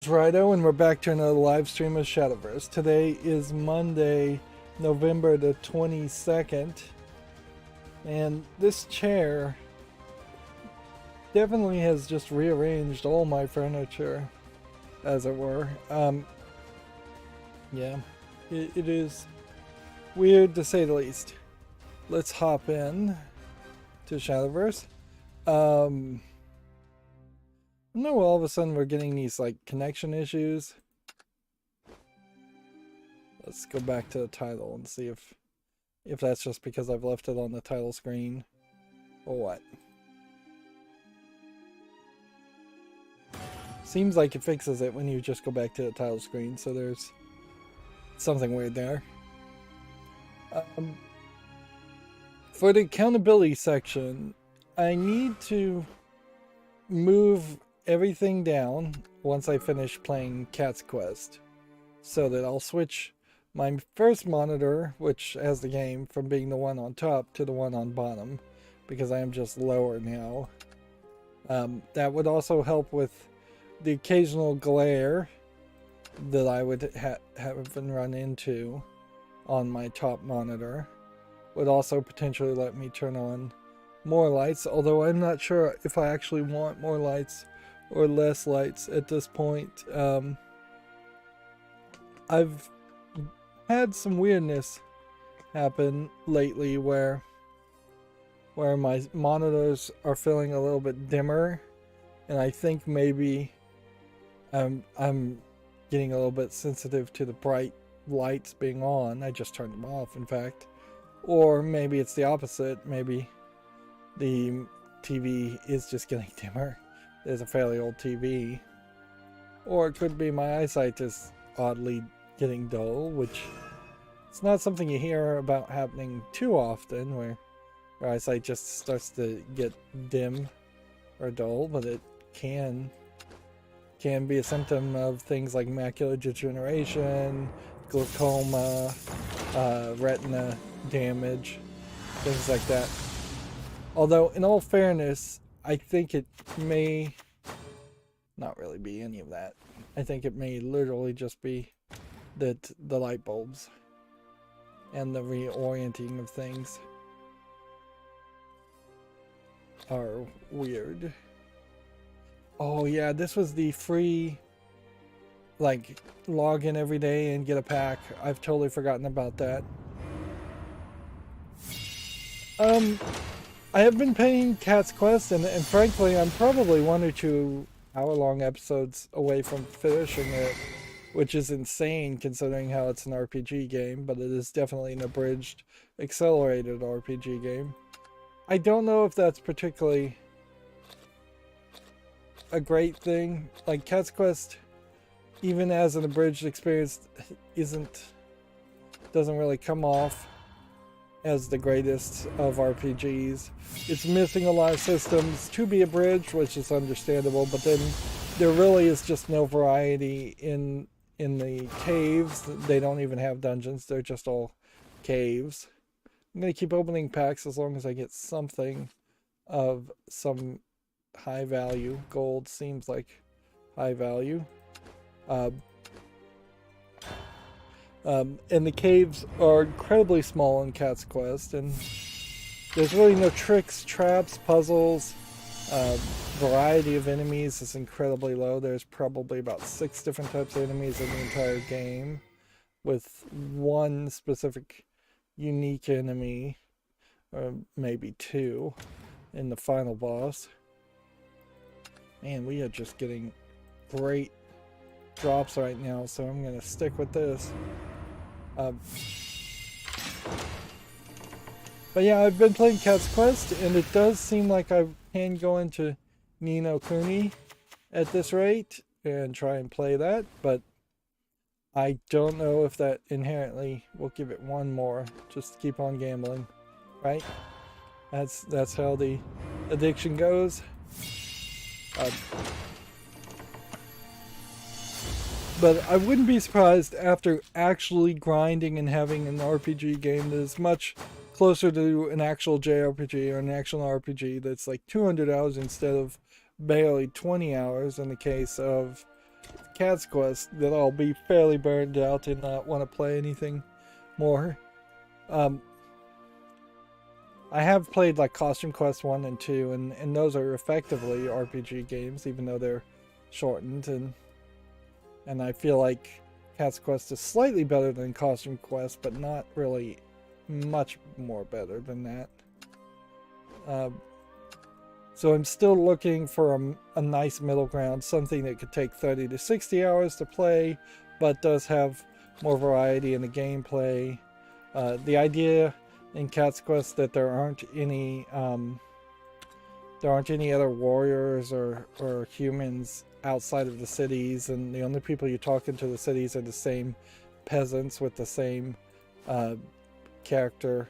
It's Rydo, and we're back to another live stream of Shadowverse. Today is Monday, November the 22nd, and this chair definitely has just rearranged all my furniture, as it were. Yeah, it is weird to say the least. Let's hop in to Shadowverse. No, all of a sudden we're getting these like connection issues. Let's go back to the title and see if that's just because I've left it on the title screen or what. Seems like it fixes it when you just go back to the title screen, so there's something weird there. For the accountability section, I need to move everything down once I finish playing Cat's Quest, so that I'll switch my first monitor, which has the game, from being the one on top to the one on bottom, because I am just lower now. That would also help with the occasional glare that I would have run into on my top monitor. Would also potentially let me turn on more lights, although I'm not sure if I actually want more lights or less lights at this point. I've had some weirdness happen lately where my monitors are feeling a little bit dimmer, and I think maybe I'm getting a little bit sensitive to the bright lights being on. I just turned them off, in fact. Or maybe it's the opposite. Maybe the TV is just getting dimmer. There's a fairly old TV. Or it could be my eyesight is oddly getting dull, which it's not something you hear about happening too often, where your eyesight just starts to get dim or dull, but it can be a symptom of things like macular degeneration, glaucoma, retina damage, things like that. Although, in all fairness, I think it may not really be any of that. I think it may literally just be that the light bulbs and the reorienting of things are weird. Oh yeah, this was the free, like, log in every day and get a pack. I've totally forgotten about that. I have been playing Cat's Quest, and frankly, I'm probably 1 or 2 hour-long episodes away from finishing it, which is insane considering how it's an RPG game, but it is definitely an abridged, accelerated RPG game. I don't know if that's particularly a great thing. Like, Cat's Quest, even as an abridged experience, doesn't really come off as the greatest of RPGs. It's missing a lot of systems to be abridged, which is understandable, but then there really is just no variety in the caves. They don't even have dungeons, they're just all caves. I'm gonna keep opening packs as long as I get something of some high value. Gold seems like high value. And the caves are incredibly small in Cat's Quest, and there's really no tricks, traps, puzzles. Variety of enemies is incredibly low. There's probably about 6 different types of enemies in the entire game, with one specific unique enemy, or maybe 2, in the final boss. Man, we are just getting great drops right now, so I'm gonna stick with this. But yeah, I've been playing Cat's Quest, and it does seem like I can go into Ni no Kuni at this rate and try and play that, but I don't know if that inherently will give it one more, just to keep on gambling, right? That's how the addiction goes. But I wouldn't be surprised after actually grinding and having an RPG game that is much closer to an actual JRPG or an actual RPG that's like 200 hours instead of barely 20 hours in the case of Cat's Quest that I'll be fairly burned out and not want to play anything more. I have played like Costume Quest 1 and 2, and those are effectively RPG games, even though they're shortened, and I feel like Cat's Quest is slightly better than Costume Quest, but not really much more better than that. So I'm still looking for a nice middle ground, something that could take 30 to 60 hours to play, but does have more variety in the gameplay. The idea in Cat's Quest that there aren't any other warriors or humans outside of the cities, and the only people you talk into the cities are the same peasants with the same character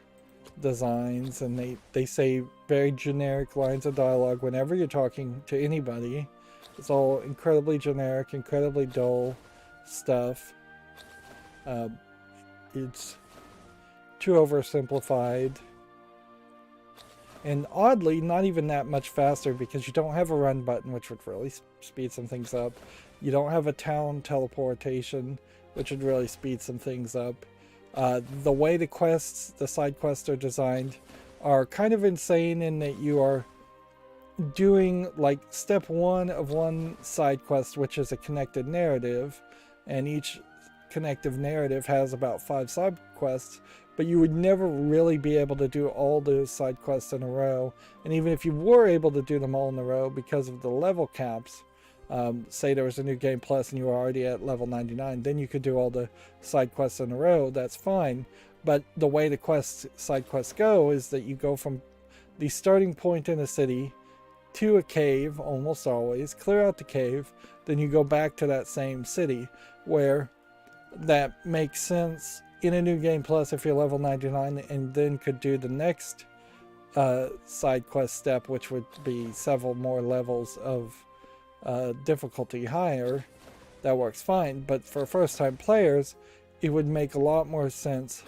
designs, and they say very generic lines of dialogue whenever you're talking to anybody. It's all incredibly generic, incredibly dull stuff. It's too oversimplified, and oddly not even that much faster, because you don't have a run button, which would really speed some things up. You don't have a town teleportation, which would really speed some things up. The way the side quests are designed are kind of insane, in that you are doing like step 1 of one side quest, which is a connected narrative, and each connective narrative has about 5 side quests, but you would never really be able to do all those side quests in a row. And even if you were able to do them all in a row, because of the level caps, say there was a new game plus and you were already at level 99, then you could do all the side quests in a row. That's fine. But the way the side quests go is that you go from the starting point in a city to a cave, almost always, clear out the cave, then you go back to that same city, where that makes sense in a new game plus if you're level 99, and then could do the next side quest step, which would be several more levels of difficulty higher. That works fine. But for first time players, it would make a lot more sense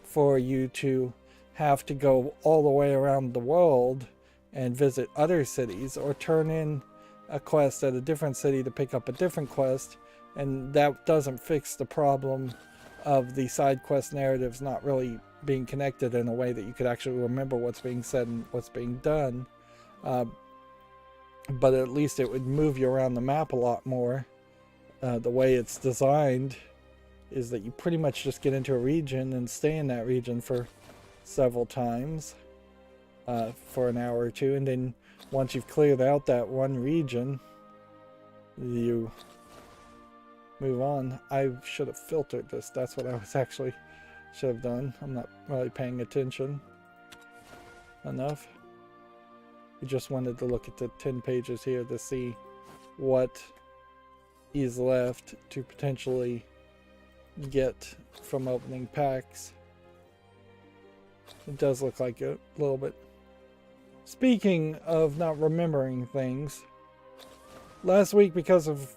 for you to have to go all the way around the world and visit other cities, or turn in a quest at a different city to pick up a different quest, and that doesn't fix the problem of the side quest narratives not really being connected in a way that you could actually remember what's being said and what's being done. But at least it would move you around the map a lot more. The way it's designed is that you pretty much just get into a region and stay in that region for several times for an hour or two, and then once you've cleared out that one region, you move on. I should have filtered this. That's what I was actually should have done. I'm not really paying attention enough. We just wanted to look at the 10 pages here to see what is left to potentially get from opening packs. It does look like it a little bit. Speaking of not remembering things, last week, because of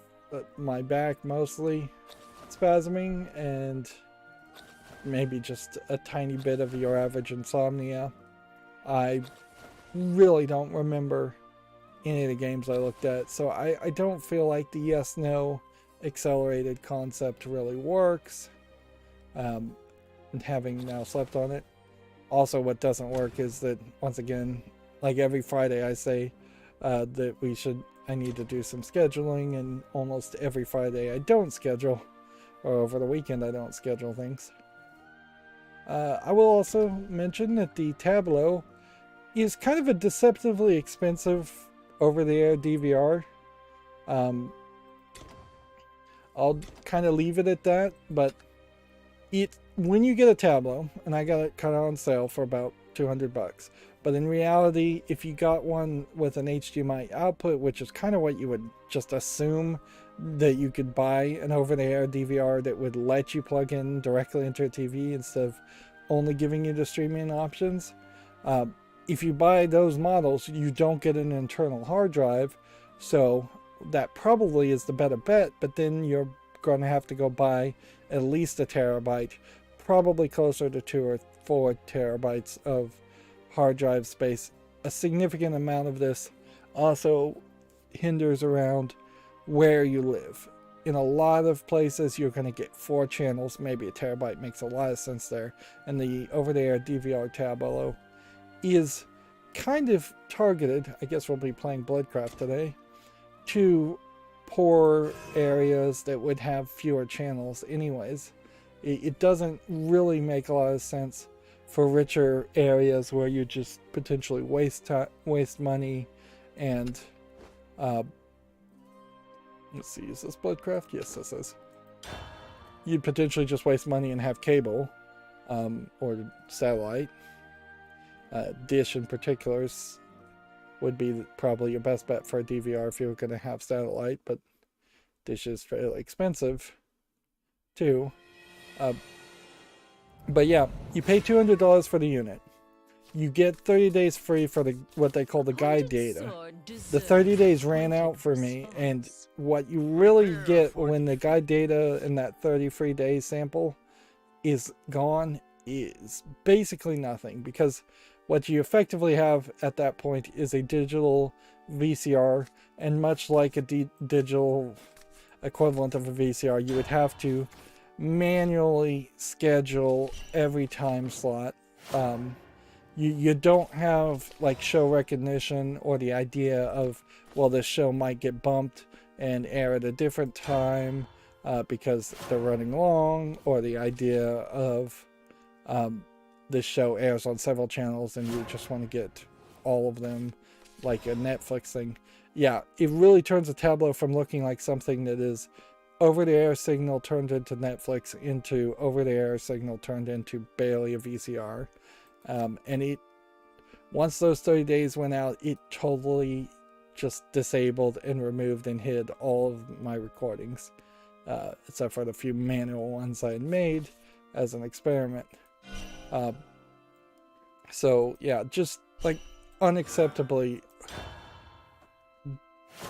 my back mostly spasming and maybe just a tiny bit of your average insomnia, I really don't remember any of the games I looked at, so I don't feel like the yes-no accelerated concept really works, and having now slept on it. Also, what doesn't work is that, once again, like every Friday I say that I need to do some scheduling, and almost every Friday I don't schedule, or over the weekend I don't schedule things. I will also mention that the Tableau is kind of a deceptively expensive over-the-air DVR. I'll kind of leave it at that, but when you get a Tableau, and I got it cut on sale for about $200, but in reality, if you got one with an HDMI output, which is kind of what you would just assume that you could buy an over-the-air DVR that would let you plug in directly into a TV instead of only giving you the streaming options. If you buy those models, you don't get an internal hard drive, so that probably is the better bet, but then you're going to have to go buy at least a terabyte, probably closer to 2 or 4 terabytes of hard drive space. A significant amount of this also hinders around where you live. in a lot of places you're going to get 4 channels, maybe a terabyte. Makes a lot of sense there. And the over-the-air DVR tableau is kind of targeted, I guess we'll be playing Bloodcraft today, to poor areas that would have fewer channels anyways. It doesn't really make a lot of sense for richer areas where you just potentially waste money and let's see, is this Bloodcraft? Yes, this is. You'd potentially just waste money and have cable or satellite. Dish in particular would be probably your best bet for a DVR if you were going to have satellite, but Dish is fairly expensive too. But yeah, you pay $200 for the unit. You get 30 days free for what they call the guide data. The 30 days ran out for me, and what you really get when the guide data and that 30 free days sample is gone is basically nothing, because what you effectively have at that point is a digital VCR, and much like a digital equivalent of a VCR, you would have to manually schedule every time slot. You don't have like show recognition or the idea of, well, this show might get bumped and air at a different time because they're running long, or the idea of this show airs on several channels and you just want to get all of them, like a Netflix thing. Yeah, it really turns a tableau from looking like something that is over-the-air signal turned into Netflix into over-the-air signal turned into barely a VCR. And once those 30 days went out, it totally just disabled and removed and hid all of my recordings, except for the few manual ones I had made as an experiment. So yeah, just like unacceptably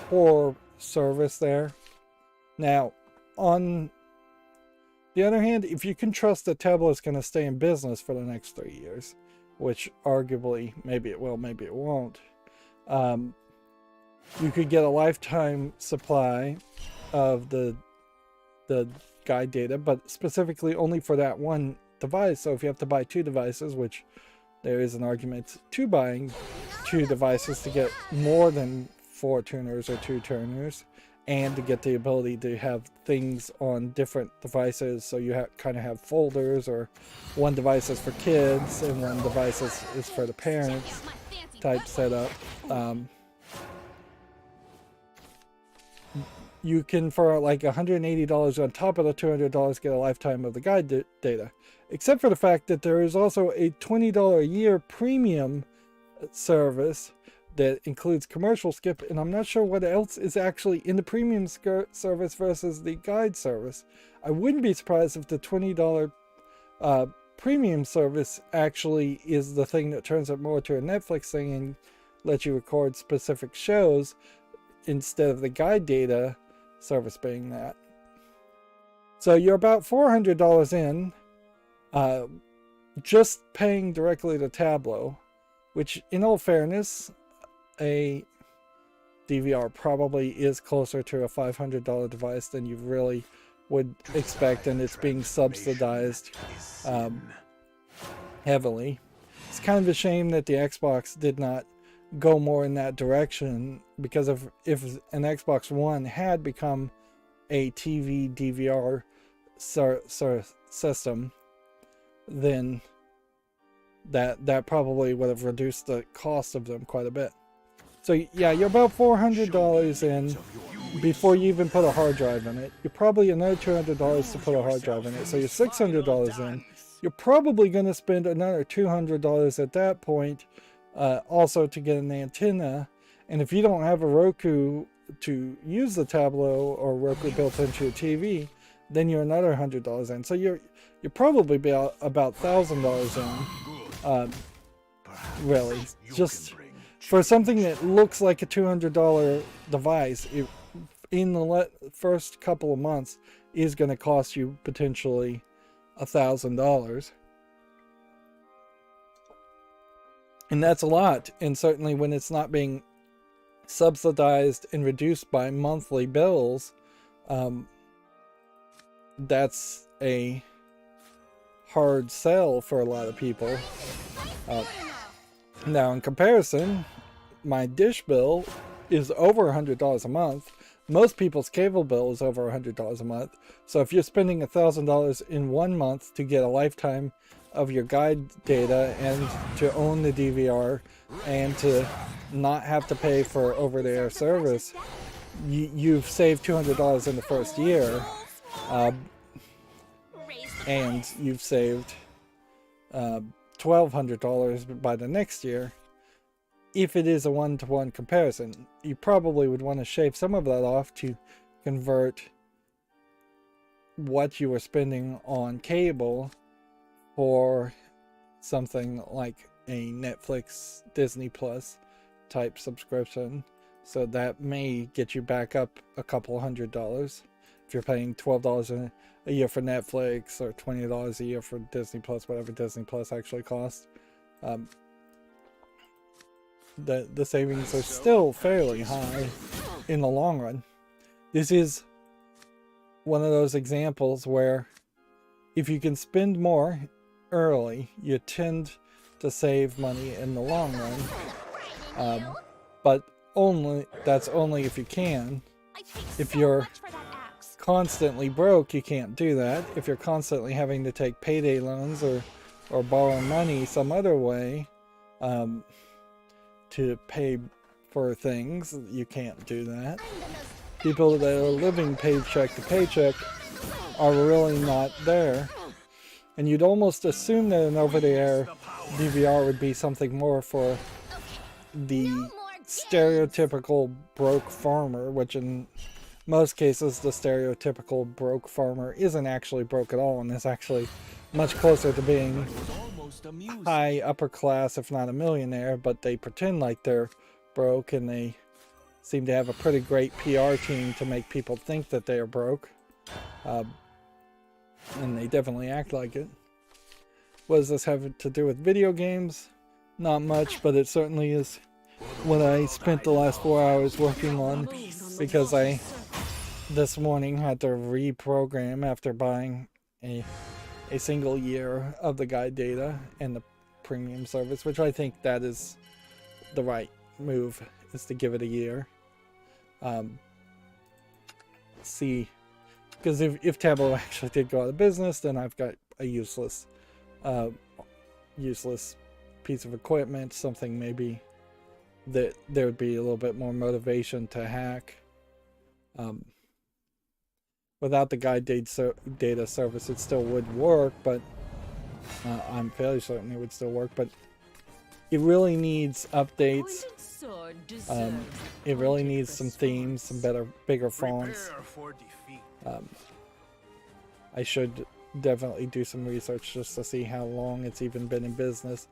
poor service there. Now, on the other hand, if you can trust that Tableau is going to stay in business for the next 3 years, which arguably maybe it will, maybe it won't, you could get a lifetime supply of the guide data, but specifically only for that one device. So if you have to buy 2 devices, which there is an argument to buying 2 devices to get more than 4 tuners or 2 tuners, and to get the ability to have things on different devices, so you kind of have folders, or one device is for kids and one device is for the parents type setup. You can, for like $180 on top of the $200, get a lifetime of the guide data, except for the fact that there is also a $20 a year premium service that includes commercial skip, and I'm not sure what else is actually in the premium service versus the guide service. I wouldn't be surprised if the $20 premium service actually is the thing that turns it more to a Netflix thing and lets you record specific shows instead of the guide data service being that. So you're about $400 in, just paying directly to Tableau, which in all fairness, a DVR probably is closer to a $500 device than you really would expect, and it's being subsidized heavily. It's kind of a shame that the Xbox did not go more in that direction, because if an Xbox One had become a TV DVR system, then that probably would have reduced the cost of them quite a bit. So yeah, you're about $400 in before you even put a hard drive in it. You're probably another $200 to put a hard drive in it. So you're $600 in. You're probably going to spend another $200 at that point, also to get an antenna. And if you don't have a Roku to use the Tableau, or Roku built into your TV, then you're another $100 in. So you're probably about $1,000 in. Really, just for something that looks like a $200 device, in the first couple of months is going to cost you potentially $1,000. And that's a lot. And certainly when it's not being subsidized and reduced by monthly bills, that's a hard sell for a lot of people. Now, in comparison, my dish bill is over $100 a month. Most people's cable bill is over $100 a month. So if you're spending $1,000 in 1 month to get a lifetime of your guide data and to own the DVR and to not have to pay for over-the-air service, you've saved $200 in the first year, and you've saved $1,200 by the next year. If it is a one-to-one comparison, you probably would want to shave some of that off to convert what you were spending on cable for something like a Netflix, Disney Plus type subscription. So that may get you back up a couple $100 if you're paying $12 a year for Netflix or $20 a year for Disney Plus, whatever Disney Plus actually costs. The savings are still fairly high in the long run. This is one of those examples where if you can spend more early, you tend to save money in the long run. But that's only if you can. If you're constantly broke, you can't do that. If you're constantly having to take payday loans or borrow money some other way to pay for things, you can't do that. People that are living paycheck to paycheck are really not there. And you'd almost assume that an over-the-air DVR would be something more for the stereotypical broke farmer, which in most cases the stereotypical broke farmer isn't actually broke at all and is actually much closer to being high upper class, if not a millionaire, but they pretend like they're broke and they seem to have a pretty great PR team to make people think that they are broke. And they definitely act like it. What does this have to do with video games? Not much, but it certainly is what I spent the last 4 hours working on, because I this morning had to reprogram after buying a single year of the guide data and the premium service, which I think that is the right move, is to give it a year. See, because if Tableau actually did go out of business, then I've got a useless piece of equipment, something maybe that there would be a little bit more motivation to hack. Without the guide data service, it still would work, but I'm fairly certain it would still work, but it really needs updates. It really needs some themes, some bigger fonts. I should definitely do some research just to see how long it's even been in business.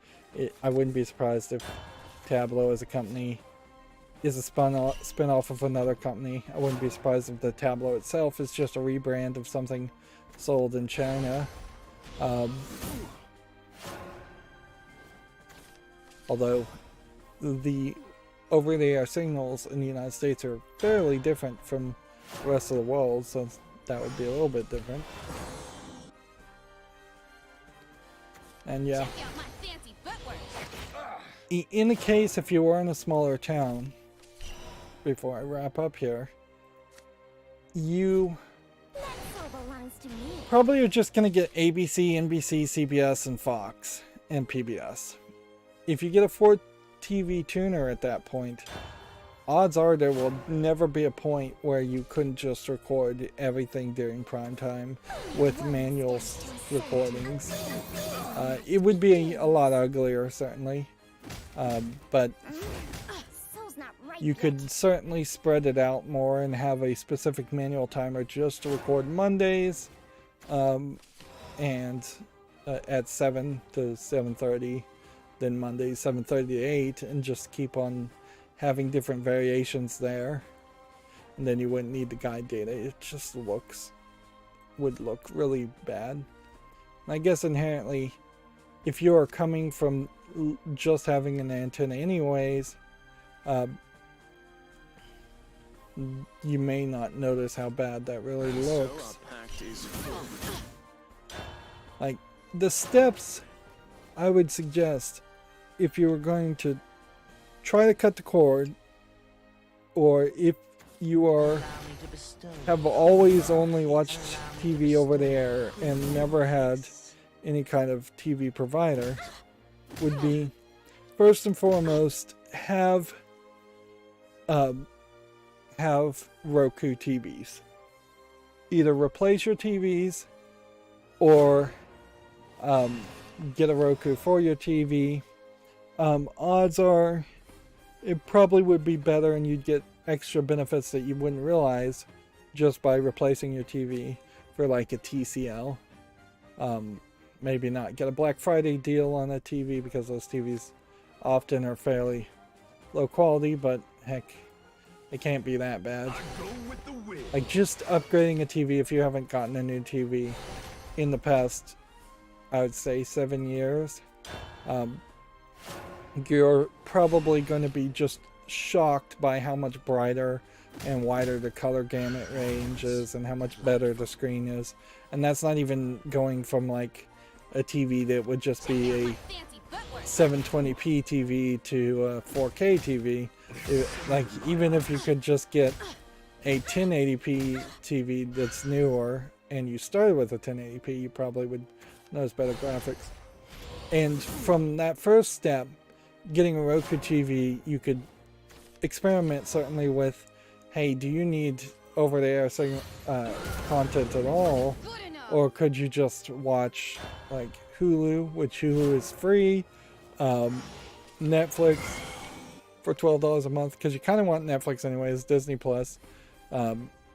I wouldn't be surprised if Tableau as a company is a spin-off of another company. I wouldn't be surprised if the Tableau itself is just a rebrand of something sold in China. Although the over-the-air signals in the United States are fairly different from the rest of the world, so that would be a little bit different. And yeah, in the case if you were in a smaller town, before I wrap up here, you probably are just going to get ABC, NBC, CBS, and Fox, and PBS. If you get a 4TV tuner at that point, odds are there will never be a point where you couldn't just record everything during prime time with manual recordings. It would be a lot uglier, certainly, but you could certainly spread it out more and have a specific manual timer just to record Mondays, and at 7 to 7:30, then Mondays 7:30 to 8, and just keep on having different variations there. And then you wouldn't need the guide data. It just would look really bad. And I guess inherently, if you're coming from just having an antenna anyways, you may not notice how bad that really looks. Like, the steps I would suggest if you were going to try to cut the cord, or if you have always only watched TV over the air and never had any kind of TV provider, would be, first and foremost, have Roku TVs. Either replace your TVs or get a Roku for your TV. Odds are it probably would be better and you'd get extra benefits that you wouldn't realize just by replacing your TV for like a TCL. Maybe not get a Black Friday deal on a TV because those TVs often are fairly low quality, but heck, it can't be that bad. Like, just upgrading a TV if you haven't gotten a new TV in the past, I would say 7 years, you're probably going to be just shocked by how much brighter and wider the color gamut range is and how much better the screen is. And that's not even going from like a TV that would just be a 720p TV to a 4K TV. Like, even if you could just get a 1080p TV that's newer and you started with a 1080p, you probably would notice better graphics. And from that first step, getting a Roku TV, you could experiment certainly with, hey, do you need over-the-air content at all? Or could you just watch like Hulu, which Hulu is free, Netflix for $12 a month, because you kind of want Netflix anyways, Disney Plus,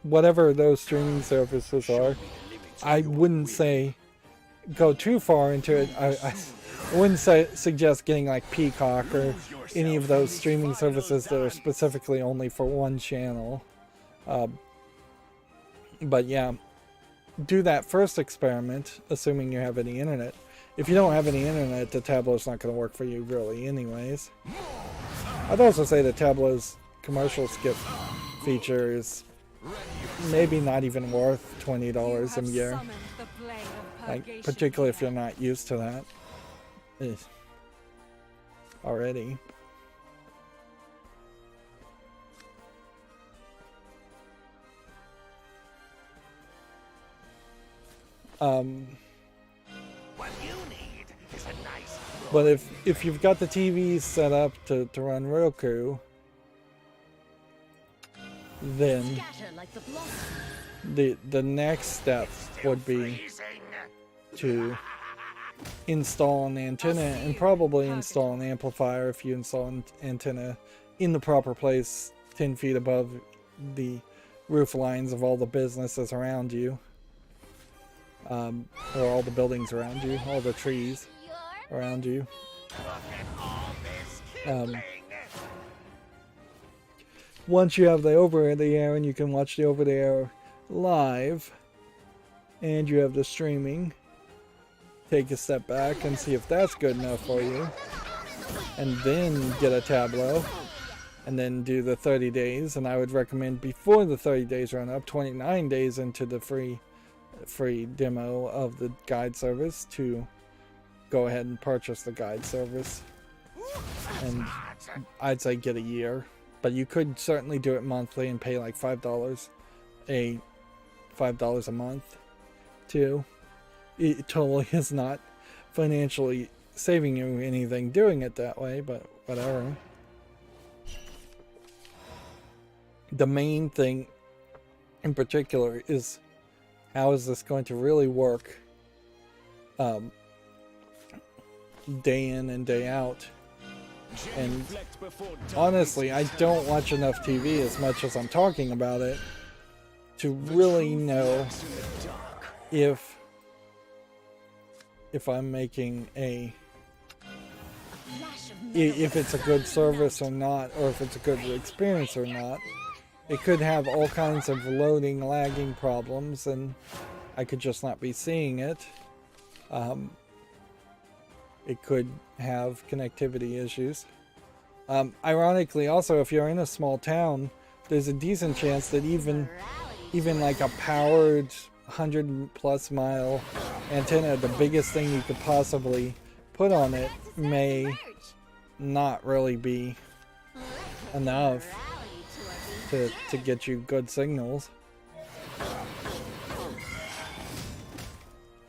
whatever those streaming services are. I wouldn't say go too far into it. I wouldn't suggest getting like Peacock or any of those streaming services that are specifically only for one channel. But yeah, do that first experiment, assuming you have any internet. If you don't have any internet, the Tableau's not going to work for you really anyways. I'd also say the Tableau's commercial skip feature is maybe not even worth $20 a year. Like, particularly if you're not used to that already. What you need is a nice. But if you've got the TV set up to run Roku, then the next step would be to install an antenna and probably install an amplifier if you install an antenna in the proper place 10 feet above the roof lines of all the businesses around you, or all the buildings around you, all the trees around you. Once you have the over-the-air and you can watch the over-the-air live and you have the streaming, take a step back and see if that's good enough for you, and then get a Tableau and then do the 30 days. And I would recommend before the 30 days run up, 29 days into the free demo of the guide service, to go ahead and purchase the guide service. And I'd say get a year, but you could certainly do it monthly and pay like $5 a month too. It totally is not financially saving you anything doing it that way, but whatever. The main thing in particular is, how is this going to really work day in and day out? And honestly, I don't watch enough TV as much as I'm talking about it to really know if I'm making if it's a good service or not, or if it's a good experience or not. It could have all kinds of loading, lagging problems, and I could just not be seeing it. It could have connectivity issues. Ironically, also, if you're in a small town, there's a decent chance that even like a powered 100+ mile antenna, the biggest thing you could possibly put on it, may not really be enough to get you good signals.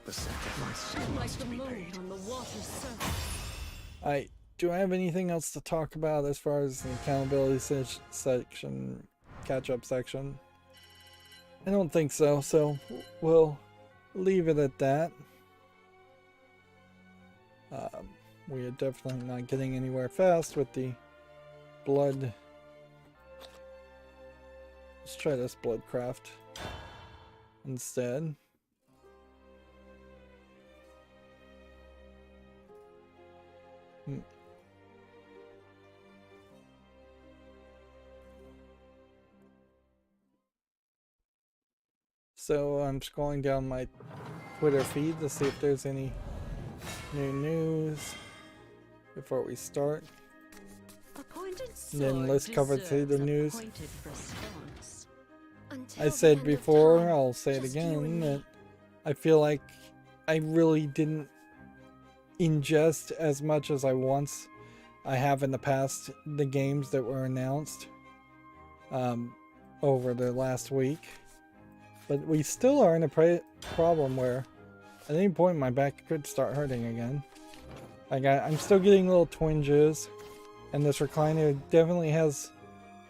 The sacrifice has to be paid. Do I have anything else to talk about as far as the accountability section, catch-up section? I don't think so, so we'll leave it at that. We are definitely not getting anywhere fast with the blood. Let's try this bloodcraft instead. So I'm scrolling down my Twitter feed to see if there's any new news before we start. And then let's cover through the news. I said before, I'll say it again, that I feel like I really didn't ingest as much as I have in the past the games that were announced over the last week. But we still are in a problem where at any point my back could start hurting again. I'm still getting little twinges, and this recliner definitely has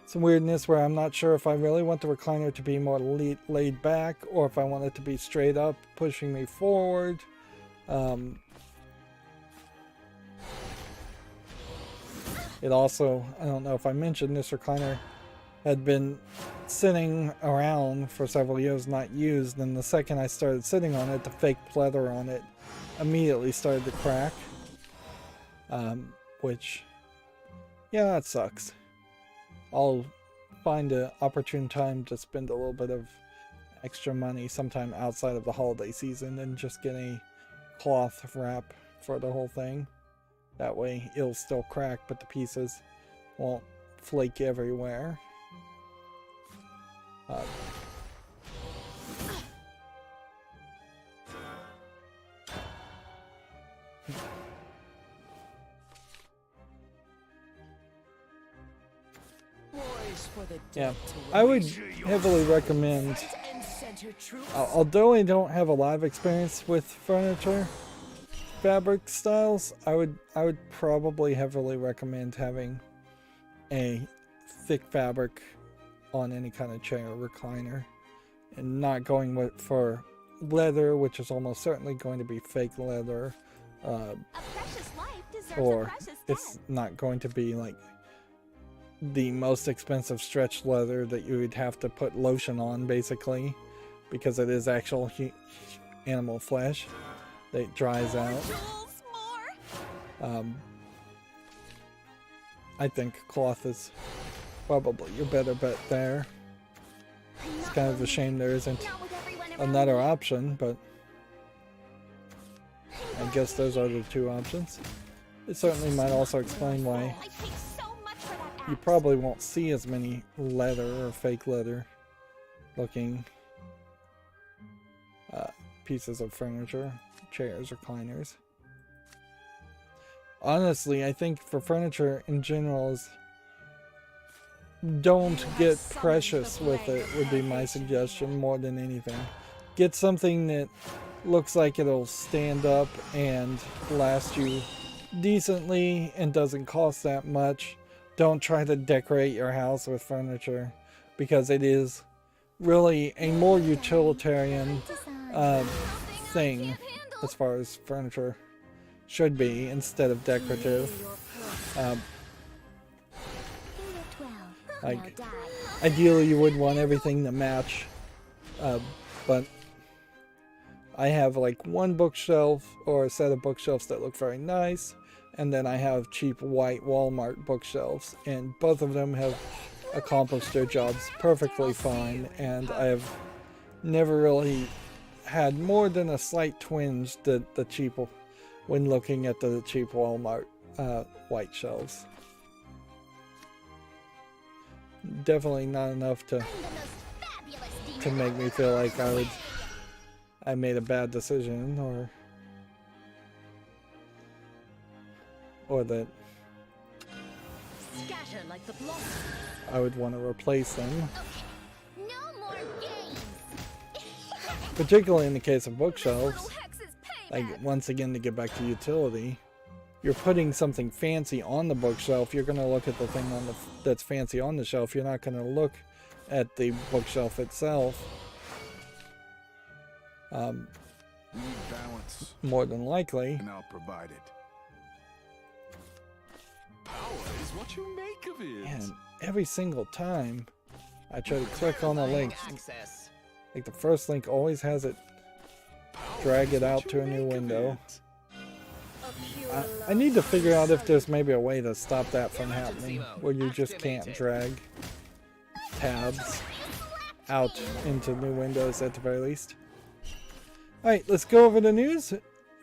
some weirdness where I'm not sure if I really want the recliner to be more laid back or if I want it to be straight up, pushing me forward. It also, I don't know if I mentioned, this recliner had been sitting around for several years not used, and the second I started sitting on it, the fake leather on it immediately started to crack. Which, yeah, that sucks. I'll find an opportune time to spend a little bit of extra money sometime outside of the holiday season and just get a cloth wrap for the whole thing. That way it'll still crack, but the pieces won't flake everywhere. Yeah, I would heavily recommend, although I don't have a lot of experience with furniture fabric styles, I would probably heavily recommend having a thick fabric on any kind of chair or recliner, and not going for leather, which is almost certainly going to be fake leather, or it's not going to be like the most expensive stretched leather that you would have to put lotion on, basically, because it is actual animal flesh that dries out. I think cloth is probably your better bet there. It's kind of a shame there isn't another option, but I guess those are the two options. It certainly might also explain why you probably won't see as many leather or fake leather looking pieces of furniture, chairs, recliners. Honestly, I think for furniture in general, don't get precious with it would be my suggestion more than anything. Get something that looks like it'll stand up and last you decently and doesn't cost that much. Don't try to decorate your house with furniture, because it is really a more utilitarian thing as far as furniture should be, instead of decorative. Like, ideally you would want everything to match, but I have like one bookshelf or a set of bookshelves that look very nice, and then I have cheap white Walmart bookshelves, and both of them have accomplished their jobs perfectly fine, and I have never really had more than a slight twinge when looking at the cheap Walmart white shelves. Definitely not enough to make me feel like I would I made a bad decision, or that Scatter like the blossom. I would want to replace them. Okay, no more games. Particularly in the case of Little bookshelves. hex's Like, payback. once again, to get back to utility, you're putting something fancy on the bookshelf. You're going to look at the thing on that's fancy on the shelf. You're not going to look at the bookshelf itself. We need balance, More than likely. and I'll provide it. Power is what you make of it. And every single time I try to click on a link, Access. like the first link always has it Power drag is it what out you to a new make of window. it. A pure I need to love figure out if sun. there's maybe a way to stop that from Emergency happening, mode where you just can't activated. drag tabs out into new windows at the very least. Alright, let's go over the news.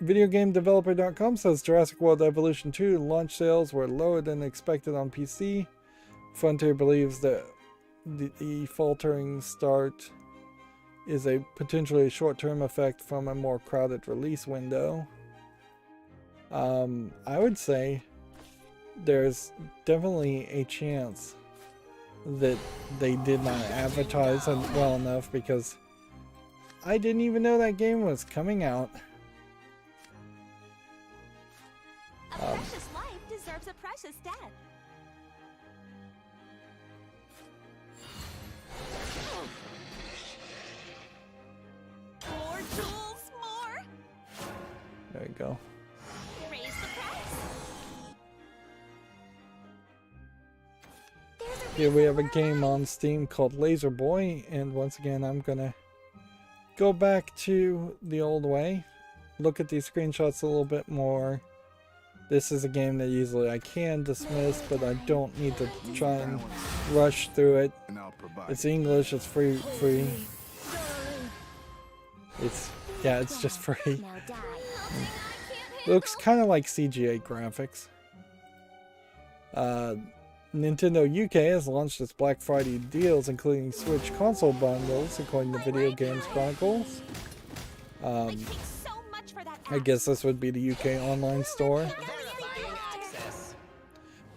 VideoGameDeveloper.com says Jurassic World Evolution 2 launch sales were lower than expected on PC. Frontier believes that the faltering start is a potentially short-term effect from a more crowded release window. I would say there's definitely a chance that they did not advertise it well enough, because I didn't even know that game was coming out. A precious life deserves a precious death. More jewels, more. There we go. Raise the price. There's a Here we have a reason game why. on Steam called Laser Boy, and once again I'm gonna go back to the old way, look at these screenshots a little bit more. This is a game that usually I can dismiss, but I don't need to try and rush through it. And I'll provide It's it. English, it's free. Darling. It's just free. Now die. Nothing I can't Looks handle. kind of like CGA graphics. Nintendo UK has launched its Black Friday deals, including Switch console bundles, according to Video Games Chronicles. I paid so much for that I guess this would be the UK online store. Verifying access.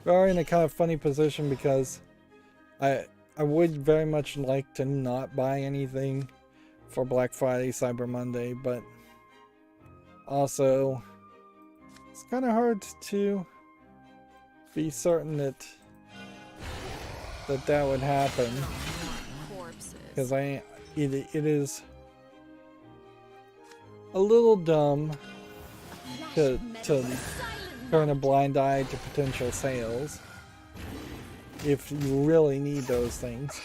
We are in a kind of funny position because I would very much like to not buy anything for Black Friday, Cyber Monday, but also it's kind of hard to be certain that would happen, Corpses. because it is a little dumb to turn a blind eye to potential sales if you really need those things.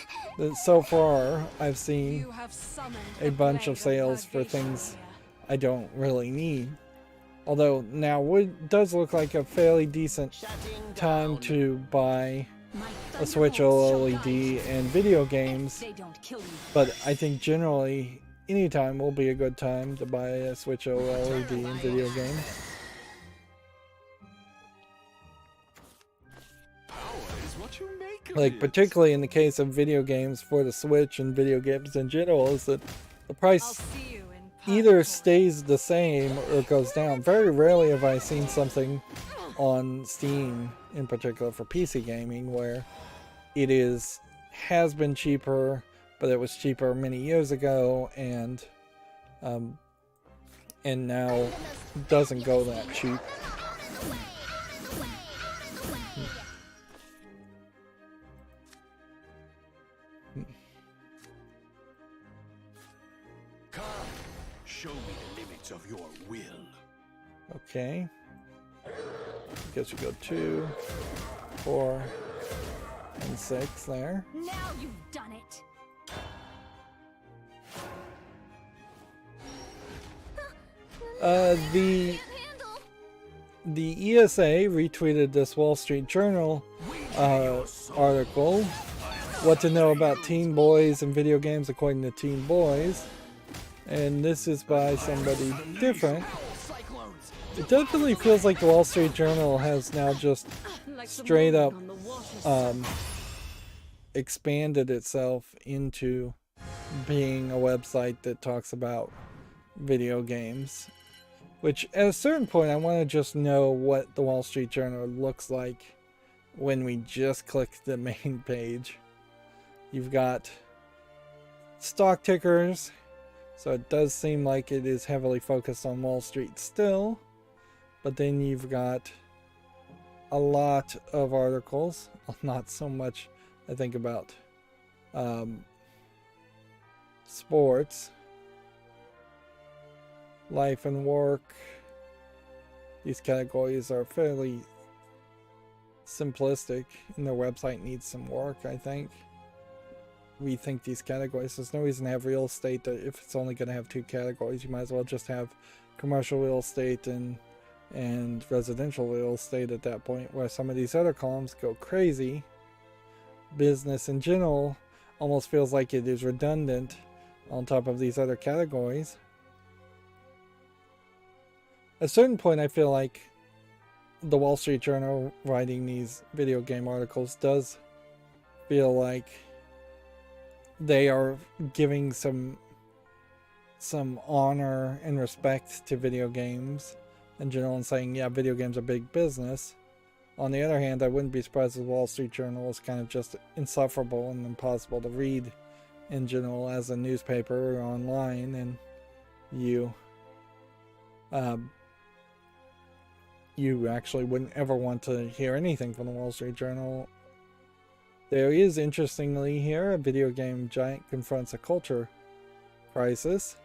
So far, I've seen You have summoned a the bunch of plague sales for purgation, things Maria. I don't really need. Although now does look like a fairly decent Shutting time down. to buy My a Switch thunderbolts shall OLED guide and video you. games, They don't kill you. but I think generally any time will be a good time to buy a Switch OLED and video games. Power is what you make of Like, it. particularly in the case of video games for the Switch and video games in general, is that the I'll price see you in either purgatory. stays the same or goes down. Very rarely have I seen something on Steam in particular for PC gaming where it has been cheaper, but it was cheaper many years ago, and now doesn't go that cheap. Come, show me the limits of your will. Okay. Guess we go 2, 4, and 6 there. Now you've done it. The ESA retweeted this Wall Street Journal article, What to Know About Teen Boys and Video Games According to Teen Boys, and this is by somebody different. It definitely feels like the Wall Street Journal has now just Like the straight moon up on the water. expanded itself into being a website that talks about video games. Which, at a certain point, I want to just know what the Wall Street Journal looks like when we just click the main page. You've got stock tickers, so it does seem like it is heavily focused on Wall Street still. But then you've got a lot of articles, not so much, I think, about sports, life and work. These categories are fairly simplistic, and their website needs some work, I think. Rethink these categories. There's no reason to have real estate that if it's only going to have 2 categories. You might as well just have commercial real estate and residential real estate at that point, where some of these other columns go crazy. Business in general almost feels like it is redundant on top of these other categories. At a certain point, I feel like the Wall Street Journal writing these video game articles does feel like they are giving some honor and respect to video games in general and saying, yeah, video games are big business. On the other hand, I wouldn't be surprised if the Wall Street Journal is kind of just insufferable and impossible to read in general as a newspaper or online, and you actually wouldn't ever want to hear anything from the Wall Street Journal. There is, interestingly here, a video game giant confronts a culture crisis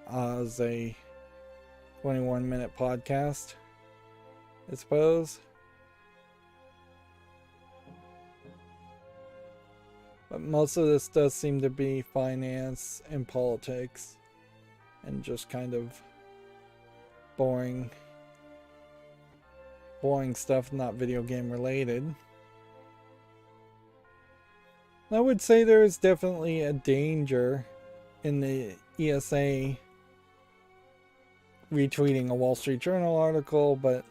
as a 21-minute podcast, I suppose. But most of this does seem to be finance and politics and just kind of boring stuff, not video game related. I would say there is definitely a danger in the ESA retweeting a Wall Street Journal article, but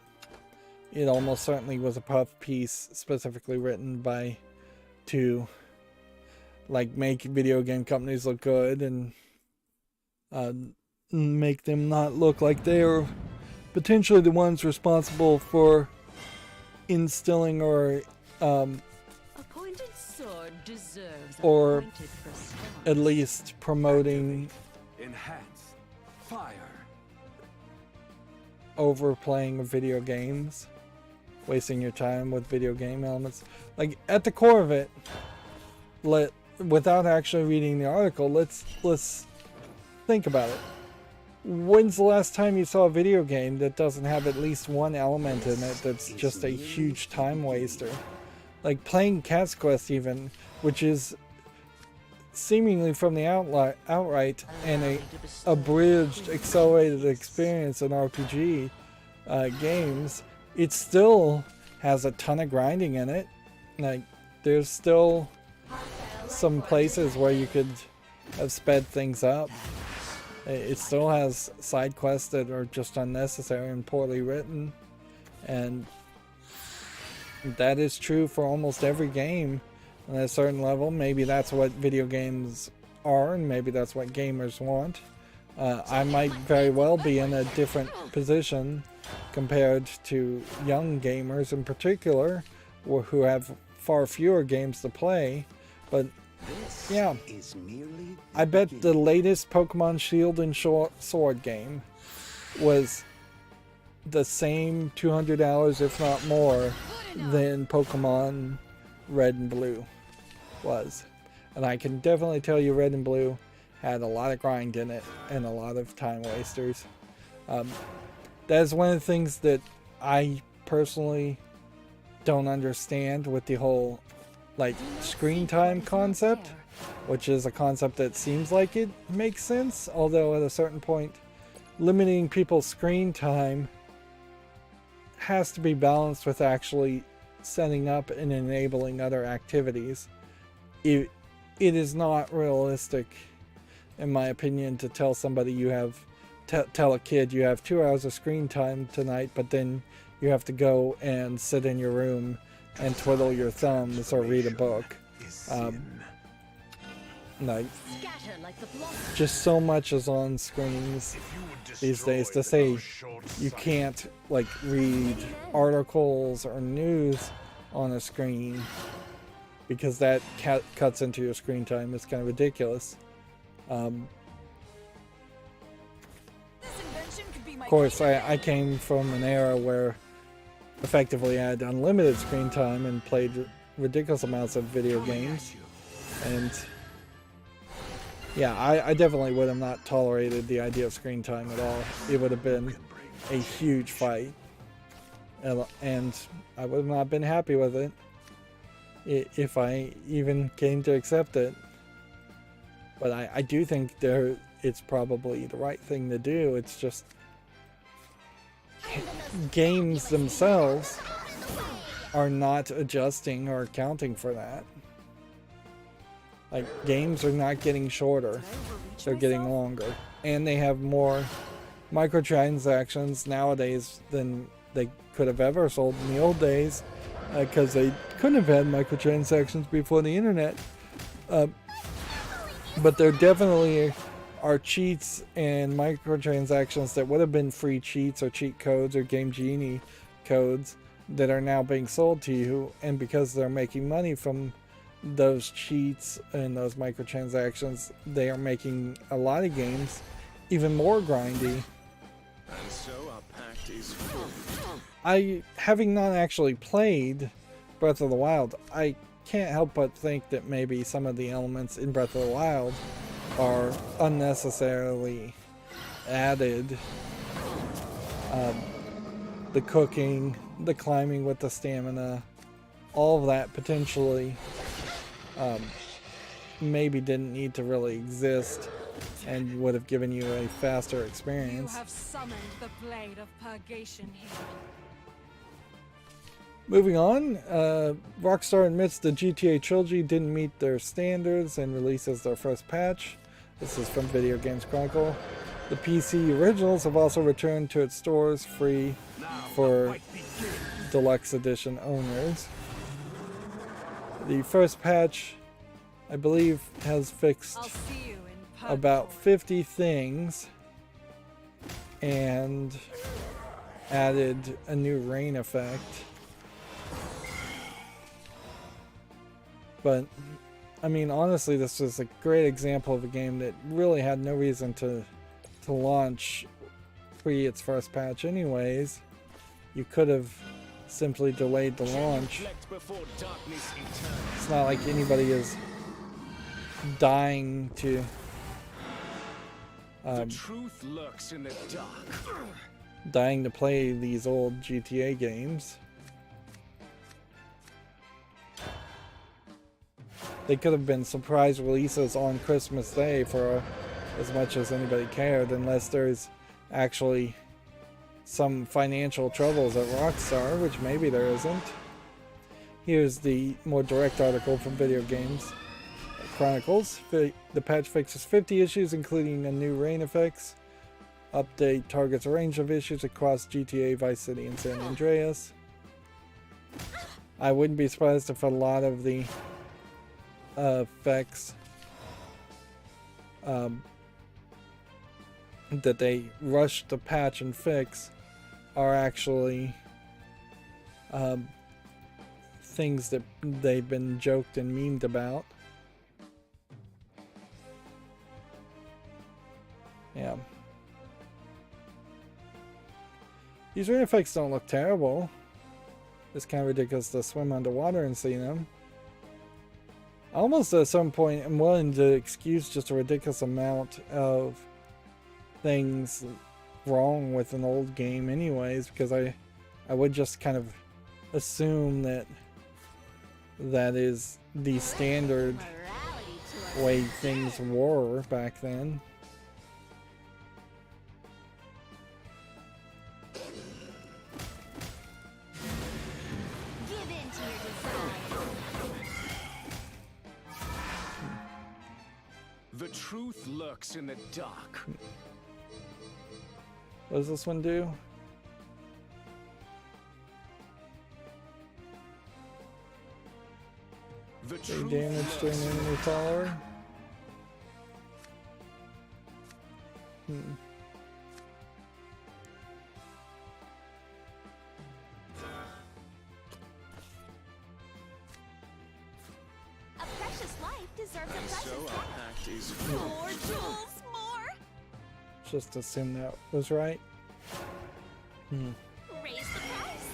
it almost certainly was a puff piece specifically written to like make video game companies look good and make them not look like they are potentially the ones responsible for instilling or Appointed sword deserves or appointed response. at least promoting Enhance. Fire. overplaying of video games, wasting your time with video game elements. Like, at the core of it, without actually reading the article, let's think about it. When's the last time you saw a video game that doesn't have at least one element in it that's just a huge time waster? Like playing Cat's Quest even, which is seemingly from the outright an abridged, accelerated experience in RPG games, it still has a ton of grinding in it. Like, there's still some places where you could have sped things up. It still has side quests that are just unnecessary and poorly written, and that is true for almost every game. On a certain level, maybe that's what video games are, and maybe that's what gamers want. I might very well be in a different position compared to young gamers in particular, who have far fewer games to play, but yeah, I bet the latest Pokemon Shield and Sword game was the same 200 hours, if not more, than Pokemon Red and Blue was. And I can definitely tell you Red and Blue had a lot of grind in it and a lot of time wasters. That's one of the things that I personally don't understand with the whole like screen time concept, which is a concept that seems like it makes sense, although at a certain point limiting people's screen time has to be balanced with actually setting up and enabling other activities. It is not realistic, in my opinion, to tell somebody you have tell a kid you have 2 hours of screen time tonight, but then you have to go and sit in your room and twiddle your thumbs or read a book. like Scatter like the blossom. just so much is on screens these days to say you can't like read articles or news on a screen because that cuts into your screen time. It's kind of ridiculous. Of course, I came from an era where effectively I had unlimited screen time and played ridiculous amounts of video games, and yeah, I definitely would have not tolerated the idea of screen time at all. It would have been a huge fight, and I would have not been happy with it if I even came to accept it. But I do think it's probably the right thing to do. It's just games themselves are not adjusting or accounting for that. Like, games are not getting shorter, they're getting longer. And they have more microtransactions nowadays than they could have ever sold in the old days, because they couldn't have had microtransactions before the internet. But there definitely are cheats and microtransactions that would have been free cheats or cheat codes or Game Genie codes that are now being sold to you, and because they're making money from those cheats and those microtransactions, they are making a lot of games even more grindy. And so our pact is full. Having not actually played Breath of the Wild, I can't help but think that maybe some of the elements in Breath of the Wild are unnecessarily added. The cooking, the climbing with the stamina, all of that potentially maybe didn't need to really exist and would have given you a faster experience. You have summoned the blade of purgation here. Moving on, Rockstar admits the GTA trilogy didn't meet their standards and releases their first patch. This is from Video Games Chronicle. The PC originals have also returned to its stores free for Deluxe Edition owners. The first patch, I believe, has fixed I'll see you in about 50 things and added a new rain effect. But, I mean, honestly, this was a great example of a game that really had no reason to launch pre its first patch anyways. You could have simply delayed the launch. It's not like anybody is dying to The truth lurks in the dark. dying to play these old GTA games. They could have been surprise releases on Christmas Day for as much as anybody cared, unless there's actually some financial troubles at Rockstar, which maybe there isn't. Here's the more direct article from Video Games Chronicles. The patch fixes 50 issues, including the new rain effects. Update targets a range of issues across GTA, Vice City, and San Andreas. I wouldn't be surprised if a lot of the effects that they rushed to patch and fix are actually things that they've been joked and memed about. Yeah. These rain effects don't look terrible. It's kind of ridiculous to swim underwater and see them. Almost at some point I'm willing to excuse just a ridiculous amount of things wrong with an old game anyways, because I would just kind of assume that that is the standard way things were back then. Give in to your desire. The truth lurks in the dark. What does this one do? The Take truth damage to an lurks in enemy the follower. dark. A precious life deserves a precious So life. our pact is More jewels, more. Just assume that was right. Raise the price.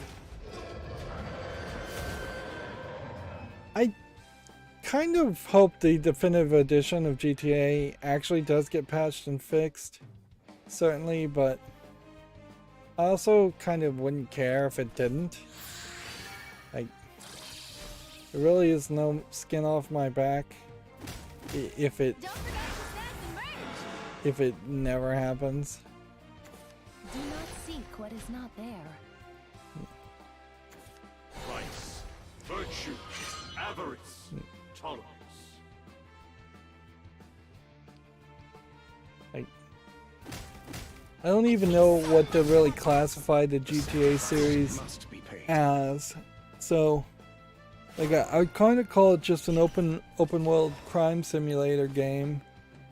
I kind of hope the definitive edition of GTA actually does get patched and fixed. Certainly, but I also kind of wouldn't care if it didn't. Like, there really is no skin off my back if it Don't forget to snag the merch. if it never happens. Do not seek what is not there. vice, virtue, avarice, tolerance. I don't even know what to really classify the GTA series Must be paid. as. So, like, I would kind of call it just an open world crime simulator game.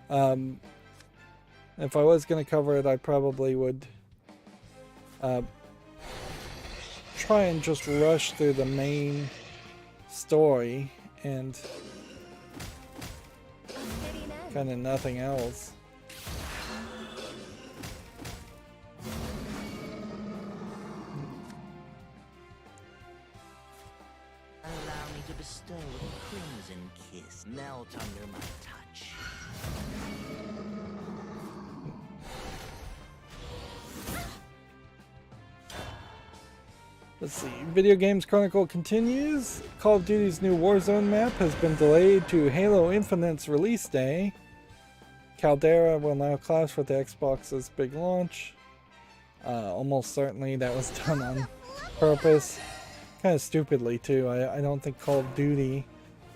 If I was going to cover it, I probably would try and just rush through the main story and kind of nothing else. Allow me to bestow a crimson kiss. Melt under my touch. Let's see. Video Games Chronicle continues. Call of Duty's new Warzone map has been delayed to Halo Infinite's release day. Caldera will now clash with the Xbox's big launch. Almost certainly that was done on purpose. Kind of stupidly too. I don't think Call of Duty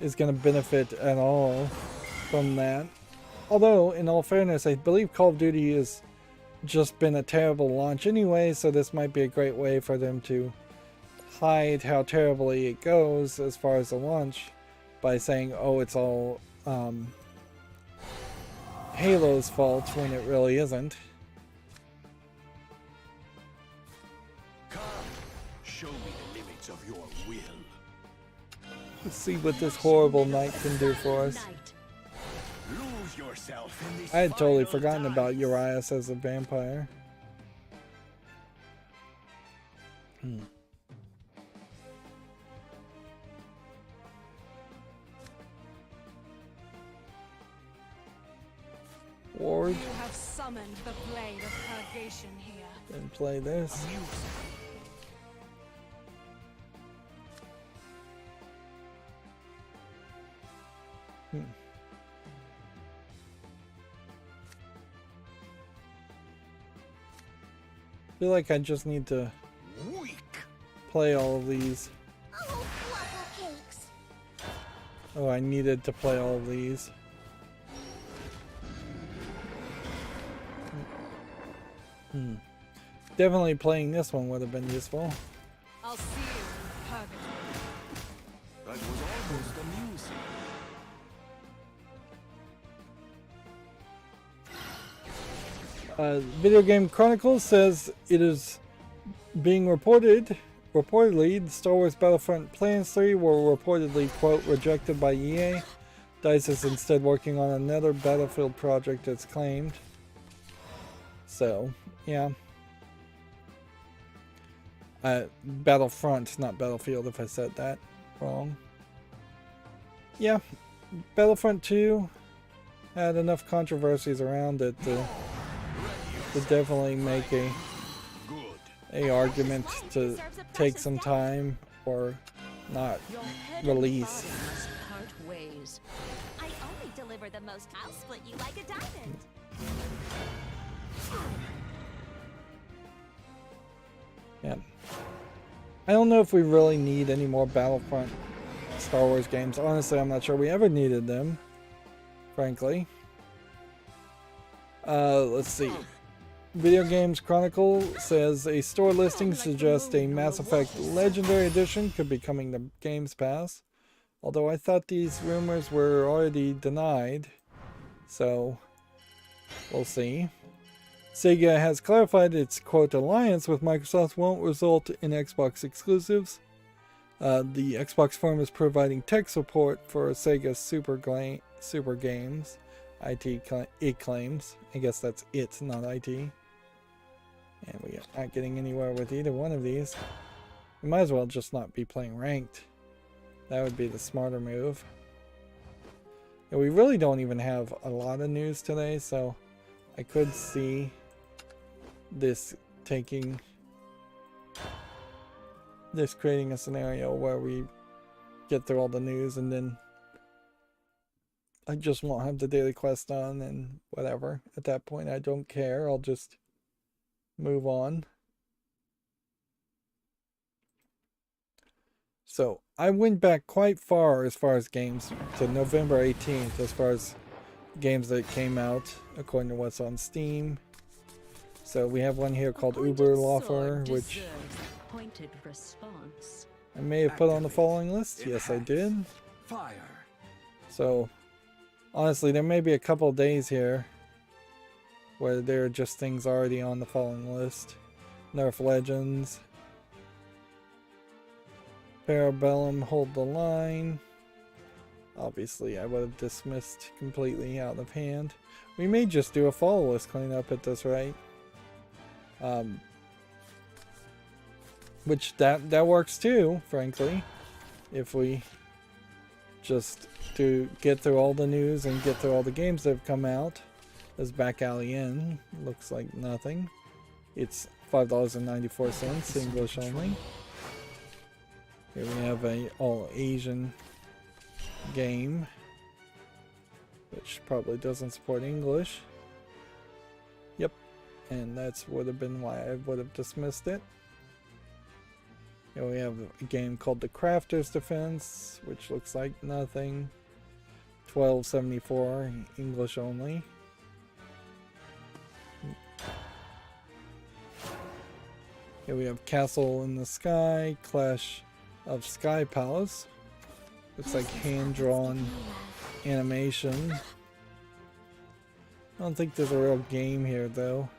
is going to benefit at all from that. Although, in all fairness, I believe Call of Duty has just been a terrible launch anyway, so this might be a great way for them to hide how terribly it goes as far as the launch by saying, oh, it's all Halo's fault when it really isn't. Come, show me the limits of your will. Let's see what this horrible knight can do for us. Lose yourself in this I had totally final forgotten dance. about Urias as a vampire. Ward, You have summoned the blade of purgation here. and play this. I feel like I just need to Weak. play all of these. Oh, waffle cakes. Oh, I needed to play all of these. Definitely playing this one would have been useful. I'll see you in purgatory. That was almost amusing. Video Game Chronicles says it is being reportedly the Star Wars Battlefront Plans 3 were reportedly, quote, rejected by EA. DICE is instead working on another Battlefield project, it's claimed. So, yeah. Battlefront, not Battlefield, if I said that wrong. Yeah, Battlefront 2 had enough controversies around it to definitely make Good. a argument to take some time or not Your head release. and body must part ways. I only deliver the most. I'll split you like a diamond. Yeah. I don't know if we really need any more Battlefront Star Wars games. Honestly, I'm not sure we ever needed them, frankly. Let's see. Video Games Chronicle says a store listing suggests a Mass Effect Legendary Edition could be coming to Games Pass. Although I thought these rumors were already denied. So, we'll see. Sega has clarified its quote alliance with Microsoft won't result in Xbox exclusives. The Xbox Forum is providing tech support for Sega's Super Games. It claims. I guess that's it, not IT. And we are not getting anywhere with either one of these. We might as well just not be playing ranked. That would be the smarter move. And we really don't even have a lot of news today, so I could see this creating a scenario where we get through all the news and then I just won't have the daily quest on and whatever. At that point, I don't care. I'll just move on. So I went back quite far as games to November 18th as far as games that came out according to what's on Steam. So we have one here called Uberlaufer, which I may have put on the following list. Yes, I did. Fire. So honestly, there may be a couple of days here where there are just things already on the following list. Nerf Legends. Parabellum, Hold the Line. Obviously, I would have dismissed completely out of hand. We may just do a follow list cleanup at this rate. Which that works too, frankly. If we just get through all the news and get through all the games that have come out. This Back Alley Inn looks like nothing. It's $5.94, English only. Here we have a all Asian game, which probably doesn't support English. Yep, and that's would have been why I would have dismissed it. Here we have a game called The Crafter's Defense, which looks like nothing. $12.74, English only. Here we have Castle in the Sky, Clash of Sky Palace. Looks like hand-drawn animation. I don't think there's a real game here though.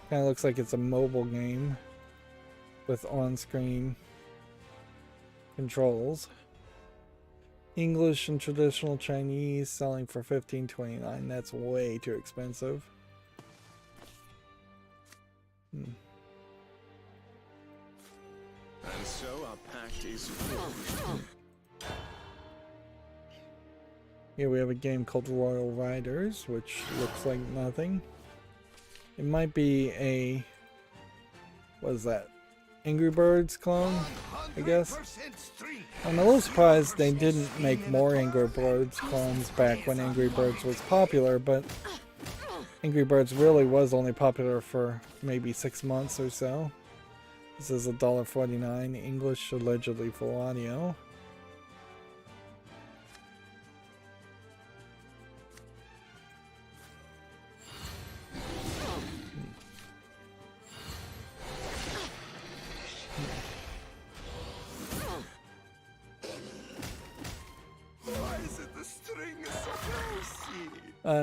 Kind of looks like it's a mobile game with on-screen controls. English and traditional Chinese selling for $15.29. That's way too expensive. And so our pact is formed. Here we have a game called Royal Riders, which looks like nothing. It might be a... what is that? Angry Birds clone, I guess. I'm a little surprised they didn't make more Angry Birds clones back when Angry Birds was popular, but Angry Birds really was only popular for maybe 6 months or so. This is $1.49, English, allegedly full audio.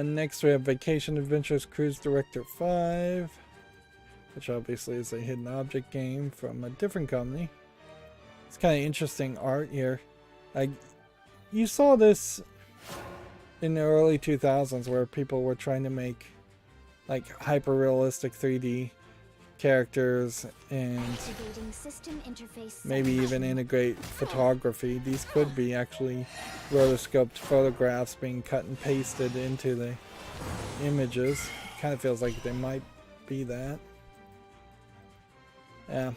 Next we have Vacation Adventures Cruise Director 5, which obviously is a hidden object game from a different company. It's kind of interesting art here. You saw this in the early 2000s where people were trying to make like hyper-realistic 3D characters and maybe even integrate photography. These could be actually rotoscoped photographs being cut and pasted into the images. Kind of feels like they might be that. Yeah,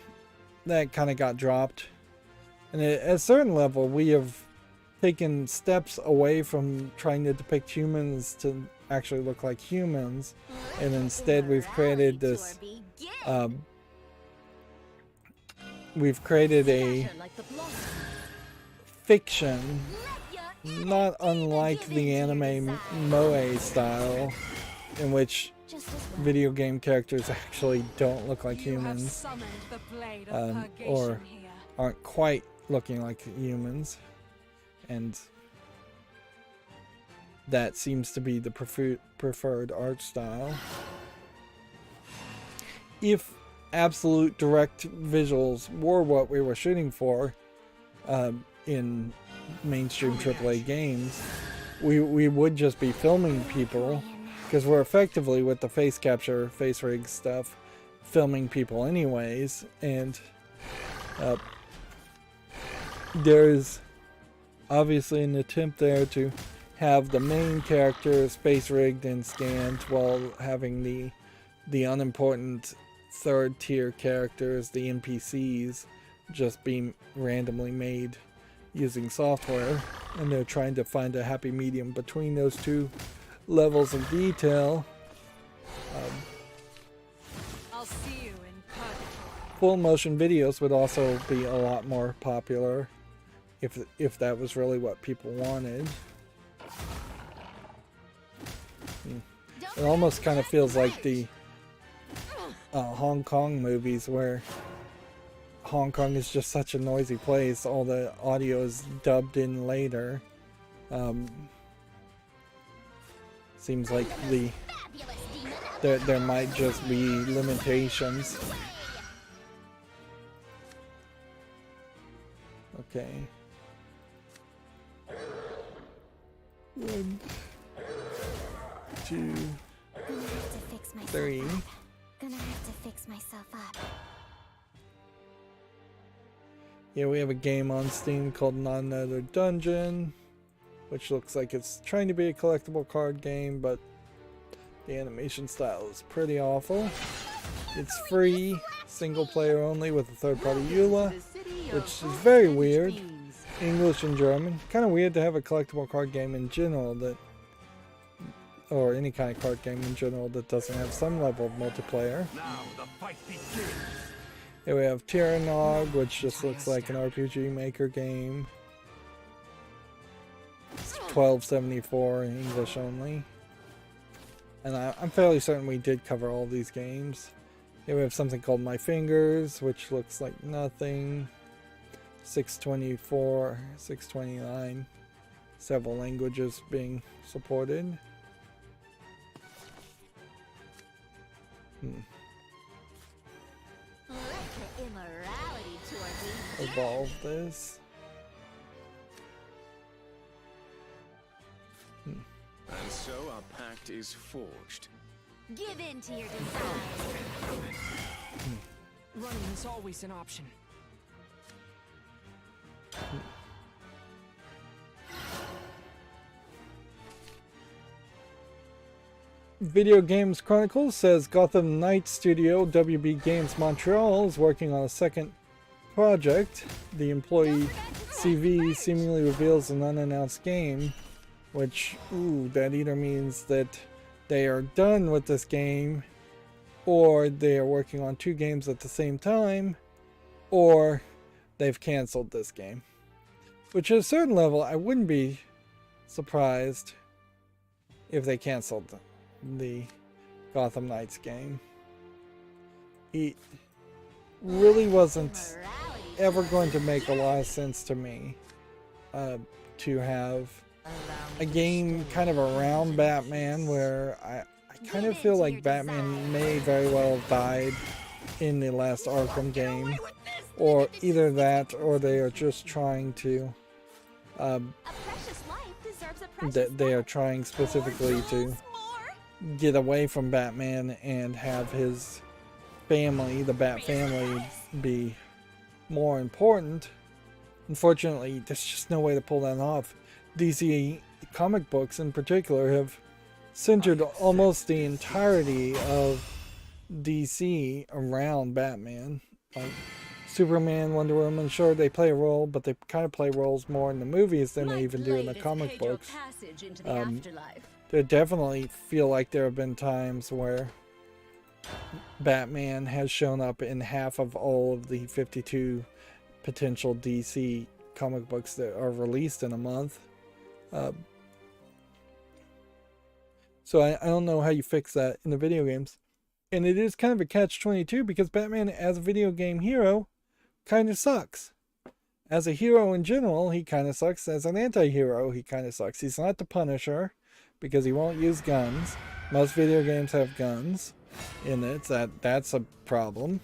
that kind of got dropped. And at a certain level, we have taken steps away from trying to depict humans to actually look like humans, and instead we've created this a fiction not unlike the anime moe style, in which video game characters actually don't look like humans, or aren't quite looking like humans, and that seems to be the preferred art style. if absolute direct visuals were what we were shooting for in mainstream AAA games, we would just be filming people, because we're effectively, with the face capture, face rig stuff, filming people anyways, and there's obviously an attempt there to have the main characters face rigged and scanned while having the unimportant third tier characters, the NPCs, just be randomly made using software, and they're trying to find a happy medium between those two levels of detail. I'll see you in purgatory. Full motion videos would also be a lot more popular if that was really what people wanted. It almost kind of feels like the Hong Kong movies, where Hong Kong is just such a noisy place. All the audio is dubbed in later. Seems like there might just be limitations. Okay. 1, 2, 3. Gonna have to fix myself up. Yeah, we have a game on Steam called Not Another Dungeon, which looks like it's trying to be a collectible card game, but the animation style is pretty awful. It's free, single player only, with a third-party EULA, which is very weird. English and German. Kind of weird to have a collectible card game in general that, or any kind of card game in general, that doesn't have some level of multiplayer. Now the fight begins. Here we have Tyrannog, which just looks like an RPG Maker game. It's $12.74 in English only. And I'm fairly certain we did cover all these games. Here we have something called My Fingers, which looks like nothing. $6.24, $6.29. Several languages being supported. Let the immorality tour be. Evolve this. And so our pact is forged. Give in to your desires. Running is always an option. Video Games Chronicles says Gotham Knights studio WB Games Montreal is working on a second project. The employee CV seemingly reveals an unannounced game, which, that either means that they are done with this game, or they are working on 2 games at the same time, or they've canceled this game. Which at a certain level, I wouldn't be surprised if they canceled the Gotham Knights game. It really wasn't ever going to make a lot of sense to me to have a game kind of around Batman, where I kind of feel like Batman may very well have died in the last Arkham game, or either that, or they are just trying to they are trying specifically to get away from Batman and have his family, the Bat family, be more important. Unfortunately, there's just no way to pull that off. DC comic books in particular have centered almost the entirety of DC around Batman. Like Superman, Wonder Woman, sure, they play a role, but they kind of play roles more in the movies than they even do in the comic books. There definitely feel like there have been times where Batman has shown up in half of all of the 52 potential DC comic books that are released in a month. So I don't know how you fix that in the video games. And it is kind of a catch-22, because Batman as a video game hero kind of sucks. As a hero in general, he kind of sucks. As an anti-hero, he kind of sucks. He's not the Punisher, because he won't use guns. Most video games have guns. in it. That's a problem.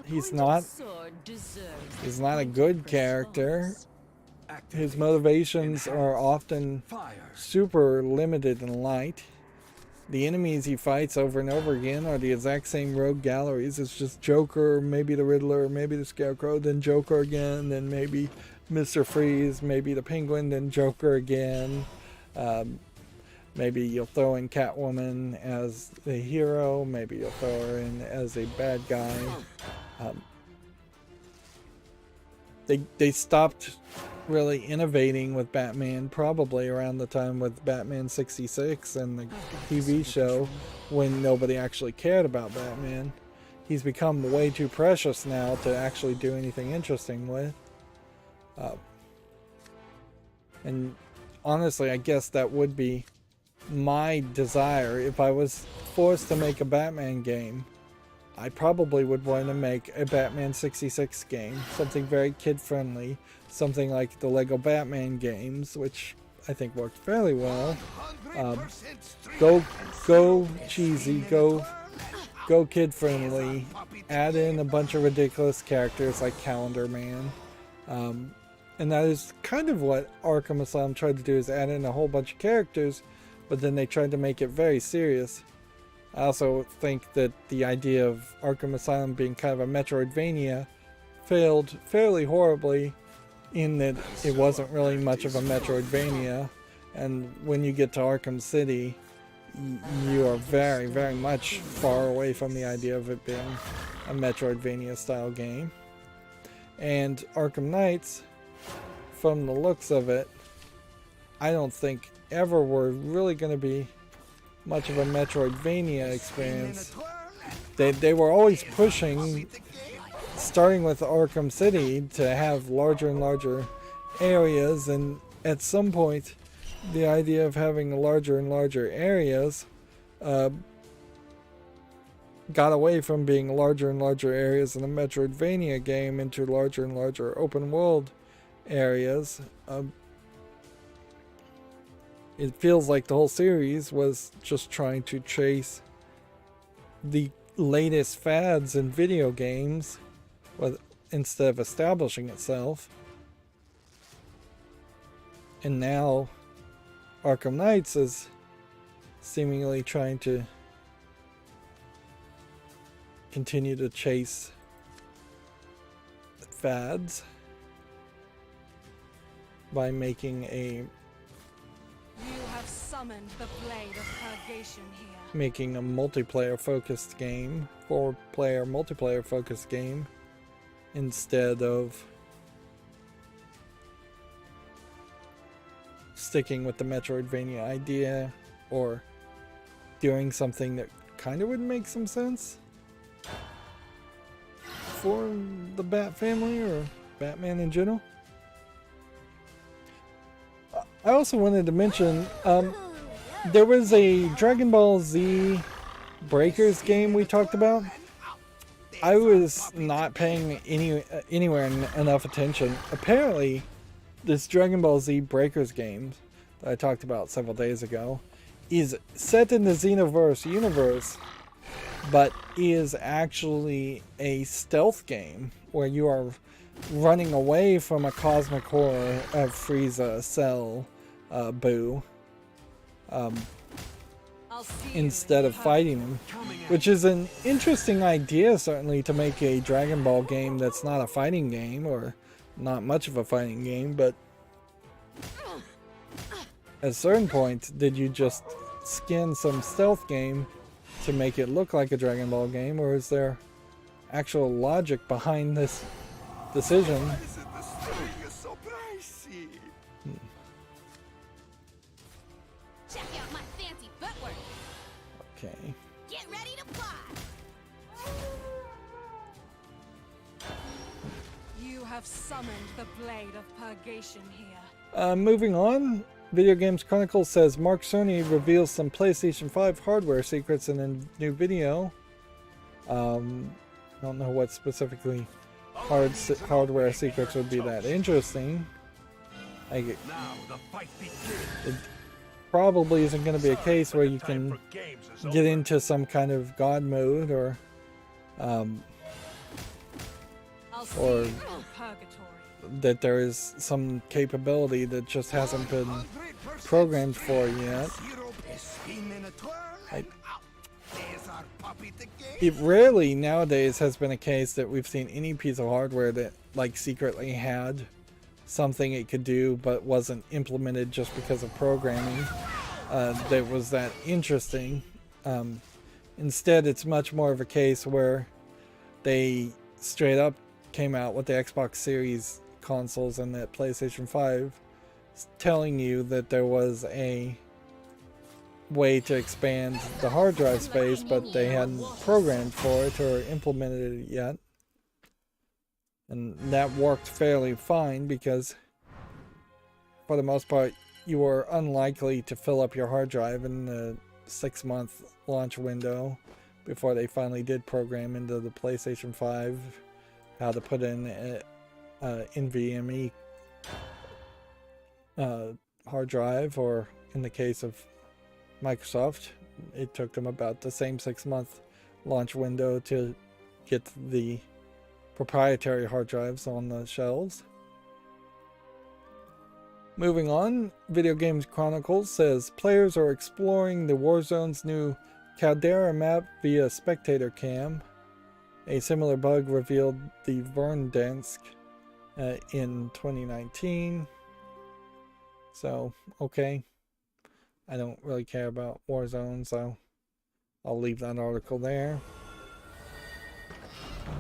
He's A not pointed sword deserves he's the not a pointed good character. response. His motivations are often Fire. super limited and light. The enemies he fights over and over again are the exact same rogue galleries. It's just Joker, maybe the Riddler, maybe the Scarecrow, then Joker again, then maybe Mr. Freeze, maybe the Penguin, then Joker again. Maybe you'll throw in Catwoman as the hero, maybe you'll throw her in as a bad guy. They stopped really innovating with Batman probably around the time with Batman 66 and the TV show when nobody actually cared about Batman. He's become way too precious now to actually do anything interesting with. And honestly, I guess that would be my desire if I was forced to make a Batman game. I probably would want to make a Batman 66 game, something very kid-friendly, something like the Lego Batman games, which I think worked fairly well. Go cheesy, go kid-friendly, add in a bunch of ridiculous characters like Calendar Man. And that is kind of what Arkham Asylum tried to do, is add in a whole bunch of characters, but then they tried to make it very serious. I also think that the idea of Arkham Asylum being kind of a Metroidvania failed fairly horribly in that it wasn't really much of a Metroidvania, and when you get to Arkham City, you are very, very much far away from the idea of it being a Metroidvania style game. And Arkham Knights, from the looks of it, I don't think ever were really going to be much of a Metroidvania experience. They were always pushing, starting with Arkham City, to have larger and larger areas, and at some point the idea of having larger and larger areas got away from being larger and larger areas in a Metroidvania game into larger and larger open world areas. It feels like the whole series was just trying to chase the latest fads in video games instead of establishing itself. And now Arkham Knights is seemingly trying to continue to chase fads by making a multiplayer focused game, 4-player multiplayer focused game, instead of sticking with the Metroidvania idea or doing something that kind of would make some sense for the Bat family or Batman in general. I also wanted to mention there was a Dragon Ball Z Breakers game we talked about. I was not paying anywhere enough attention. Apparently, this Dragon Ball Z Breakers game that I talked about several days ago is set in the Xenoverse universe, but is actually a stealth game where you are running away from a cosmic horror of Frieza, Cell, Boo, instead of fighting him, which is an interesting idea, certainly, to make a Dragon Ball game that's not a fighting game, or not much of a fighting game. But at a certain point, did you just skin some stealth game to make it look like a Dragon Ball game, or is there actual logic behind this decision? Check out my fancy footwork. Okay. Get ready to fly. You have summoned the blade of purgation here. Moving on. Video Games Chronicle says Mark Cerny reveals some PlayStation 5 hardware secrets in a new video. I don't know what specifically hardware secrets would be that interesting. probably isn't going to be a case where you Time can for games is get over. into some kind of god mode or I'll see Or- you in purgatory. that there is some capability that just hasn't been programmed for yet. It rarely nowadays has been a case that we've seen any piece of hardware that like secretly had something it could do but wasn't implemented just because of programming that was that interesting. Instead, it's much more of a case where they straight up came out with the Xbox Series consoles and that PlayStation 5 telling you that there was a way to expand the hard drive space, but they hadn't programmed for it or implemented it yet. And that worked fairly fine because for the most part you were unlikely to fill up your hard drive in the 6-month launch window before they finally did program into the PlayStation 5 how to put in NVMe hard drive, or in the case of Microsoft, it took them about the same 6-month launch window to get the proprietary hard drives on the shelves. Moving on, Video Games Chronicles says players are exploring the Warzone's new Caldera map via spectator cam. A similar bug revealed the Verdansk in 2019. So, okay. I don't really care about Warzone, so I'll leave that article there.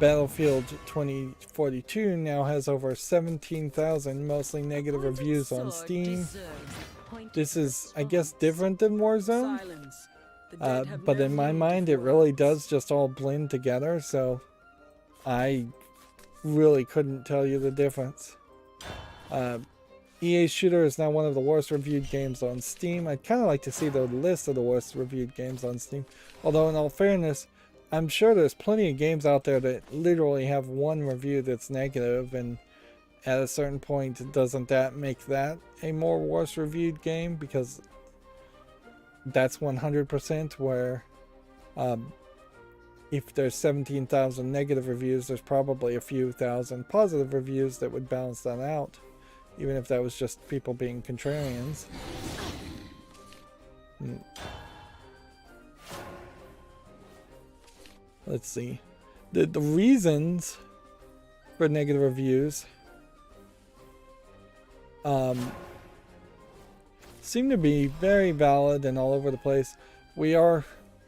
Battlefield 2042 now has over 17,000 mostly negative reviews on Steam. This is, I guess, different than Warzone, but in my mind it really does just all blend together, so I really couldn't tell you the difference. EA Shooter is now one of the worst reviewed games on Steam. I'd kind of like to see the list of the worst reviewed games on Steam, although in all fairness, I'm sure there's plenty of games out there that literally have one review that's negative, and at a certain point, doesn't that make that a more worse reviewed game? Because that's 100% where if there's 17,000 negative reviews, there's probably a few thousand positive reviews that would balance that out, even if that was just people being contrarians. Let's see. The reasons for negative reviews seem to be very valid and all over the place. We are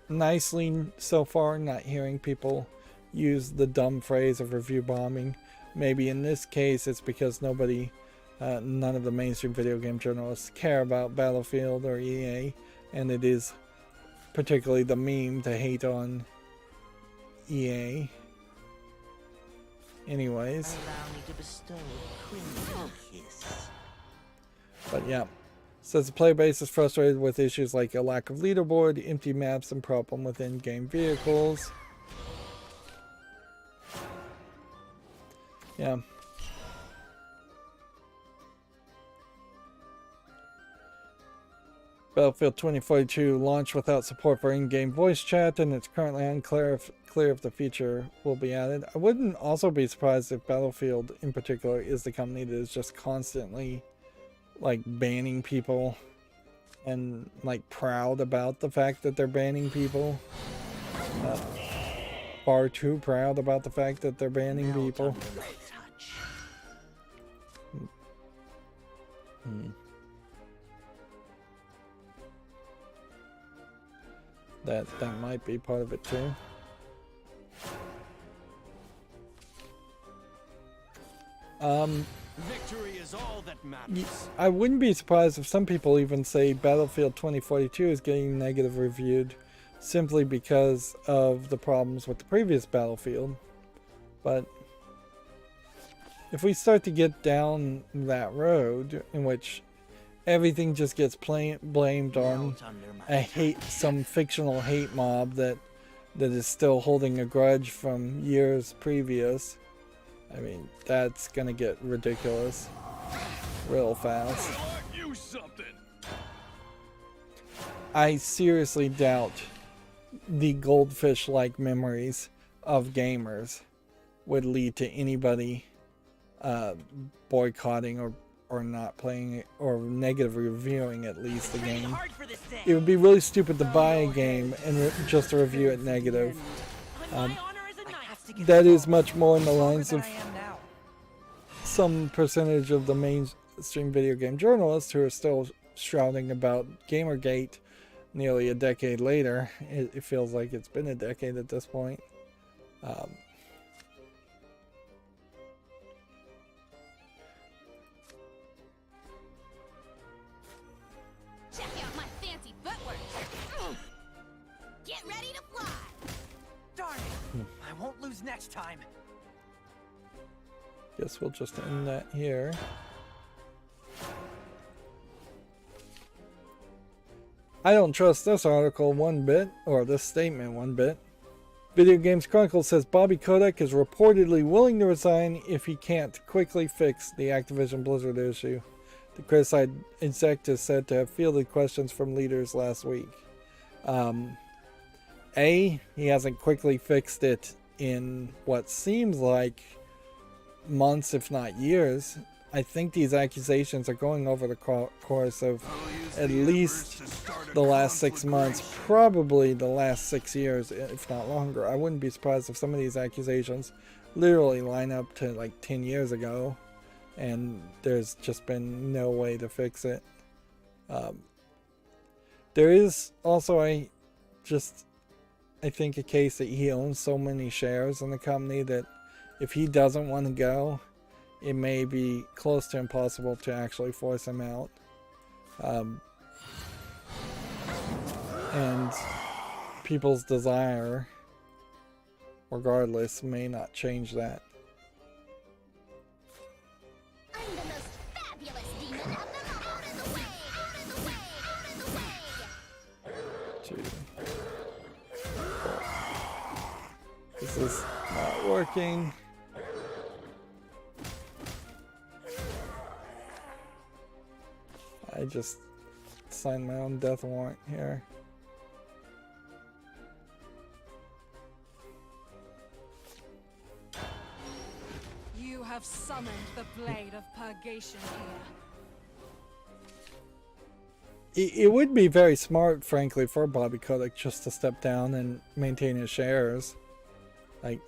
nicely so far not hearing people use the dumb phrase of review bombing. Maybe in this case it's because none of the mainstream video game journalists care about Battlefield or EA, and it is particularly the meme to hate on EA. Anyways. Allow me to bestow a crimson kiss. But yeah. Says the player base is frustrated with issues like a lack of leaderboard, empty maps, and problem with in-game vehicles. Yeah. Battlefield 2042 launched without support for in-game voice chat, and it's currently unclear if the feature will be added. I wouldn't also be surprised if Battlefield in particular is the company that is just constantly like banning people and like proud about the fact that they're banning people. Far too proud about the fact that they're banning people. That might be part of it too. Victory is all that matters. I wouldn't be surprised if some people even say Battlefield 2042 is getting negative reviewed simply because of the problems with the previous Battlefield. But if we start to get down that road in which everything just gets blamed on some fictional hate mob that is still holding a grudge from years previous, I mean, that's gonna get ridiculous real fast. You something. I seriously doubt the goldfish-like memories of gamers would lead to anybody boycotting or not playing it, or negative reviewing at least the game. It would be really stupid to buy a game and just to review it negative. That is much more in the lines of some percentage of the mainstream video game journalists who are still shrouding about Gamergate nearly a decade later. It feels like it's been a decade at this point. Check out my fancy footwork. Get ready to fly. Darn it! I won't lose next time. Guess we'll just end that here. I don't trust this article one bit, or this statement one bit. Video Games Chronicle says Bobby Kotick is reportedly willing to resign if he can't quickly fix the Activision Blizzard issue. The criticized exec is said to have fielded questions from leaders last week. He hasn't quickly fixed it in what seems like months, if not years. I think these accusations are going over the course of at least the last 6 months, probably the last 6 years, if not longer. I wouldn't be surprised if some of these accusations literally line up to like 10 years ago, and there's just been no way to fix it. There is also I think a case that he owns so many shares in the company that if he doesn't want to go, it may be close to impossible to actually force him out. And people's desire, regardless, may not change that. I'm the most fabulous demon of them all. Out of the way! Out of the way! Out of the way! 2. This is not working. I just signed my own death warrant here. You have summoned the blade of purgation here. It would be very smart, frankly, for Bobby Kotick just to step down and maintain his shares. Like,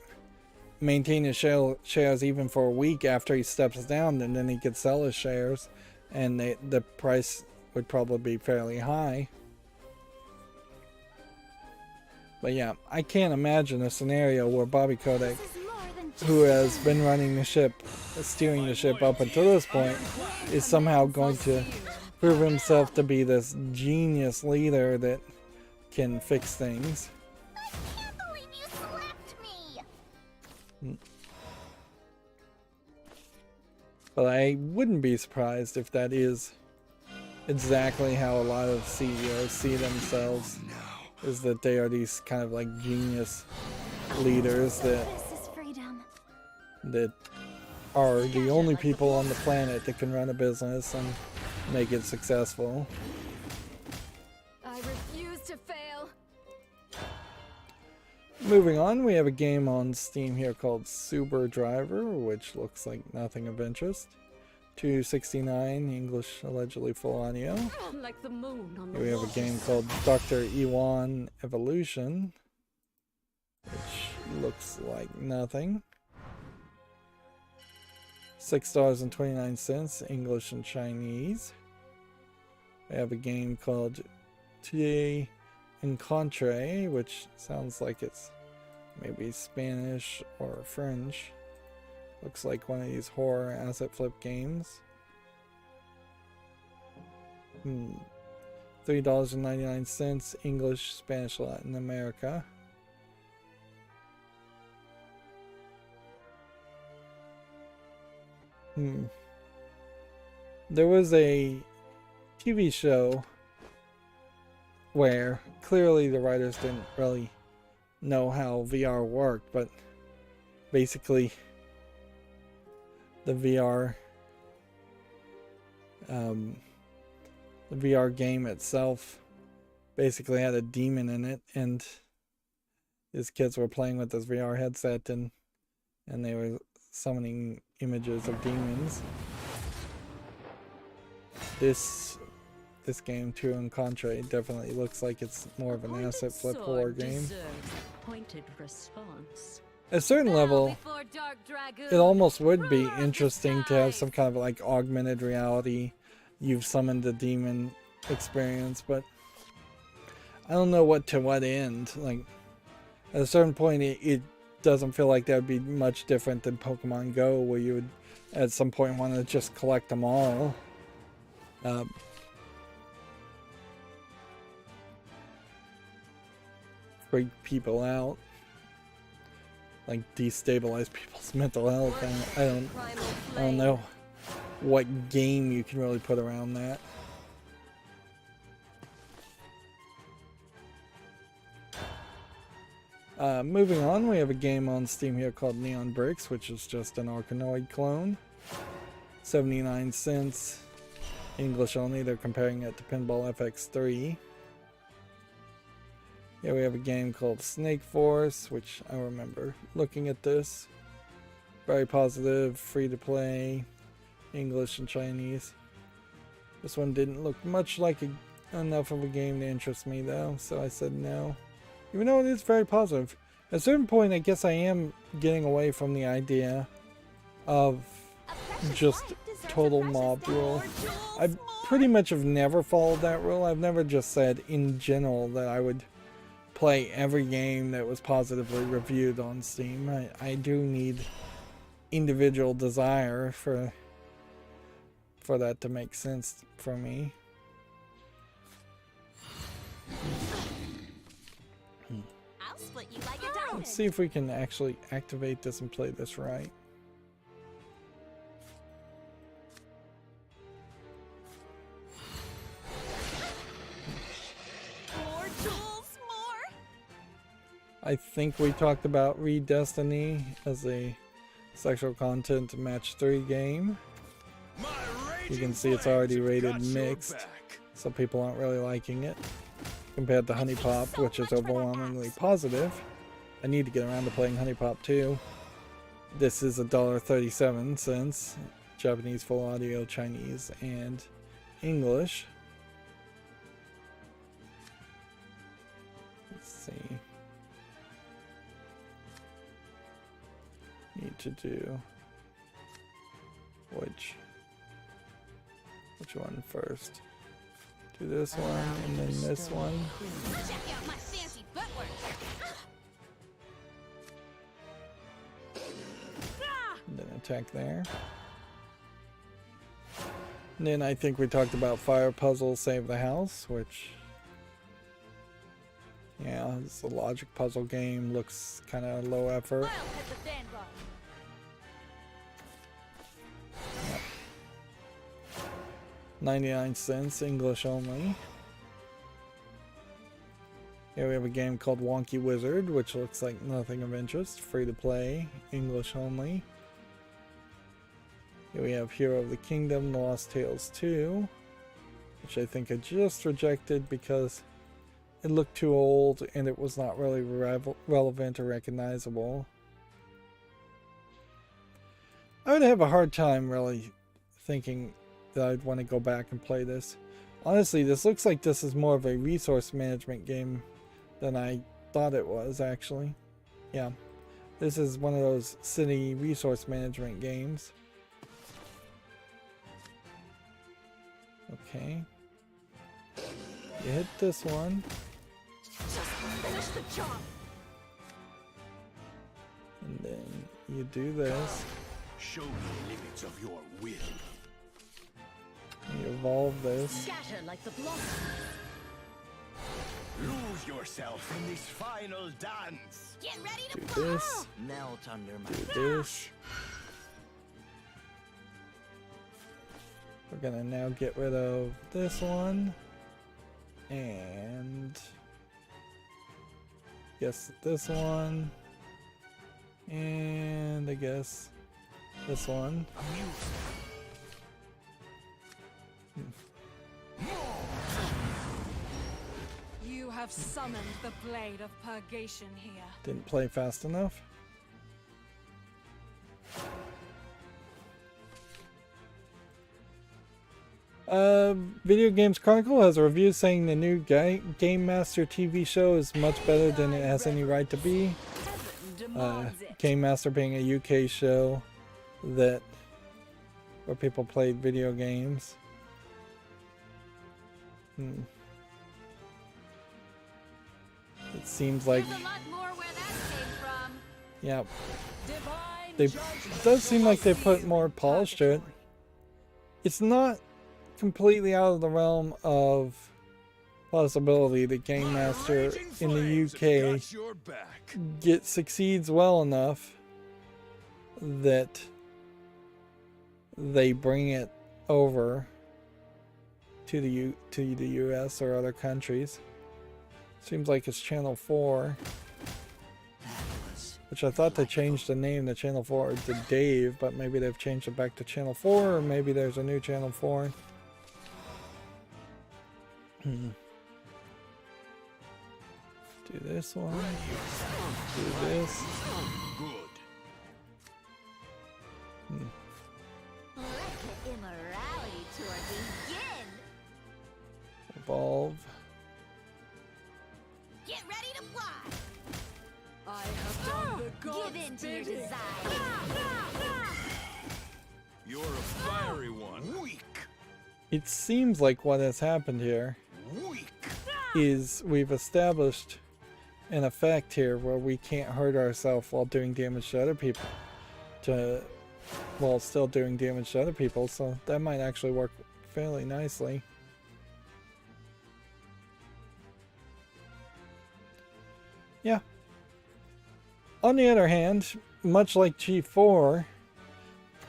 maintain his shares even for a week after he steps down, and then he could sell his shares, and the price would probably be fairly high. But yeah, I can't imagine a scenario where Bobby Kotick, who has been running the ship, steering the ship up until this point, is somehow going to prove himself to be this genius leader that can fix things. I can't believe you slapped me! But I wouldn't be surprised if that is exactly how a lot of CEOs see themselves, is that they are these kind of like genius leaders that are the only people on the planet that can run a business and make it successful. I refuse to fail. Moving on, we have a game on Steam here called Super Driver, which looks like nothing of interest. $2.69, English allegedly full audio. Like the moon on the Here we have a game called Dr. Ewan Evolution, which looks like nothing. $6.29, English and Chinese. We have a game called Today Encontre, which sounds like it's maybe Spanish or French. Looks like one of these horror asset flip games. $3.99, English, Spanish, Latin America. There was a TV show where clearly the writers didn't really know how VR worked, but basically the VR game itself basically had a demon in it, and his kids were playing with this VR headset, and they were summoning images of demons. This game, too, in contrary, definitely looks like it's more of an asset flip horror game. Pointed response. At a certain level, Before Dark Dragoon. it almost would be interesting to have some kind of like augmented reality, you've summoned a demon experience, but I don't know what end. Like, at a certain point, it doesn't feel like that would be much different than Pokemon Go, where you would at some point want to just collect them all. Freak people out, like destabilize people's mental health. I don't know what game you can really put around that. Moving on, we have a game on Steam here called Neon Bricks, which is just an Arkanoid clone. 79 cents, English only. They're comparing it to Pinball FX3. Here we have a game called Snake Force, which I remember looking at this. Very positive, free to play, English and Chinese. This one didn't look much like enough of a game to interest me though, so I said no. Even though it is very positive. At a certain point, I guess I am getting away from the idea of just total mob rule. I pretty much have never followed that rule. I've never just said in general that I would play every game that was positively reviewed on Steam. I do need individual desire for that to make sense for me. I'll split you like a diamond. Let's see if we can actually activate this and play this right. More tools, more. I think we talked about Redestiny as a sexual content match 3 game. You can see it's already rated mixed. Some people aren't really liking it compared to Honey Pop, which is overwhelmingly positive. I need to get around to playing Honey Pop too. This is $1.37, Japanese full audio, Chinese, and English. Let's see. Need to do which one first? Do this one and then this one. Check out my fancy footwork. And then attack there. And then I think we talked about Fire Puzzle Save the House, which, yeah, it's a logic puzzle game. Looks kind of low effort. 99 cents, English only. Here we have a game called Wonky Wizard, which looks like nothing of interest. Free to play, English only. Here we have Hero of the Kingdom, The Lost Tales 2, which I think I just rejected because it looked too old and it was not really relevant or recognizable. I would have a hard time really thinking that I'd want to go back and play this. Honestly, this looks like this is more of a resource management game than I thought it was, actually. Yeah, this is one of those city resource management games. Okay. You hit this one. Finish the job. And then you do this. Show me the limits of your will. You evolve this. Scatter like the blossom. Lose yourself in this final dance. Get ready to Do this. Melt under my Do this. We're gonna now get rid of this one. And guess this one. And I guess this one. have summoned the blade of purgation here. Didn't play fast enough. Video Games Chronicle has a review saying the new Game Master TV show is much better than it has any right to be. Game Master being a UK show that where people played video games. It seems like, There's a lot more where that came from. yeah, it does seem like they put more polish to it. It's not completely out of the realm of possibility that Game Master in the UK succeeds well enough that they bring it over to the US or other countries. Seems like it's Channel 4, which I thought they changed the name to Channel 4 to Dave, but maybe they've changed it back to Channel 4, or maybe there's a new Channel 4. Do this one. Do this. Let the immorality tour begin. Evolve. Get ready to fly. I have done the gods' Give in to your bidding. desire. You're a fiery one. Weak. It seems like what has happened here Weak. is we've established an effect here where we can't hurt ourselves while doing damage to other people, while still doing damage to other people, so that might actually work fairly nicely. Yeah. On the other hand, much like G4,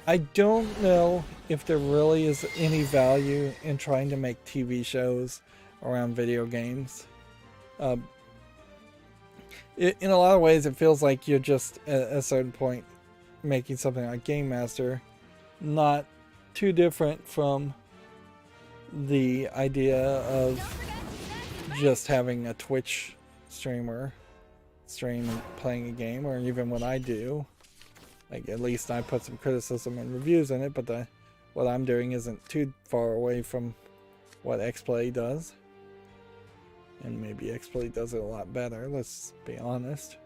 I don't know if there really is any value in trying to make TV shows around video games. In a lot of ways, it feels like you're just at a certain point making something like Game Master, not too different from the idea of just having a Twitch streamer stream playing a game, or even what I do. Like, at least I put some criticism and reviews in it, but what I'm doing isn't too far away from what XPlay does. And maybe XPlay does it a lot better, let's be honest.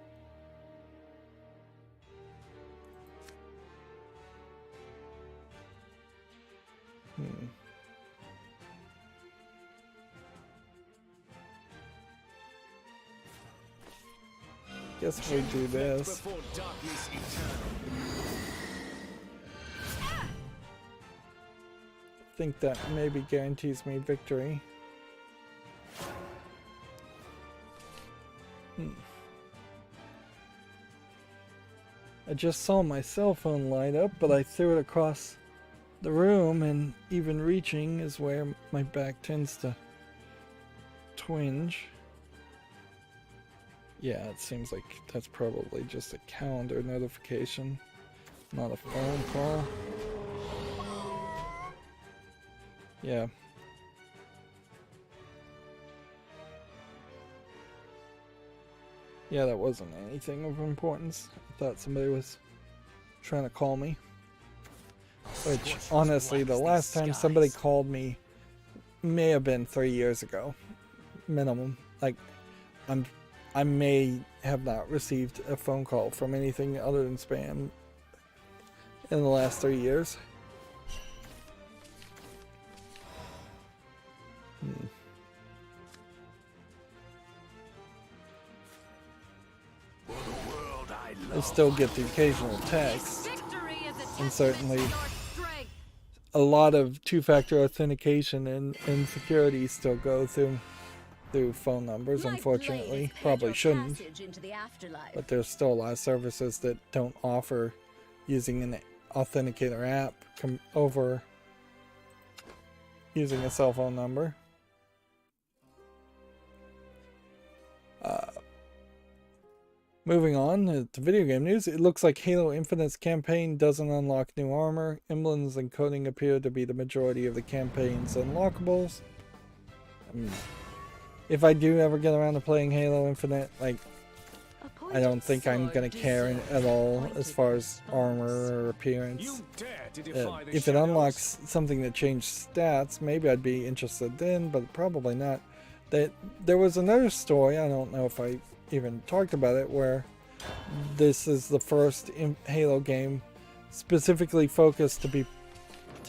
Guess we do this. Before darkness eternal. Think that maybe guarantees me victory. I just saw my cell phone light up, but I threw it across the room, and even reaching is where my back tends to twinge. Yeah, it seems like that's probably just a calendar notification, not a phone call. Yeah. Yeah, that wasn't anything of importance. I thought somebody was trying to call me. Which, honestly, the last time somebody called me may have been 3 years ago. Minimum. Like, I may have not received a phone call from anything other than spam in the last 3 years. I still get the occasional text, and certainly a lot of two-factor authentication and security still go through phone numbers, unfortunately. Probably shouldn't, but there's still a lot of services that don't offer using an authenticator app over using a cell phone number. Moving on to video game news, it looks like Halo Infinite's campaign doesn't unlock new armor. Emblems and coding appear to be the majority of the campaign's unlockables. if I do ever get around to playing Halo Infinite, like, A I don't pointed think I'm sword gonna care deserves at all pointed as far as response. armor or appearance. You dare to defy the If it shadows? unlocks something that changed stats, maybe I'd be interested then, but probably not. There was another story, I don't know if I even talked about it, where this is the first Halo game specifically focused to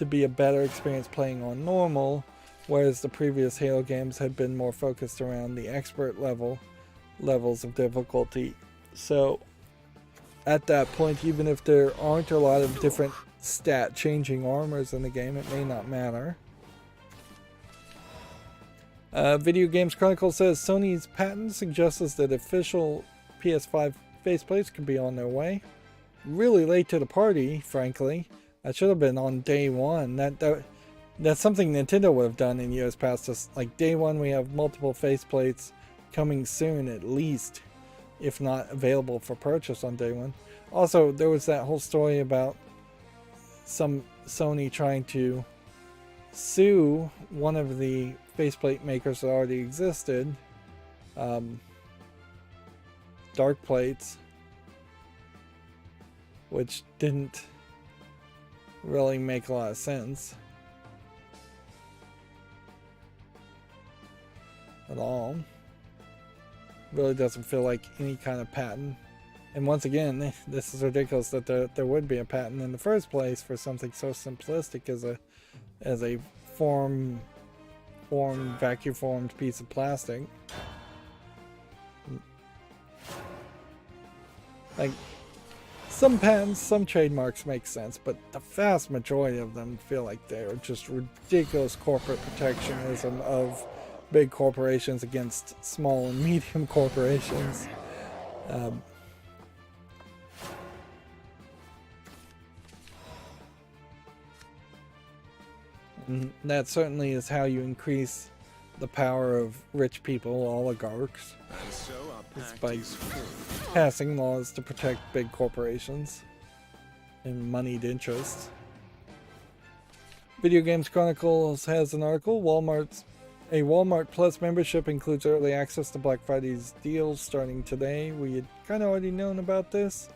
be a better experience playing on normal, whereas the previous Halo games had been more focused around the expert levels of difficulty. So at that point, even if there aren't a lot of different stat changing armors in the game, it may not matter. Video Games Chronicle says Sony's patent suggests that official PS5 faceplates could be on their way. Really late to the party, frankly. That should have been on day one. That's something Nintendo would have done in years past. Just like day one, we have multiple faceplates coming soon, at least, if not available for purchase on day one. Also, there was that whole story about some Sony trying to sue one of the faceplate makers that already existed, Dark Plates, which didn't really make a lot of sense at all. Really doesn't feel like any kind of patent. And once again, this is ridiculous that there would be a patent in the first place for something so simplistic as a vacuum formed piece of plastic. Like, some patents, some trademarks make sense, but the vast majority of them feel like they're just ridiculous corporate protectionism of big corporations against small and medium corporations. And that certainly is how you increase the power of rich people, oligarchs. And so our It's pact by is full. passing laws to protect big corporations and moneyed interests. Video Games Chronicles has an article. A Walmart Plus membership includes early access to Black Friday's deals starting today. We had kind of already known about this.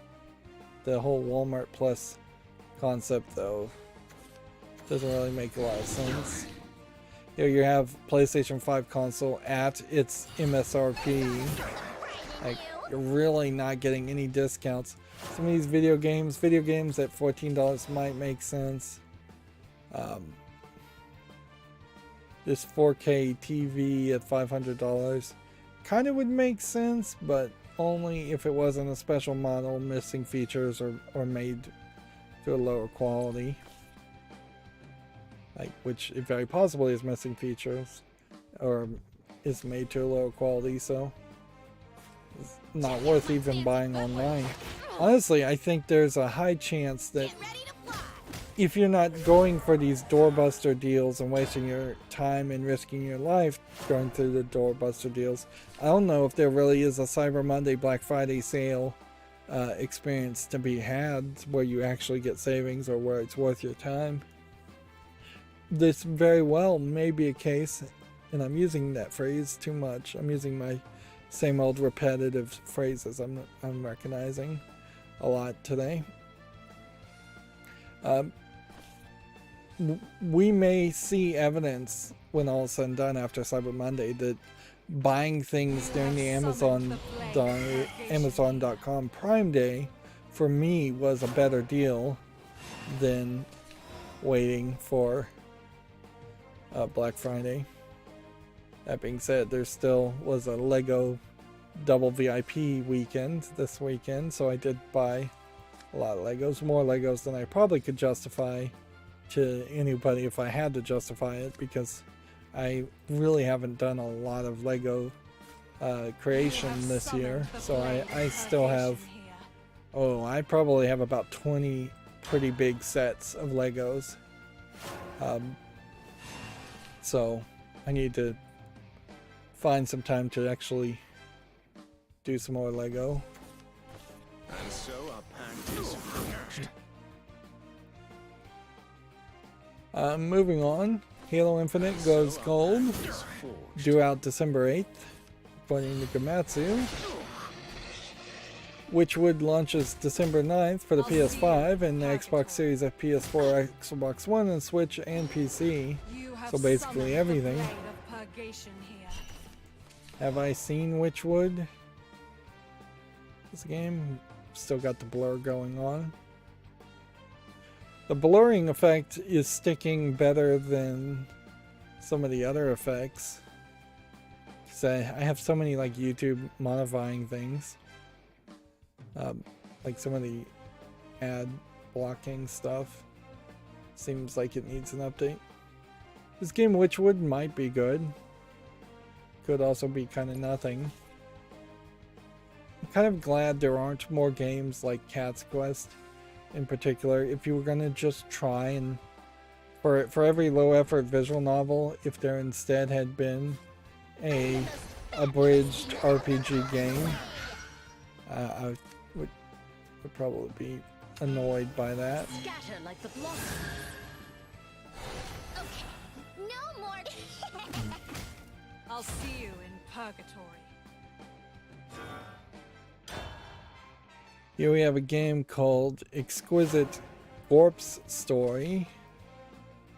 The whole Walmart Plus concept, though, doesn't really make a lot of sense. Here you have PlayStation 5 console at its MSRP. Like, you're really not getting any discounts. Some of these video games at $14 might make sense. This 4K TV at $500 kind of would make sense, but only if it wasn't a special model missing features or made to a lower quality. Like, which it very possibly is missing features or is made to a lower quality, so it's not worth even buying online. Honestly, I think there's a high chance that Get ready to fly. if you're not going for these doorbuster deals and wasting your time and risking your life going through the doorbuster deals, I don't know if there really is a Cyber Monday, Black Friday sale experience to be had where you actually get savings or where it's worth your time. This very well may be a case, and I'm using that phrase too much. I'm using my same old repetitive phrases I'm recognizing a lot today. We may see evidence when all is said and done after Cyber Monday that buying things during the Amazon.com Prime Day for me was a better deal than waiting for Black Friday. That being said, there still was a Lego double VIP weekend this weekend, so I did buy a lot of Legos, more Legos than I probably could justify to anybody if I had to justify it, because I really haven't done a lot of Lego creation this year. So I still have, I probably have about 20 pretty big sets of Legos. So I need to find some time to actually do some more Lego. And so our pact is finished. Moving on, Halo Infinite goes gold, due out December 8th, according to Gamatsu. Witchwood launches December 9th for the PS5 and the Xbox Series X, PS4, Xbox One, and Switch and PC. You have So basically summoned the everything. blade of purgation here. Have I seen Witchwood? This game still got the blur going on. The blurring effect is sticking better than some of the other effects. 'Cause I have so many like YouTube modifying things. Like some of the ad blocking stuff seems like it needs an update. This game Witchwood might be good. Could also be kind of nothing. I'm kind of glad there aren't more games like Cat's Quest in particular. If you were gonna just try and for every low effort visual novel, if there instead had been a abridged RPG game, I would probably be annoyed by that. Scatter like the blossom. Okay, no more. I'll see you in purgatory. Here we have a game called Exquisite Corpse Story,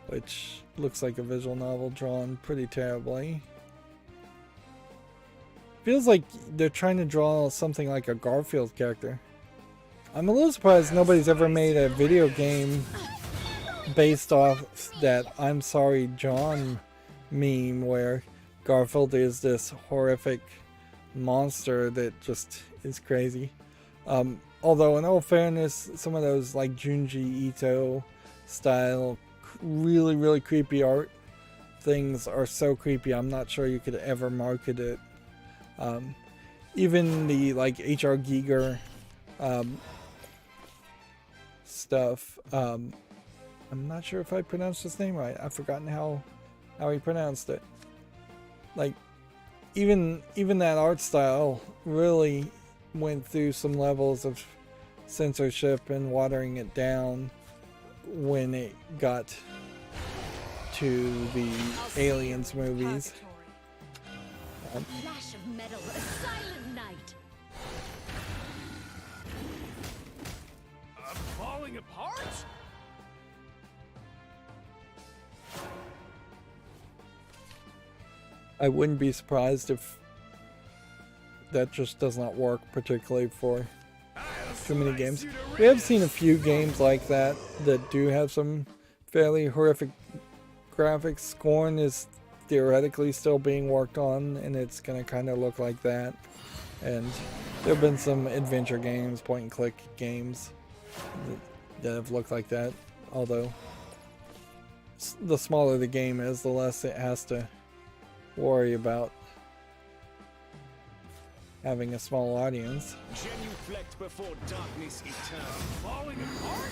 which looks like a visual novel drawn pretty terribly. Feels like they're trying to draw something like a Garfield character. I'm a little surprised nobody's ever made a video game based off that I'm Sorry John meme where Garfield is this horrific monster that just is crazy. Although in all fairness, some of those like Junji Ito style really creepy art things are so creepy I'm not sure you could ever market it. Even the like H.R. Giger stuff, I'm not sure if I pronounced his name right. I've forgotten how he pronounced it. Like even that art style really went through some levels of censorship and watering it down when it got to the Aliens movies. A flash of metal, a silent night. I'm falling apart? I wouldn't be surprised if that just does not work particularly for too many games. We have seen a few games like that that do have some fairly horrific graphics. Scorn is theoretically still being worked on and it's going to kind of look like that. And there have been some adventure games, point and click games that have looked like that. Although the smaller the game is, the less it has to worry about having a small audience. Genuflect before darkness eternal. Falling apart?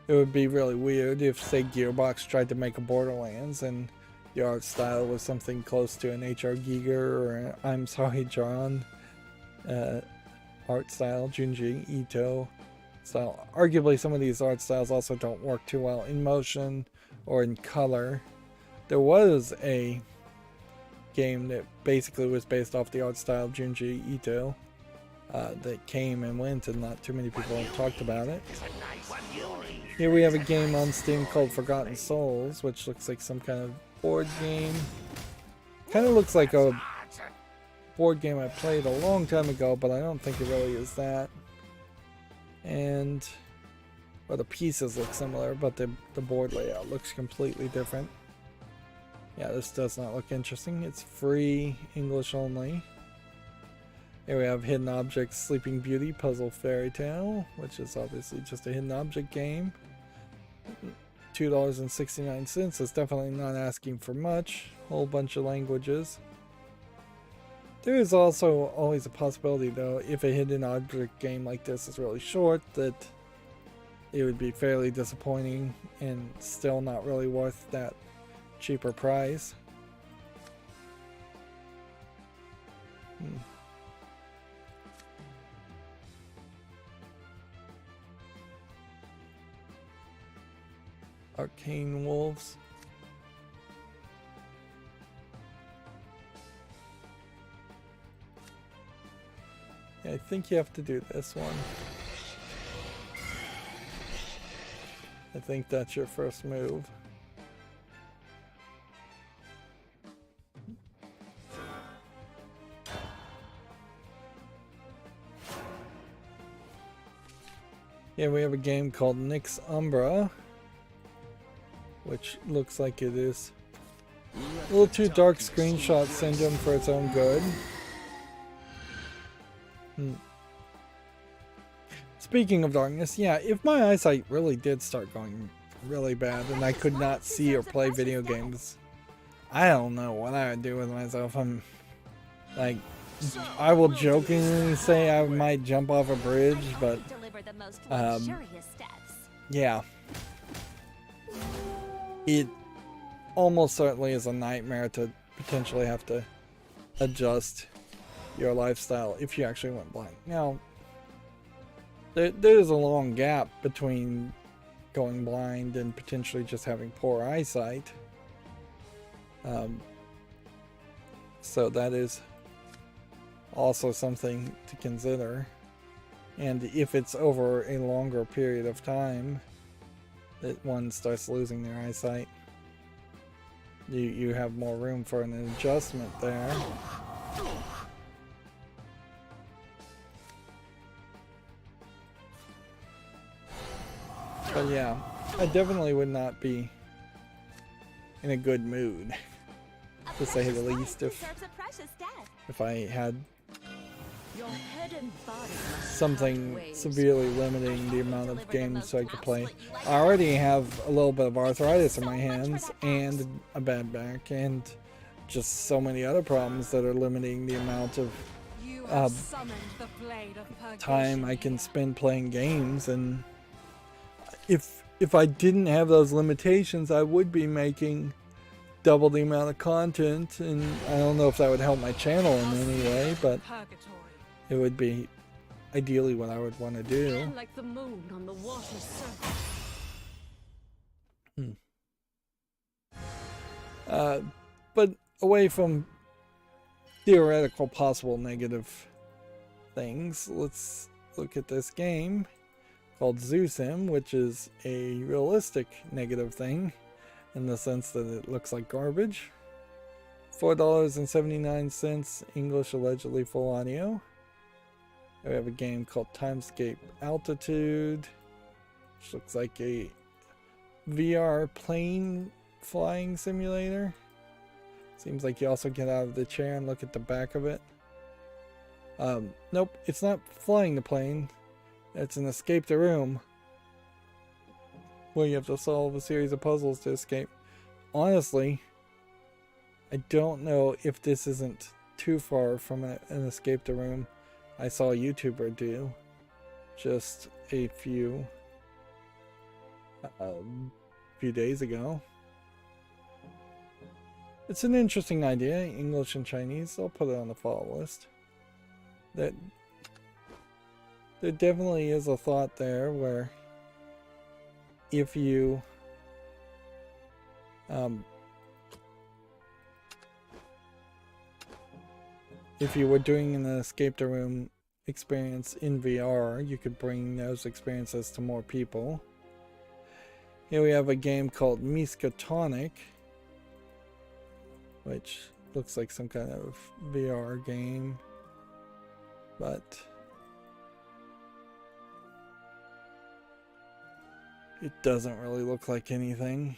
It would be really weird if, say, Gearbox tried to make a Borderlands and the art style was something close to an H.R. Giger or an I'm Sorry John art style, Junji Ito style. Arguably, some of these art styles also don't work too well in motion or in color. There was a game that basically was based off the art style of Junji Ito that came and went and not too many people have talked about it. Here we have a game on Steam called Forgotten Souls, which looks like some kind of board game. Kind of looks like a board game I played a long time ago, but I don't think it really is that. And well, the pieces look similar, but the board layout looks completely different. Yeah, this does not look interesting. It's free, English only. Here we have Hidden Objects, Sleeping Beauty, Puzzle Fairy Tale, which is obviously just a hidden object game. $2.69. It's definitely not asking for much. Whole bunch of languages. There is also always a possibility, though, if a hidden object game like this is really short, that it would be fairly disappointing and still not really worth that cheaper price. Arcane Wolves. Yeah, I think you have to do this one. I think that's your first move. Yeah, we have a game called Nyx Umbra, which looks like it is a little too dark screenshot syndrome for its own good. Speaking of darkness, yeah, if my eyesight really did start going really bad and I could not see or play video games, I don't know what I would do with myself. I'm like, I will jokingly say I might jump off a bridge, but yeah, it almost certainly is a nightmare to potentially have to adjust your lifestyle if you actually went blind. Now, there's a long gap between going blind and potentially just having poor eyesight. So that is also something to consider. And if it's over a longer period of time that one starts losing their eyesight, you have more room for an adjustment there. But yeah, I definitely would not be in a good mood, to say the least, if I had something severely limiting the amount of games I could play. I already have a little bit of arthritis in my hands and a bad back and just so many other problems that are limiting the amount of time I can spend playing games. And if I didn't have those limitations, I would be making double the amount of content, and I don't know if that would help my channel in any way, but it would be ideally what I would want to do. Like the moon on the water's surface. But away from theoretical possible negative things, let's look at this game called Zoosim, which is a realistic negative thing in the sense that it looks like garbage. $4.79, English, allegedly full audio. We have a game called Timescape Altitude, which looks like a VR plane flying simulator. Seems like you also get out of the chair and look at the back of it. Nope, it's not flying the plane. It's an escape the room, where you have to solve a series of puzzles to escape. Honestly, I don't know if this isn't too far from an escape the room I saw a YouTuber do just a few days ago. It's an interesting idea, English and Chinese. I'll put it on the follow list. There definitely is a thought there where if you were doing an escape the room experience in VR, you could bring those experiences to more people. Here we have a game called Miskatonic, which looks like some kind of VR game, but it doesn't really look like anything.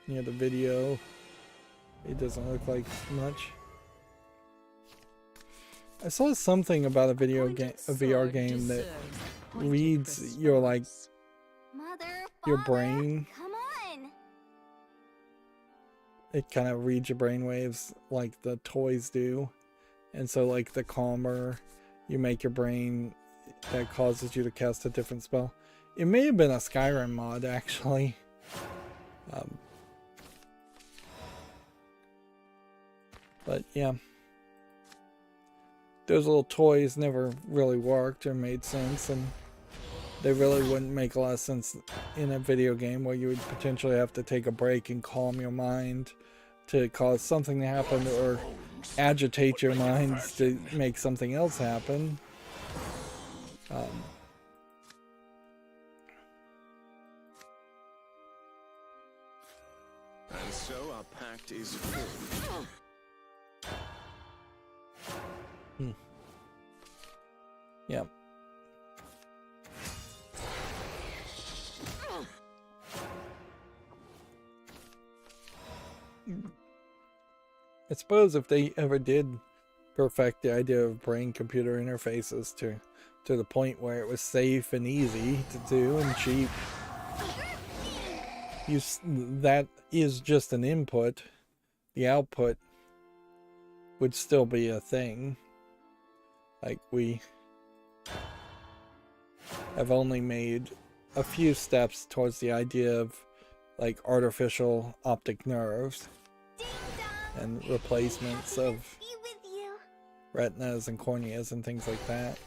Yeah, the video, it doesn't look like much. I saw something about a video game, a VR game that reads your your brain. Come on. It kind of reads your brain waves like the toys do, and so like the calmer you make your brain, that causes you to cast a different spell. It may have been a Skyrim mod actually. But yeah, those little toys never really worked or made sense, and they really wouldn't make a lot of sense in a video game where you would potentially have to take a break and calm your mind to cause something to happen, or agitate your minds to make something else happen. And so our pact is formed. Yep. I suppose if they ever did perfect the idea of brain-computer interfaces to the point where it was safe and easy to do and cheap, that is just an input. The output would still be a thing. Like, we have only made a few steps towards the idea of like artificial optic nerves and replacements of retinas and corneas and things like that.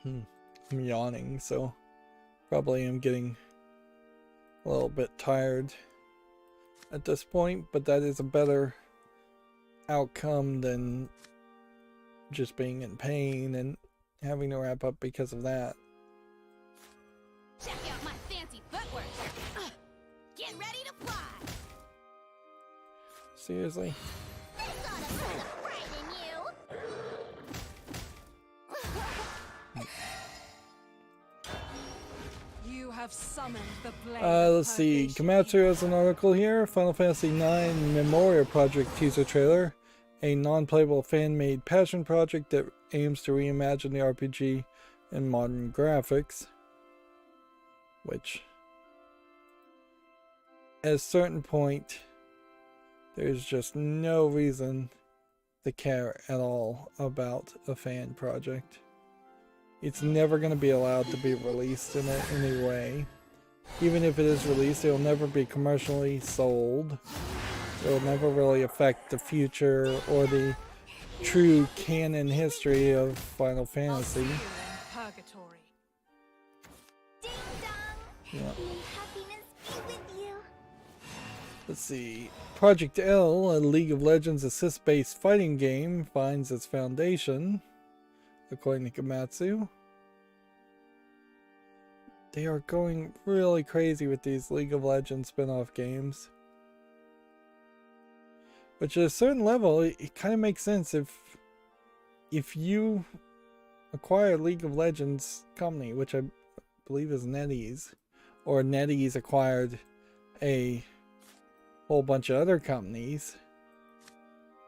I'm yawning, so probably am getting a little bit tired at this point, but that is a better outcome than just being in pain and having to wrap up because of that. Check out my fancy footwork. Get ready to fly. Seriously? This ought to put the fright in you. You have summoned the blade. Let's see. Komatsu has an article here. Final Fantasy IX Memorial Project teaser trailer. A non-playable fan-made passion project that aims to reimagine the RPG in modern graphics. Which, at a certain point, there's just no reason to care at all about a fan project. It's never going to be allowed to be released in any way. Even if it is released, it will never be commercially sold. It will never really affect the future or the true canon history of Final Fantasy. Purgatory. Ding dong. Yeah. May happiness be with you. Let's see. Project L, a League of Legends assist-based fighting game, finds its foundation, according to Komatsu. They are going really crazy with these League of Legends spin-off games. But at a certain level, it kind of makes sense if you acquire a League of Legends company, which I believe is NetEase, or NetEase acquired a whole bunch of other companies,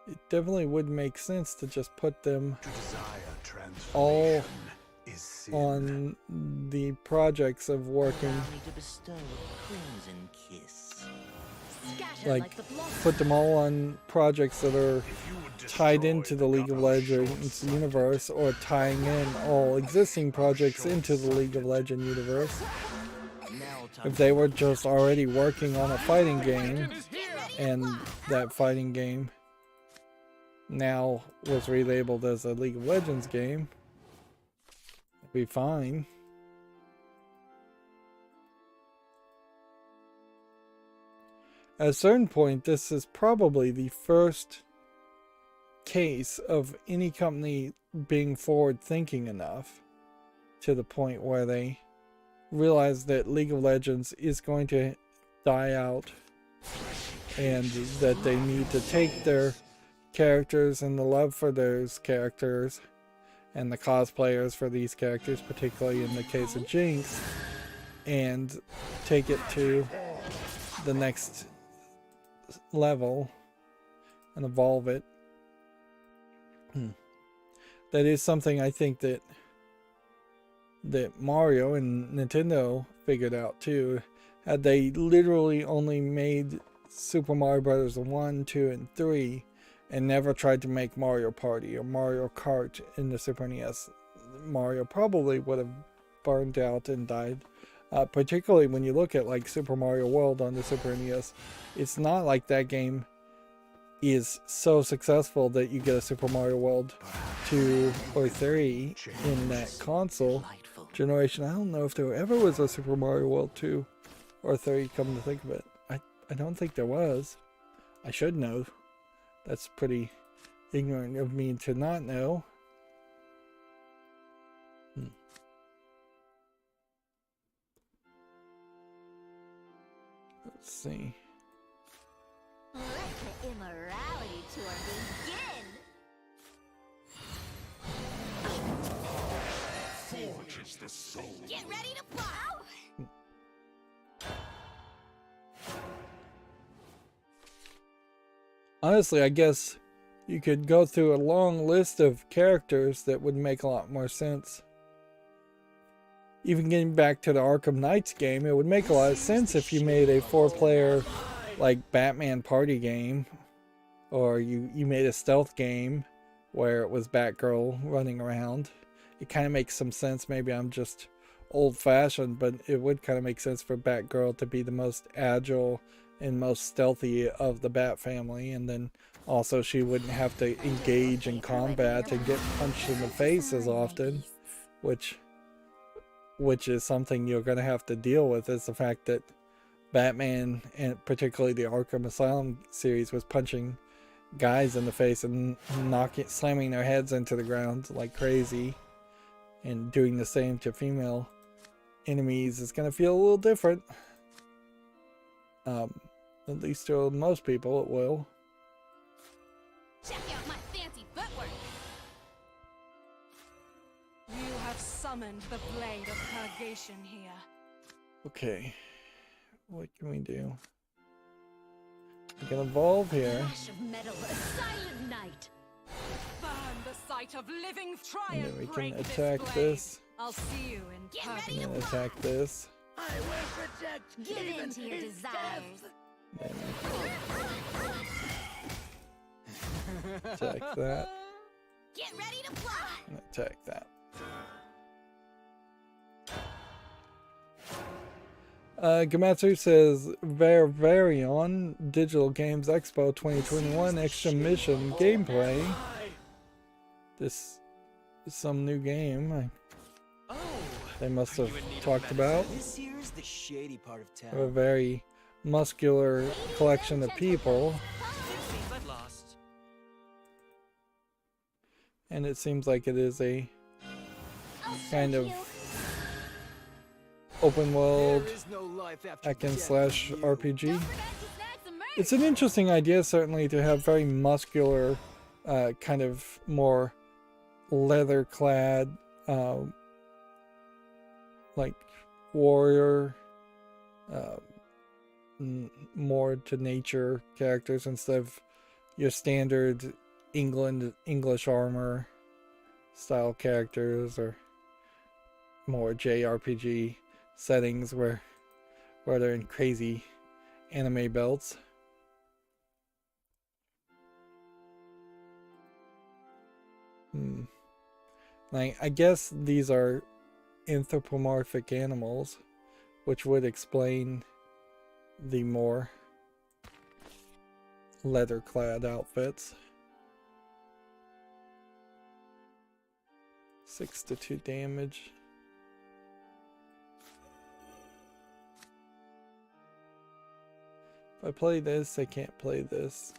it definitely would make sense to just put them all on the projects of working, Allow me to bestow a crimson kiss. like put them all on projects that are tied into the League of Legends universe, or tying in all existing projects into the League of Legends universe. If they were just already working on a fighting game, and that fighting game now was relabeled as a League of Legends game, it'd be fine. At a certain point, this is probably the first case of any company being forward-thinking enough to the point where they realize that League of Legends is going to die out, and that they need to take their characters and the love for those characters and the cosplayers for these characters, particularly in the case of Jinx, and take it to the next level and evolve it. That is something I think that Mario and Nintendo figured out too. Had they literally only made Super Mario Bros. 1, 2, and 3 and never tried to make Mario Party or Mario Kart in the Super NES, Mario probably would have burned out and died. Particularly when you look at like Super Mario World on the Super NES, it's not like that game is so successful that you get a Super Mario World 2 or 3 in that console Delightful. generation. I don't know if there ever was a Super Mario World 2 or 3, come to think of it. I don't think there was. I should know. That's pretty ignorant of me to not know. Let's see. Let the immorality tour begin! Forge is the soul. Get ready to plow! Honestly, I guess you could go through a long list of characters that would make a lot more sense. Even getting back to the Arkham Knights game, it would make a lot of sense if you made a 4-player like Batman party game, or you made a stealth game where it was Batgirl running around. It kind of makes some sense. Maybe I'm just old-fashioned, but it would kind of make sense for Batgirl to be the most agile and most stealthy of the Bat family, and then also she wouldn't have to engage in combat and get punched in the face as often, which is something you're going to have to deal with, is the fact that Batman, and particularly the Arkham Asylum series, was punching guys in the face and slamming their heads into the ground like crazy, and doing the same to female enemies is going to feel a little different. At least to most people it will. Check out my fancy footwork! You have summoned the blade of purgation here. Okay, what can we do? We can evolve here. Flash of metal, a silent night. Burn the sight of living And triumph. then we can break attack blade. this. I'll see you in Get purgation. ready And to then attack this. I will protect Give even in to your his desires. Then attack that. Get ready to fly! And attack that. Gamatsu says Varion Digital Games Expo 2021 Extra Mission Gameplay. This is some new game Oh, they must are have you in need of talked medicine? about. This here's the shady part of town. A very muscular collection of people, Seems I'd lost. and it seems like it is a I'll kind show of you. open world There is no life after hack and death slash for you. RPG. Don't forget to snag some merch. It's an interesting idea, certainly, to have very muscular, kind of more leather-clad, like warrior, more to nature characters instead of your standard English armor style characters, or more JRPG settings where they're in crazy anime belts. Like, I guess these are anthropomorphic animals, which would explain the more leather-clad outfits. 6-2 damage. If I play this, I can't play this.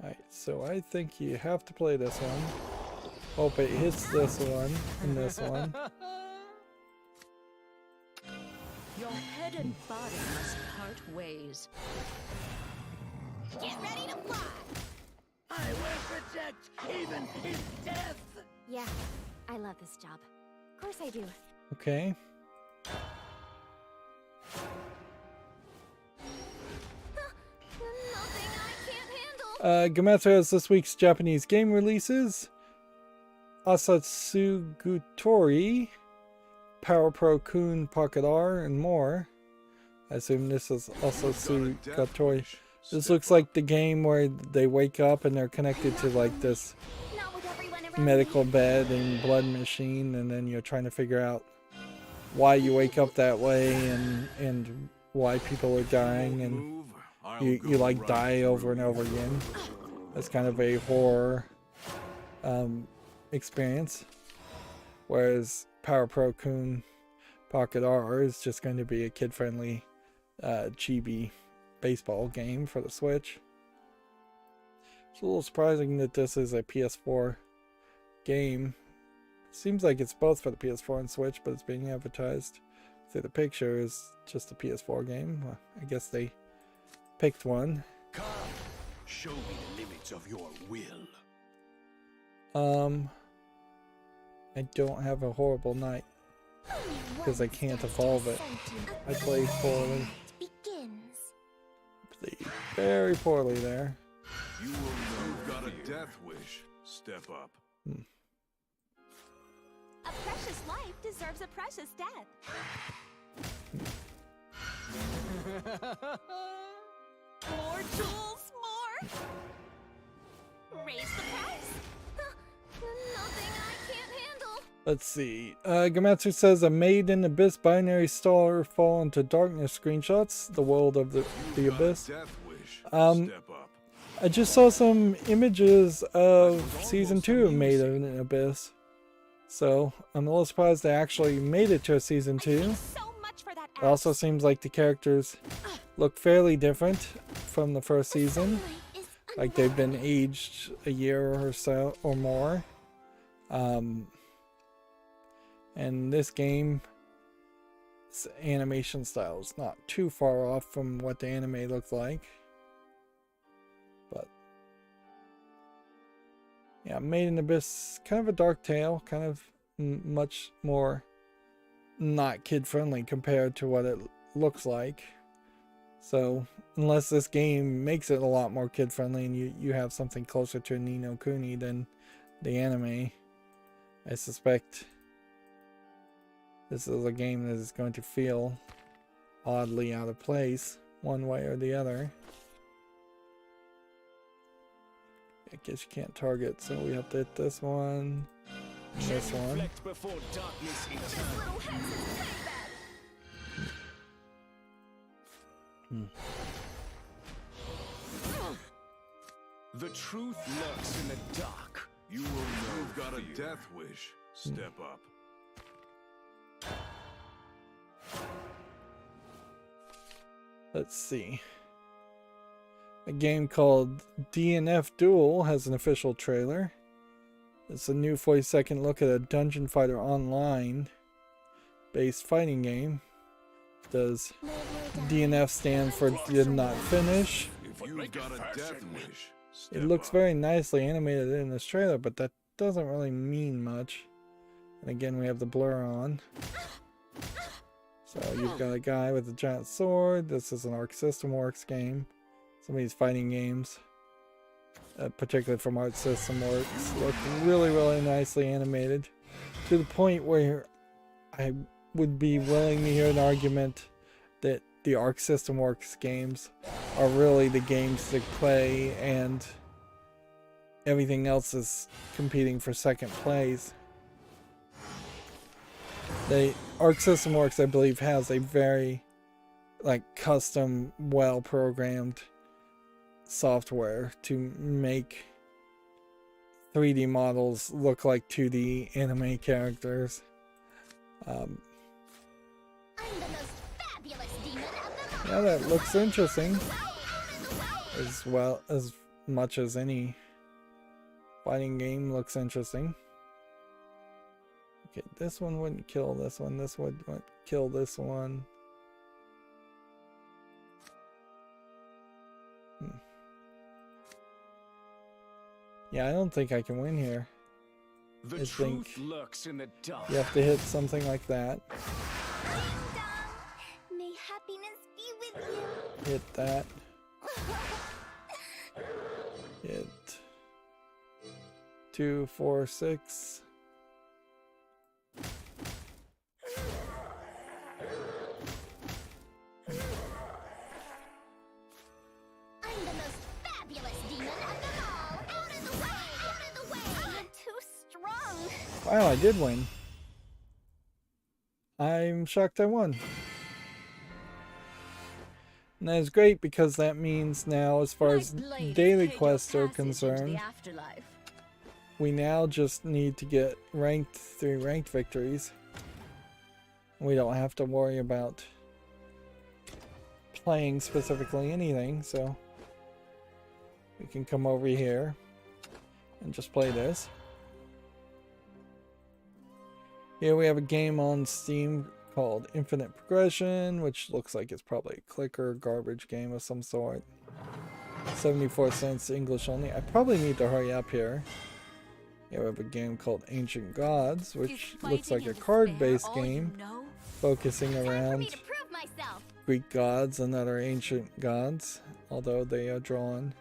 Alright, so I think you have to play this one. Hope it hits this one and this one. Your head and body must part ways. Get ready to fly! I will protect even his death. Yeah, I love this job. Of course I do. Okay. Nothing I can't handle. Gamatsu has this week's Japanese game releases. Asatsugutori, Power Pro Kun Pocket R, and more. I assume this is Asatsugutori. This Step looks like the game where they wake up and they're connected to like this Not with everyone around medical me. bed and blood machine, and then you're trying to figure out why you wake up that way and why people are dying, and move. I'll you go like right die over through and you. over again. That's kind of a horror experience, whereas Power Pro Kun Pocket R is just going to be a kid-friendly chibi baseball game for the Switch. It's a little surprising that this is a PS4 game. Seems like it's both for the PS4 and Switch, but it's being advertised through the picture is just a PS4 game. Well, I guess they picked one. Come, show me the limits of your will. I don't have a horrible night because I can't evolve it. I played poorly. Begins. Played very poorly there. You will know. You've got a death wish. Step up. A precious life deserves a precious death. More jewels, more. Raise the price. Nothing I can't handle. Let's see. Gamatsu says a Made in Abyss binary star fall into darkness screenshots. The world of the You've got a abyss. death wish. Step up. I just saw some images of season 2 of Made in an Abyss. So I'm a little surprised they actually made it to a season 2. So much for that. It also seems like the characters look fairly different from the first season. Like they've been aged a year or so or more. And this game's animation style is not too far off from what the anime looked like. But yeah, Made in Abyss, kind of a dark tale, kind of much more not kid-friendly compared to what it looks like. So unless this game makes it a lot more kid-friendly and you have something closer to Ni no Kuni than the anime, I suspect this is a game that is going to feel oddly out of place one way or the other. I guess you can't target, so we have to hit this one, and this one. Before darkness The truth lurks in the dark. You will know. You've got a death wish. Step up. Let's see. A game called DNF Duel has an official trailer. It's a new 40-second look at a Dungeon Fighter Online based fighting game. Does DNF stand for Did Not Finish? If you've got a death wish, step It looks up. very nicely animated in this trailer, but that doesn't really mean much. And again, we have the blur on. So you've got a guy with a giant sword. This is an Arc System Works game. Some of these fighting games, particularly from Arc System Works, look really, really nicely animated. To the point where I would be willing to hear an argument that the Arc System Works games are really the games to play and everything else is competing for second place. Arc System Works, I believe, has a very custom, well-programmed software to make 3D models look like 2D anime characters. I'm the most fabulous demon of them all. Yeah, that looks interesting. As well as much as any fighting game looks interesting. Okay, this one wouldn't kill this one. This would kill this one. Yeah, I don't think I can win here. The I truth think lurks in the dark. you have to hit something like that. May happiness be with you. Hit that. Hit 2, 4, 6. I'm fabulous demon of them all. Out of the way! Out of the way! I'm too strong. Wow, I did win. I'm shocked I won. And that is great because that means now, as far as daily quests are concerned, we now just need to get ranked through ranked victories. We don't have to worry about playing specifically anything, so we can come over here and just play this. Here we have a game on Steam called Infinite Progression, which looks like it's probably a clicker garbage game of some sort. 74 cents English only. I probably need to hurry up here. Here we have a game called Ancient Gods, which looks like a card-based game focusing around Greek gods and other ancient gods, although they are drawn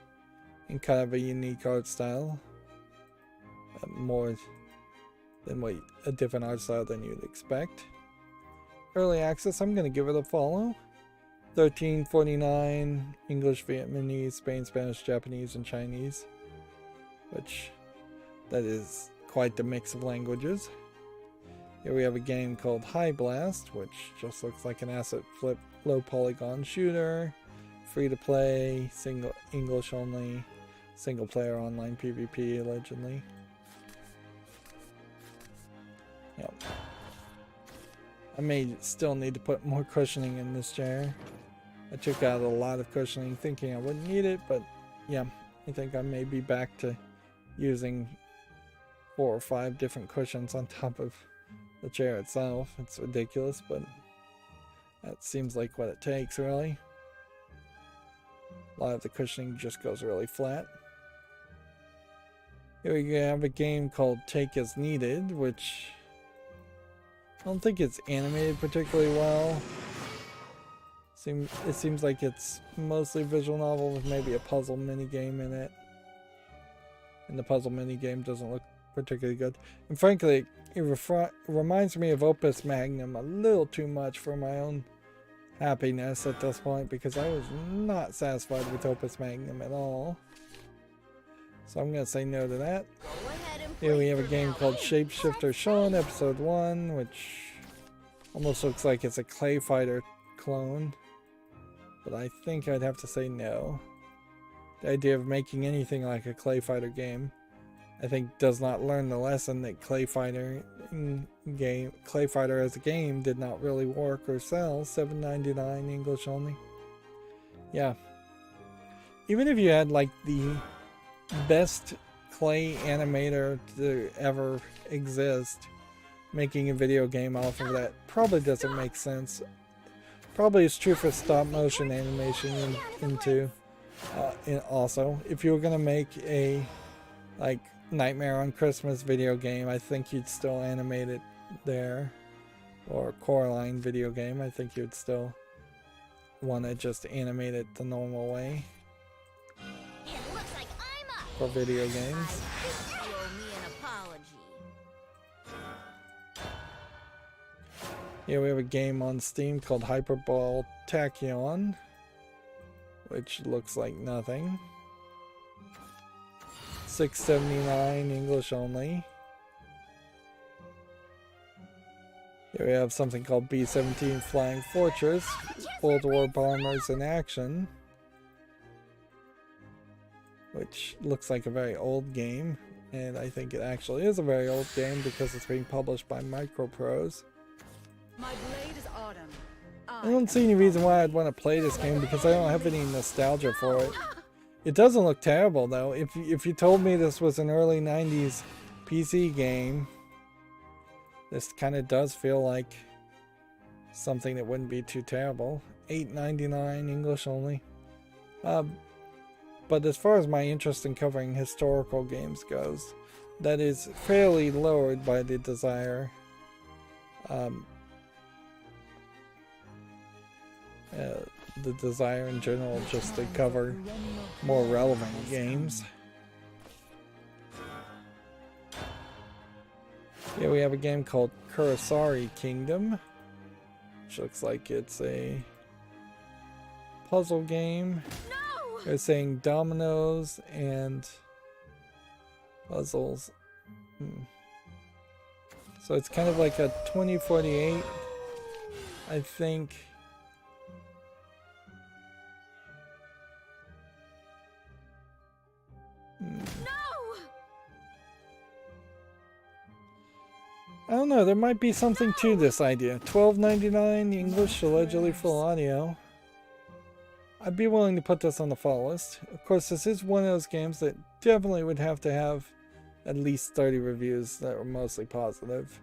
in kind of a unique art style. More than what a different art style than you'd expect. Early access, I'm going to give it a follow. $13.49 English, Vietnamese, Spain, Spanish, Japanese, and Chinese, which that is quite the mix of languages. Here we have a game called High Blast, which just looks like an asset flip low polygon shooter, free to play, single English only, single player online PvP allegedly. Yep. I may still need to put more cushioning in this chair. I took out a lot of cushioning thinking I wouldn't need it, but yeah, I think I may be back to using 4 or 5 different cushions on top of the chair itself. It's ridiculous, but that seems like what it takes, really. A lot of the cushioning just goes really flat. Here we have a game called Take As Needed, which I don't think it's animated particularly well. It seems like it's mostly visual novel with maybe a puzzle minigame in it. And the puzzle minigame doesn't look particularly good. And frankly, it reminds me of Opus Magnum a little too much for my own happiness at this point, because I was not satisfied with Opus Magnum at all. So I'm going to say no to that. Here we have a game called Shapeshifter Shown Episode 1, which almost looks like it's a Clay Fighter clone. But I think I'd have to say no. The idea of making anything like a Clay Fighter game, I think, does not learn the lesson that Clay Fighter as a game did not really work or sell. $7.99 English only. Yeah. Even if you had like the best clay animator to ever exist, making a video game off of that probably doesn't make sense. Probably is true for stop motion animation also. If you were gonna make a like Nightmare on Christmas video game, I think you'd still animate it there. Or Coraline video game, I think you'd still want to just animate it the normal way. It looks like I'm up. For video games. You owe me an apology. Here we have a game on Steam called Hyperball Tachyon, which looks like nothing. $6.79 English only. Here we have something called B-17 Flying Fortress, World War bombers in action, which looks like a very old game, and I think it actually is a very old game because it's being published by Microprose. My blade is autumn. I don't see any reason why I'd want to play this game because I don't have any nostalgia for it. It doesn't look terrible though. If you told me this was an early 90s PC game, this kind of does feel like something that wouldn't be too terrible. $8.99 English only. But as far as my interest in covering historical games goes, that is fairly lowered by the desire in general just to cover more relevant games. Here we have a game called Kurasari Kingdom, which looks like it's a puzzle game. No! They're saying dominoes and puzzles. So it's kind of like a 2048, I think. I don't know, there might be something to this idea. $12.99 English, allegedly full audio. I'd be willing to put this on the fall list. Of course, this is one of those games that definitely would have to have at least 30 reviews that were mostly positive.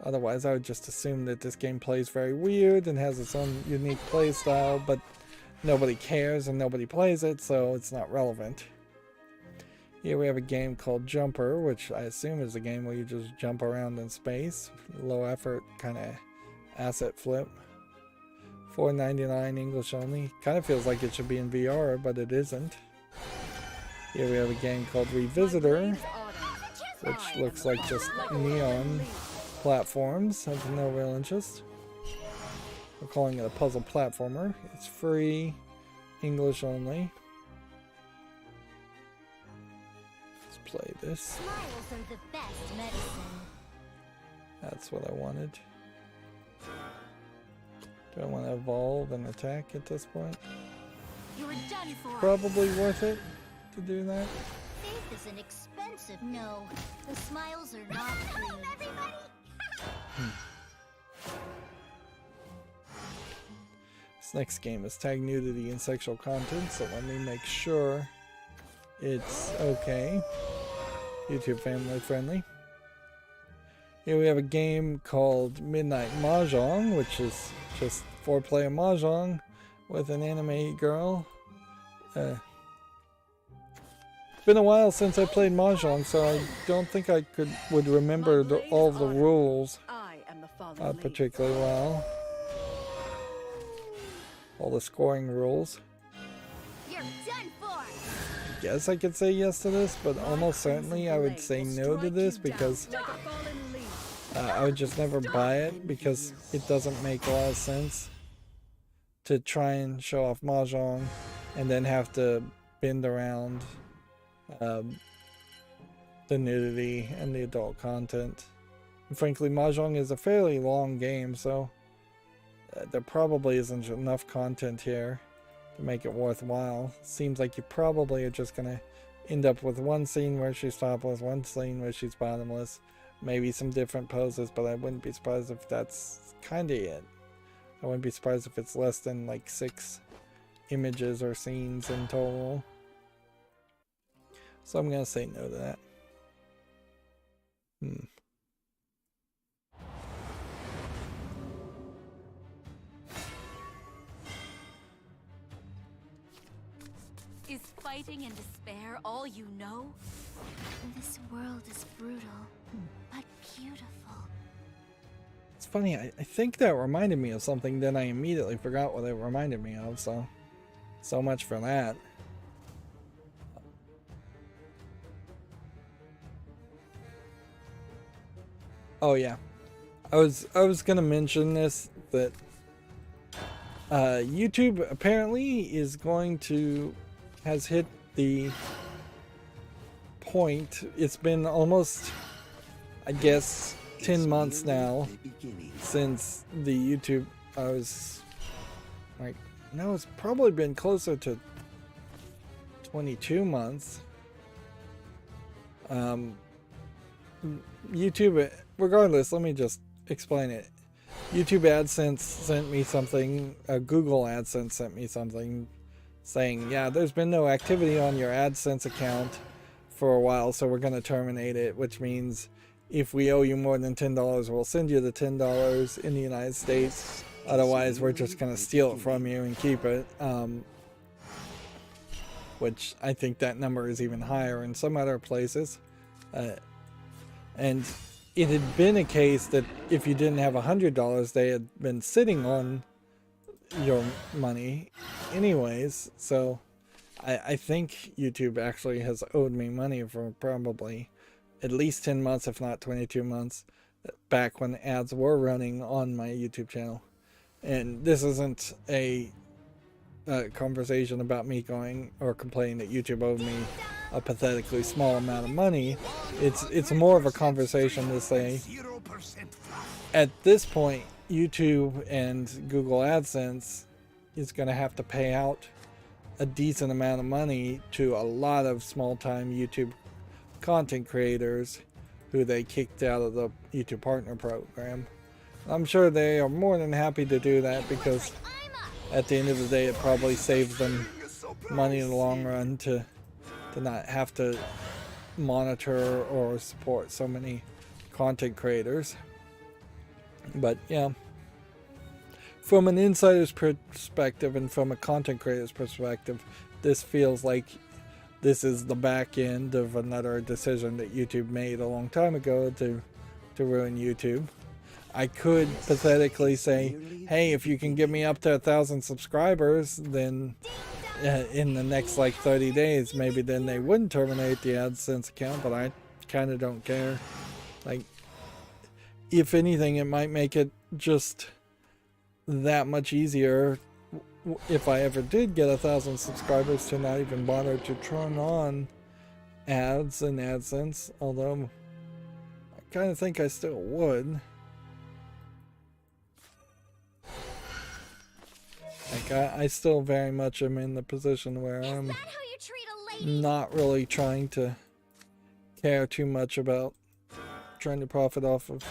Otherwise, I would just assume that this game plays very weird and has its own unique play style, but nobody cares and nobody plays it, so it's not relevant. Here we have a game called Jumper, which I assume is a game where you just jump around in space. Low effort kind of asset flip. $4.99 English only. Kind of feels like it should be in VR, but it isn't. Here we have a game called Revisitor, which looks like just neon platforms. Have no real interest. We're calling it a puzzle platformer. It's free, English only. Play this. Smiles are the best medicine. That's what I wanted. Do I want to evolve and attack at this point? You're done for. Probably worth it to do that. Faith is an expensive. No, the smiles are not free. Everybody. This next game is tag nudity and sexual content, so let me make sure it's okay. YouTube family friendly. Here we have a game called Midnight Mahjong, which is just 4-player Mahjong with an anime girl. It's been a while since I played Mahjong, so I don't think I would remember all of the rules particularly well. All the scoring rules. You're done for. I guess I could say yes to this, but almost certainly I would say no to this because I would just never buy it because it doesn't make a lot of sense to try and show off Mahjong and then have to bend around the nudity and the adult content. And frankly, Mahjong is a fairly long game, so there probably isn't enough content here to make it worthwhile. Seems like you probably are just gonna end up with one scene where she's topless, one scene where she's bottomless, maybe some different poses, but I wouldn't be surprised if that's kind of it. I wouldn't be surprised if it's less than like 6 images or scenes in total. So I'm gonna say no to that. Is fighting and despair all you know? This world is brutal, but beautiful. It's funny, I think that reminded me of something, then I immediately forgot what it reminded me of, so much for that. Oh yeah, I was gonna mention this, that YouTube apparently has hit the point. It's been almost, I guess, 10 months now since the YouTube, it's probably been closer to 22 months. YouTube, regardless, let me just explain it. YouTube AdSense sent me something, Google AdSense sent me something saying, yeah, there's been no activity on your AdSense account for a while, so we're going to terminate it, which means if we owe you more than $10, we'll send you the $10 in the United States. Otherwise, we're just going to steal it from you and keep it. Which I think that number is even higher in some other places. And it had been a case that if you didn't have $100, they had been sitting on your money anyways. So I think YouTube actually has owed me money for probably at least 10 months, if not 22 months, back when ads were running on my YouTube channel. And this isn't a conversation about me going or complaining that YouTube owed me a pathetically small amount of money. It's more of a conversation to say, at this point, YouTube and Google AdSense is going to have to pay out a decent amount of money to a lot of small-time YouTube content creators who they kicked out of the YouTube Partner Program. I'm sure they are more than happy to do that because at the end of the day it probably saves them money in the long run to not have to monitor or support so many content creators. But yeah, from an insider's perspective and from a content creator's perspective, this feels like this is the back end of another decision that YouTube made a long time ago to ruin YouTube. I could pathetically say, hey, if you can get me up to 1,000 subscribers, then in the next like 30 days, maybe then they wouldn't terminate the AdSense account, but I kind of don't care. Like, if anything, it might make it just that much easier if I ever did get 1,000 subscribers to not even bother to turn on ads and AdSense, although I kind of think I still would. Like, I still very much am in the position where I'm not really trying to care too much about trying to profit off of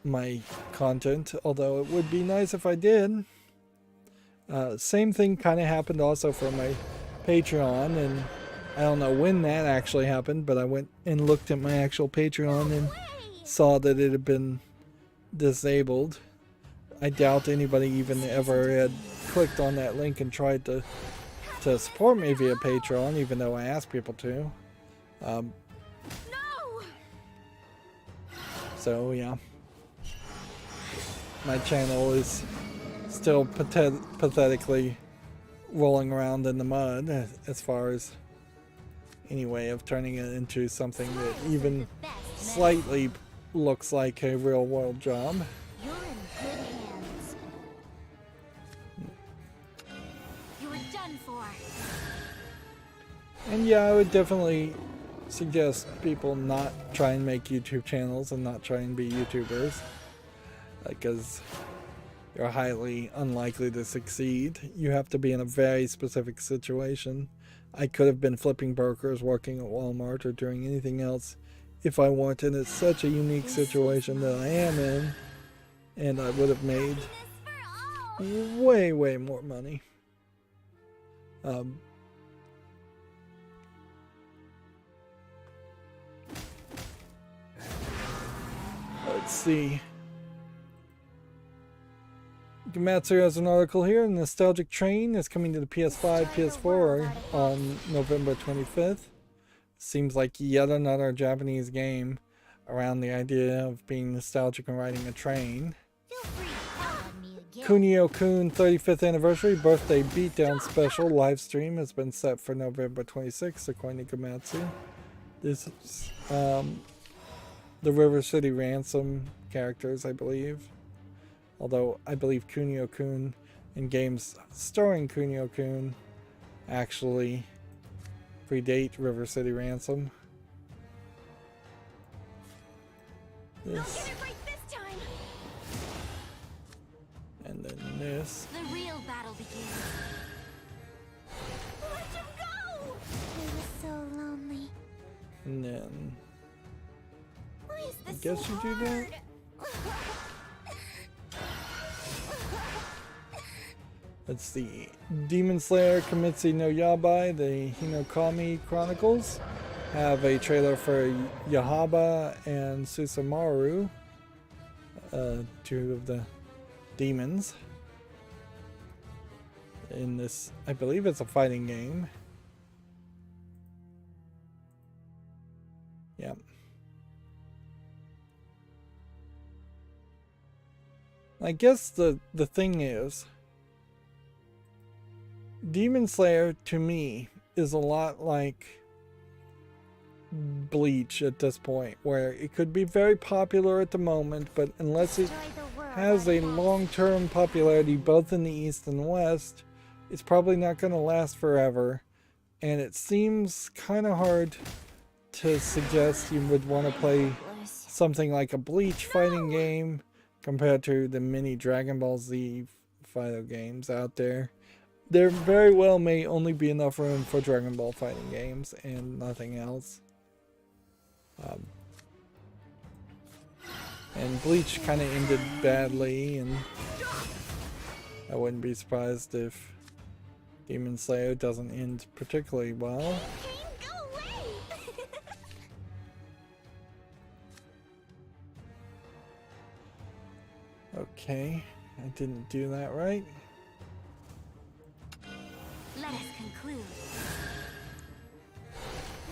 my content, although it would be nice if I did. Same thing kind of happened also for my Patreon, and I don't know when that actually happened, but I went and looked at my actual Patreon and saw that it had been disabled. I doubt anybody even ever had clicked on that link and tried to support me via Patreon, even though I asked people to. So yeah, my channel is still pathetically rolling around in the mud as far as any way of turning it into something that even slightly looks like a real world job. You're in good hands. You were done for. And yeah, I would definitely suggest people not try and make YouTube channels and not try and be YouTubers, because you're highly unlikely to succeed. You have to be in a very specific situation. I could have been flipping burgers, working at Walmart, or doing anything else if I wanted. It's such a unique situation that I am in, and I would have made way more money. Let's see. Gamatsu has an article here. Nostalgic Train is coming to the PS5, PS4 on November 25th. Seems like yet another Japanese game around the idea of being nostalgic and riding a train. Kunio-kun 35th Anniversary Birthday Beatdown Special live stream has been set for November 26th, according to Gamatsu. This is the River City Ransom characters, I believe. Although I believe Kunio-kun and games starring Kunio-kun actually predate River City Ransom. This. And then this. The real battle begins. Let him go! He was so lonely. And then Why is this I guess so you do that. That's the Demon Slayer Kimetsu no Yabai, the Hinokami Chronicles. Have a trailer for Yahaba and Susumaru, two of the demons. In this, I believe it's a fighting game. Yeah. I guess the thing is, Demon Slayer to me is a lot like Bleach at this point, where it could be very popular at the moment, but unless it has a long-term popularity both in the East and West, it's probably not going to last forever, and it seems kind of hard to suggest you would want to play something like a Bleach fighting game compared to the mini Dragon Ball Z fighter games out there. There very well may only be enough room for Dragon Ball fighting games and nothing else. And Bleach kind of ended badly, and I wouldn't be surprised if Demon Slayer doesn't end particularly well. Go away! Okay, I didn't do that right. Let us conclude.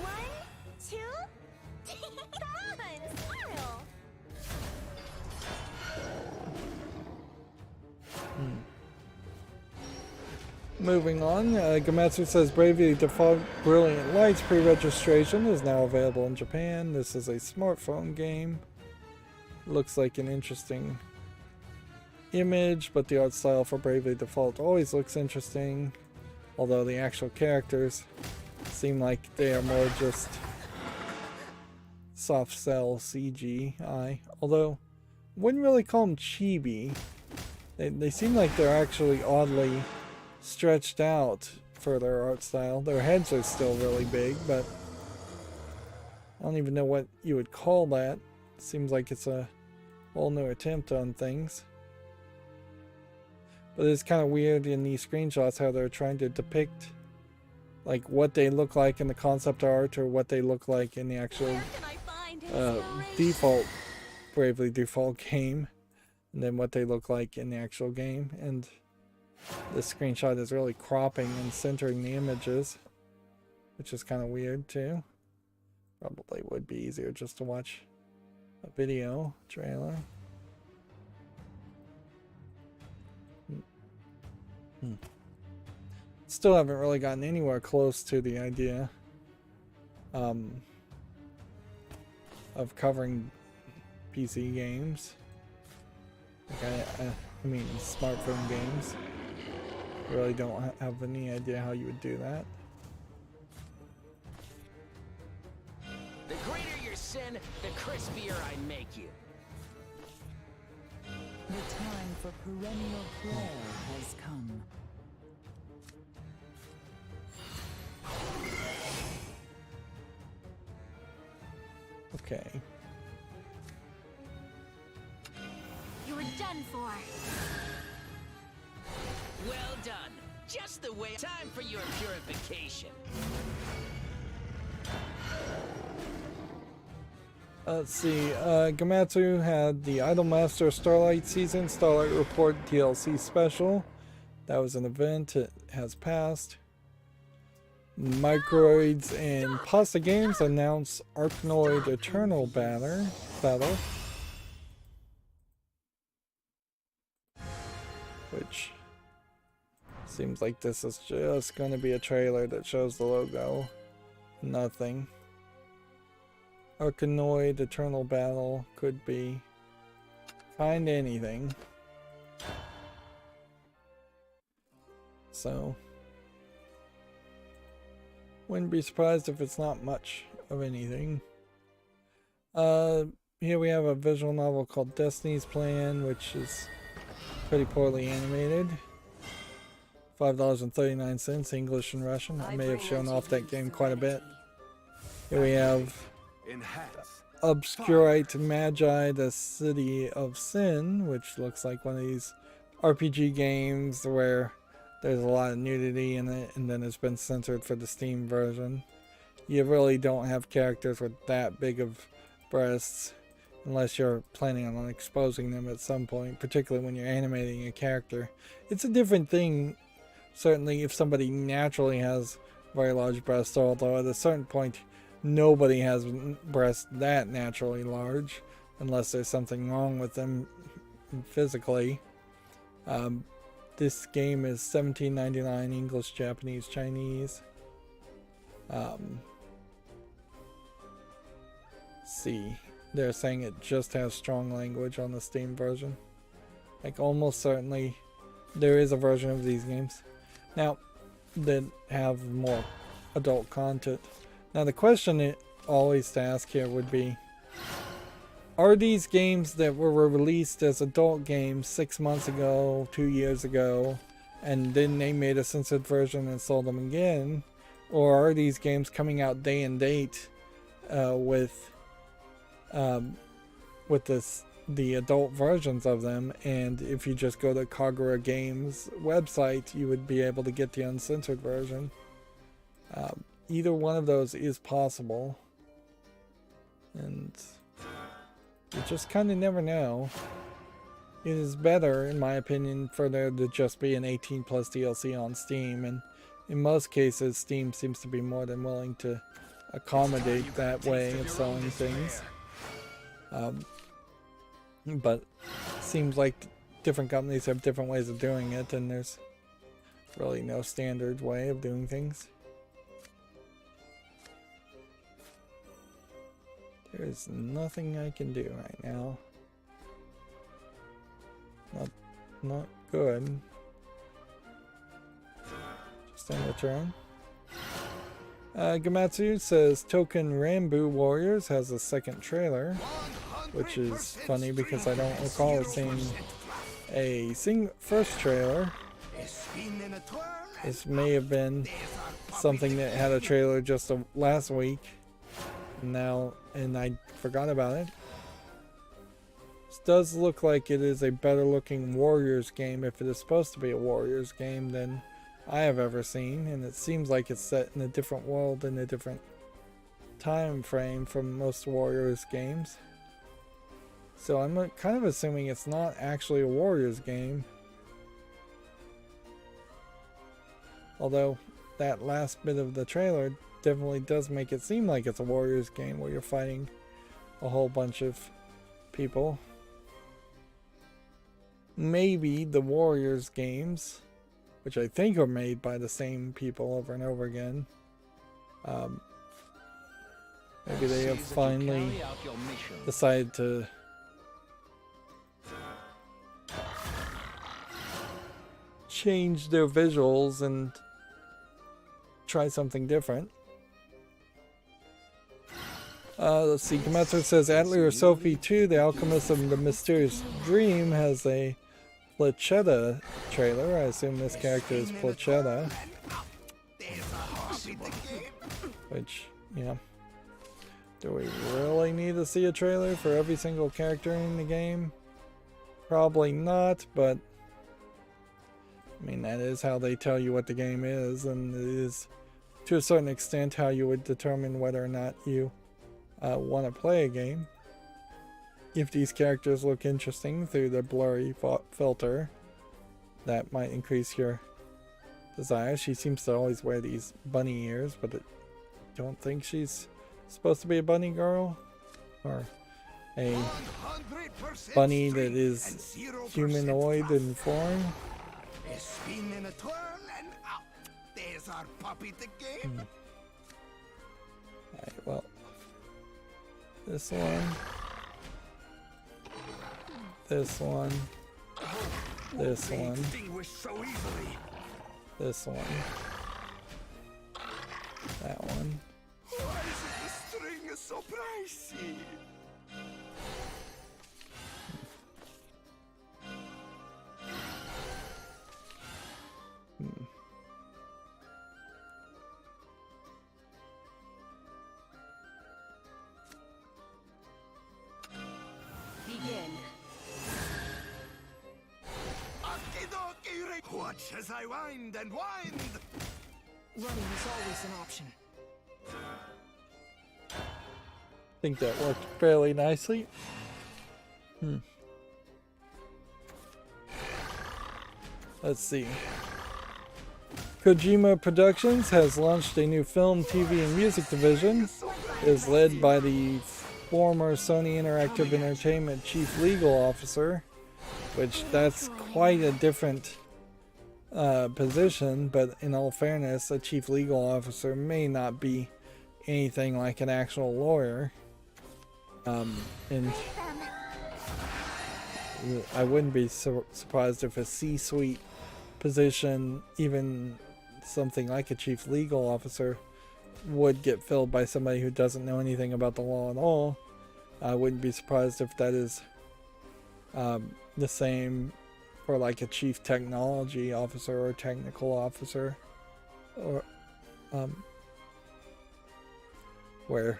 1, 2. Come on, smile. Moving on, Gamatsu says Bravely Default Brilliant Lights pre-registration is now available in Japan. This is a smartphone game. Looks like an interesting image, but the art style for Bravely Default always looks interesting. Although the actual characters seem like they are more just soft cell CGI. Although, wouldn't really call them chibi. They seem like they're actually oddly stretched out for their art style. Their heads are still really big, but I don't even know what you would call that. Seems like it's a whole new attempt on things. But it's kind of weird in these screenshots how they're trying to depict like what they look like in the concept art or what they look like in the actual default Bravely Default game, and then what they look like in the actual game. And this screenshot is really cropping and centering the images, which is kind of weird too. Probably would be easier just to watch a video trailer. Still haven't really gotten anywhere close to the idea of covering PC games. Like I mean smartphone games. I really don't have any idea how you would do that. The greater your sin, the crispier I make you. The time for perennial prayer has come. Okay. You're done for. Well done. Just the way. Time for your purification. Let's see, Gamatsu had the Idolmaster Starlight Season Starlight Report DLC special. That was an event, it has passed. Microids and Pasta Games announced Arkanoid Eternal Battle. Which seems like this is just going to be a trailer that shows the logo. Nothing. Arkanoid Eternal Battle could be kinda anything. So wouldn't be surprised if it's not much of anything. Here we have a visual novel called Destiny's Plan, which is pretty poorly animated. $5.39, English and Russian. I may have shown off that game quite a bit. Here we have Enhance. Obscurite Magi, the City of Sin, which looks like one of these RPG games where there's a lot of nudity in it, and then it's been censored for the Steam version. You really don't have characters with that big of breasts unless you're planning on exposing them at some point, particularly when you're animating a character. It's a different thing, certainly, if somebody naturally has very large breasts, although at a certain point nobody has breasts that naturally large unless there's something wrong with them physically. This game is $17.99 English, Japanese, Chinese. See, they're saying it just has strong language on the Steam version. Like almost certainly there is a version of these games. Now, that have more adult content. Now the question always to ask here would be, are these games that were released as adult games 6 months ago, 2 years ago, and then they made a censored version and sold them again? Or are these games coming out day and date with the adult versions of them, and if you just go to Kagura Games website, you would be able to get the uncensored version. Either one of those is possible, and you just kind of never know. It is better, in my opinion, for there to just be an 18+ DLC on Steam, and in most cases Steam seems to be more than willing to accommodate that way of selling things. But it seems like different companies have different ways of doing it, and there's really no standard way of doing things. There's nothing I can do right now. Not good. Just end the turn. Gamatsu says Token Rambu Warriors has a second trailer, which is funny because I don't recall seeing a first trailer. This may have been something that had a trailer just last week, and I forgot about it. This does look like it is a better looking Warriors game, if it is supposed to be a Warriors game, than I have ever seen, and it seems like it's set in a different world and a different time frame from most Warriors games. So I'm kind of assuming it's not actually a Warriors game. Although that last bit of the trailer definitely does make it seem like it's a Warriors game where you're fighting a whole bunch of people. Maybe the Warriors games, which I think are made by the same people over and over again, maybe they have finally decided to change their visuals and try something different. Let's see, Komatsu says Atelier Sophie 2, The Alchemist of the Mysterious Dream, has a Plachetta trailer. I assume this character is Plachetta. Which, yeah. Do we really need to see a trailer for every single character in the game? Probably not, but I mean, that is how they tell you what the game is, and it is, to a certain extent, how you would determine whether or not you want to play a game. If these characters look interesting through the blurry filter, that might increase your desire. She seems to always wear these bunny ears, but I don't think she's supposed to be a bunny girl, or a bunny that is humanoid in form. Spin in a twirl and out. There's our puppy the game. Alright, well, this one, this one, this one, this one, that one. Why is it the string is so pricey? Watch as I wind and wind. Running is always an option. I think that worked fairly nicely. Let's see. Kojima Productions has launched a new film, TV, and music division. It is led by the former Sony Interactive Entertainment Chief Legal Officer, which that's quite a different position, but in all fairness, a chief legal officer may not be anything like an actual lawyer. And I wouldn't be surprised if a C-suite position, even something like a chief legal officer, would get filled by somebody who doesn't know anything about the law at all. I wouldn't be surprised if that is the same for like a chief technology officer or technical officer, or where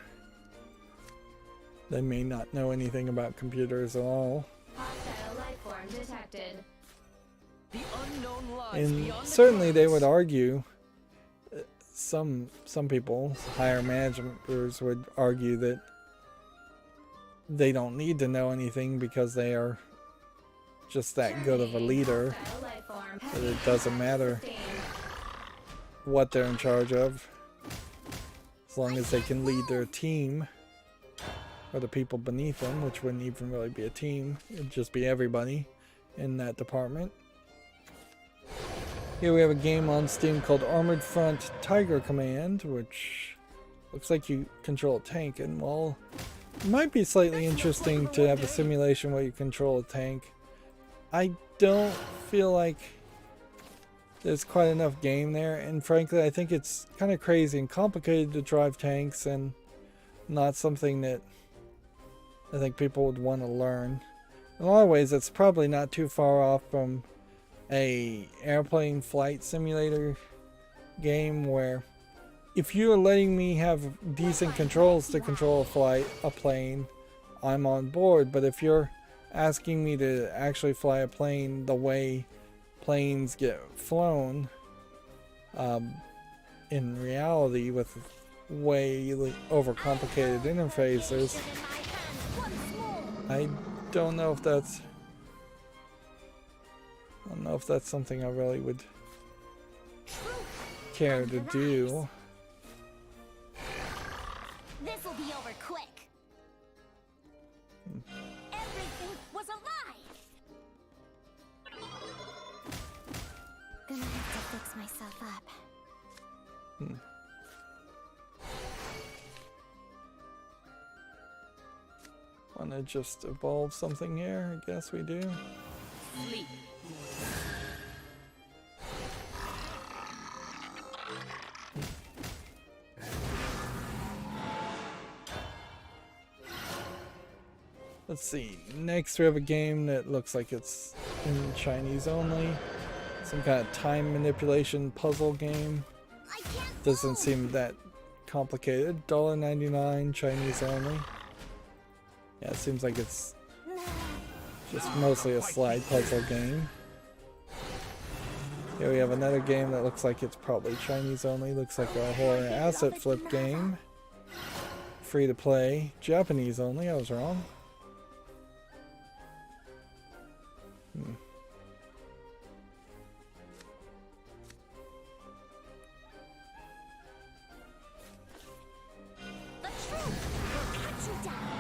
they may not know anything about computers at all. Hostile life form detected. The unknown lies And beyond the certainly they would clouds. argue, some people, higher managers would argue that they don't need to know anything because they are just that good of a leader, Hostile life form. that it doesn't matter Sustained. what they're in charge of, as long as they can lead their team, or the people beneath them, which wouldn't even really be a team, it'd just be everybody in that department. Here we have a game on Steam called Armored Front Tiger Command, which looks like you control a tank, and while it might be slightly interesting to have a simulation where you control a tank, I don't feel like there's quite enough game there, and frankly I think it's kind of crazy and complicated to drive tanks, and not something that I think people would want to learn. In a lot of ways it's probably not too far off from a airplane flight simulator game, where if you're letting me have decent controls to control a plane, I'm on board. But if you're asking me to actually fly a plane the way planes get flown in reality, with way overcomplicated interfaces, I don't know if that's something I really would care to do. This'll be over quick. Everything was alive. Gonna have to fix myself up. Wanna just evolve something here? I guess we do. Sleep. Let's see. Next we have a game that looks like it's in Chinese only. Some kind of time manipulation puzzle game. I can't Doesn't move. seem that complicated. $1.99 Chinese only. Yeah, it seems like it's just mostly a slide puzzle game. Here we have another game that looks like it's probably Chinese only. Looks like a horror asset flip game. Free to play. Japanese only. I was wrong. The truth will cut you down.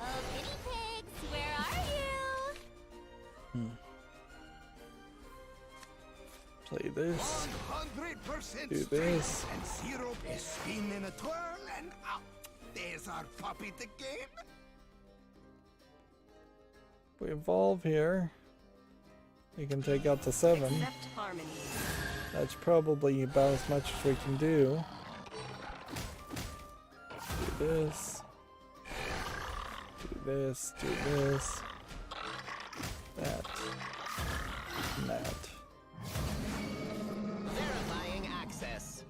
Oh, guinea pigs, where are you? Play this. 100% Do strength this. and 0 spin in a turn and out. There's our puppy the game. We evolve here. We can take out to 7. Accept harmony. That's probably about as much as we can do. Do this. Do this. Do this. That. And that. Verifying access.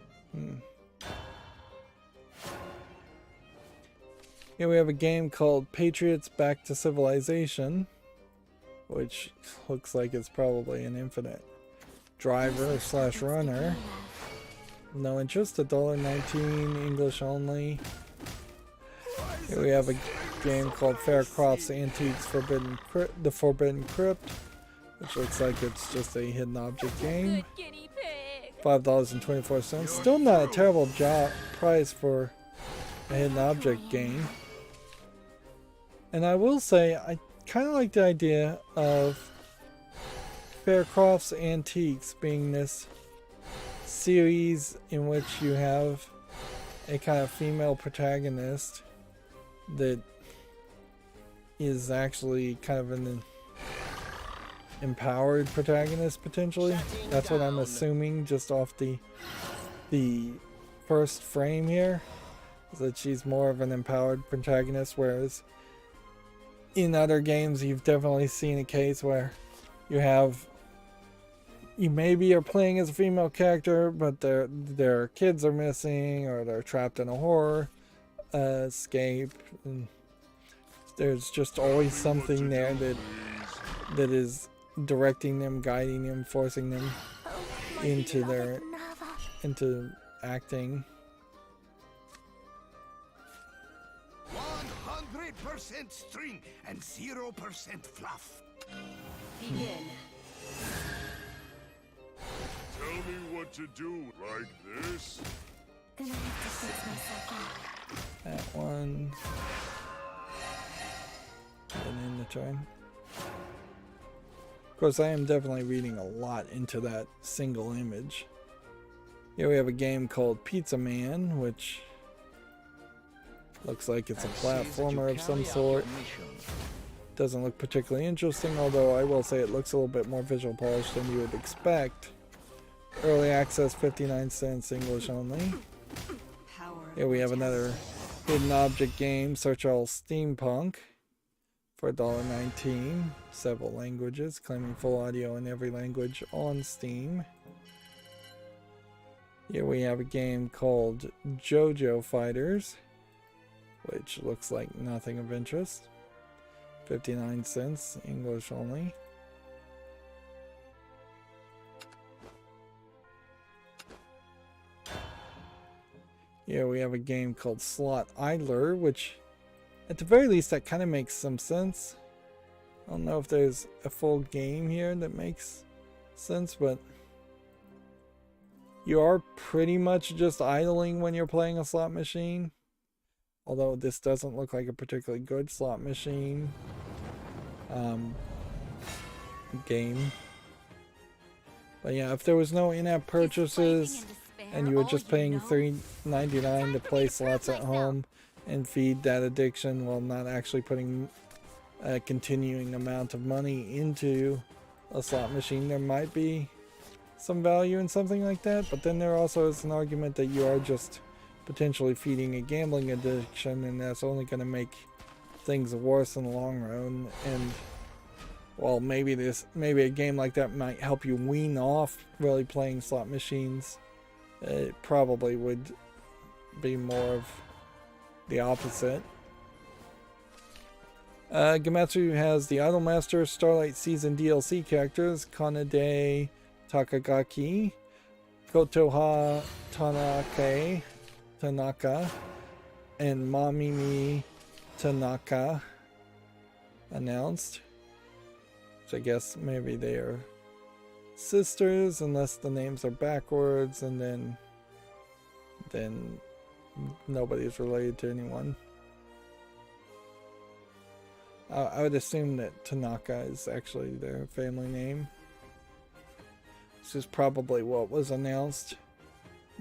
Here we have a game called Patriots Back to Civilization, which looks like it's probably an infinite driver / runner. No interest, $1.19, English only. Here we have a game called Faircroft's Antiques The Forbidden Crypt, which looks like it's just a hidden object game. Good guinea pig. $5.24. Still not a terrible price for a hidden object game. And I will say, I kind of like the idea of Faircroft's Antiques being this series in which you have a kind of female protagonist that is actually kind of an empowered protagonist potentially. That's what I'm assuming just off the first frame here, is that she's more of an empowered protagonist, whereas in other games you've definitely seen a case where you maybe are playing as a female character, but their kids are missing, or they're trapped in a horror escape, and there's just always something there that is directing them, guiding them, forcing them into acting. 100% string and 0% fluff. Begin. Tell me what to do, like this? Then I have to fix myself up. That one. And in the turn. Of course, I am definitely reading a lot into that single image. Here we have a game called Pizza Man, which looks like it's a platformer of some sort. Doesn't look particularly interesting, although I will say it looks a little bit more visual polished than you would expect. Early access, 59 cents, English only. Here we have another hidden object game, Search All Steampunk, for $1.19. Several languages, claiming full audio in every language on Steam. Here we have a game called Jojo Fighters, which looks like nothing of interest. 59 cents, English only. Here we have a game called Slot Idler, which at the very least that kind of makes some sense. I don't know if there's a full game here that makes sense, but you are pretty much just idling when you're playing a slot machine. Although this doesn't look like a particularly good slot machine game. But yeah, if there was no in-app purchases and you were just paying $3.99 to play slots at home and feed that addiction while not actually putting a continuing amount of money into a slot machine, there might be some value in something like that. But then there also is an argument that you are just potentially feeding a gambling addiction, and that's only going to make things worse in the long run. And well, maybe a game like that might help you wean off really playing slot machines. It probably would be more of the opposite. Gamatsu has the Idolmaster Starlight Season DLC characters Kanade Takagaki, Kotoha Tanaka, and Mamimi Tanaka announced. So I guess maybe they are sisters, unless the names are backwards, and then nobody's related to anyone. I would assume that Tanaka is actually their family name. This is probably what was announced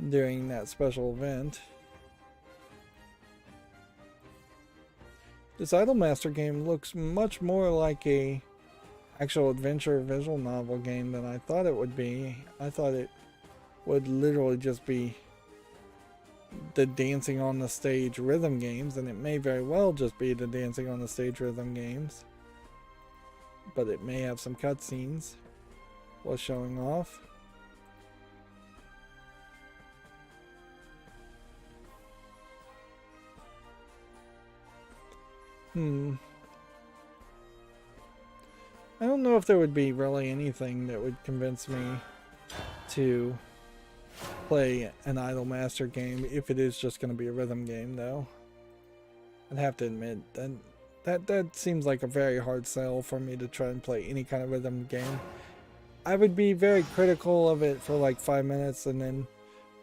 during that special event. This Idolmaster game looks much more like a actual adventure visual novel game than I thought it would be. I thought it would literally just be the dancing on the stage rhythm games, and it may very well just be the dancing on the stage rhythm games, but it may have some cutscenes while showing off. I don't know if there would be really anything that would convince me to play an Idolmaster game if it is just going to be a rhythm game, though. I'd have to admit that seems like a very hard sell for me to try and play any kind of rhythm game. I would be very critical of it for like 5 minutes and then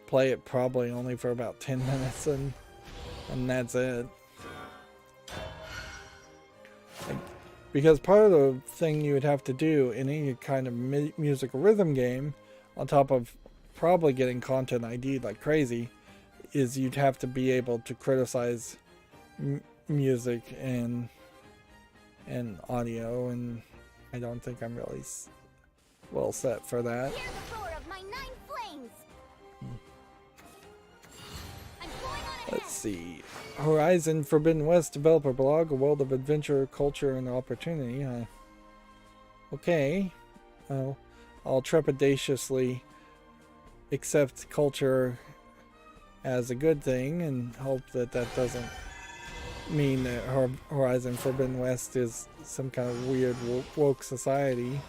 play it probably only for about 10 minutes and that's it. Because part of the thing you would have to do in any kind of music or rhythm game, on top of probably getting content ID'd like crazy, is you'd have to be able to criticize music and and audio, and I don't think I'm really well set for that. Hear the roar of my 9 flames. I'm going on ahead. Let's see. Horizon Forbidden West developer blog, a world of adventure, culture, and opportunity. Okay. Well, I'll trepidatiously accept culture as a good thing and hope that that doesn't mean that Horizon Forbidden West is some kind of weird woke society.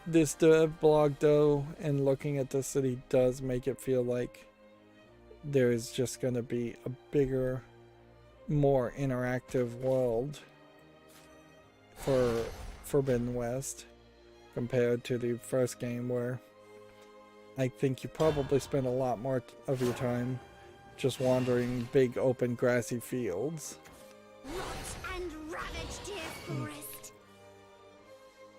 This blog, though, and looking at the city does make it feel like there is just going to be a bigger, more interactive world for Forbidden West compared to the first game, where I think you probably spend a lot more of your time just wandering big open grassy fields. Rot and ravage, dear forest.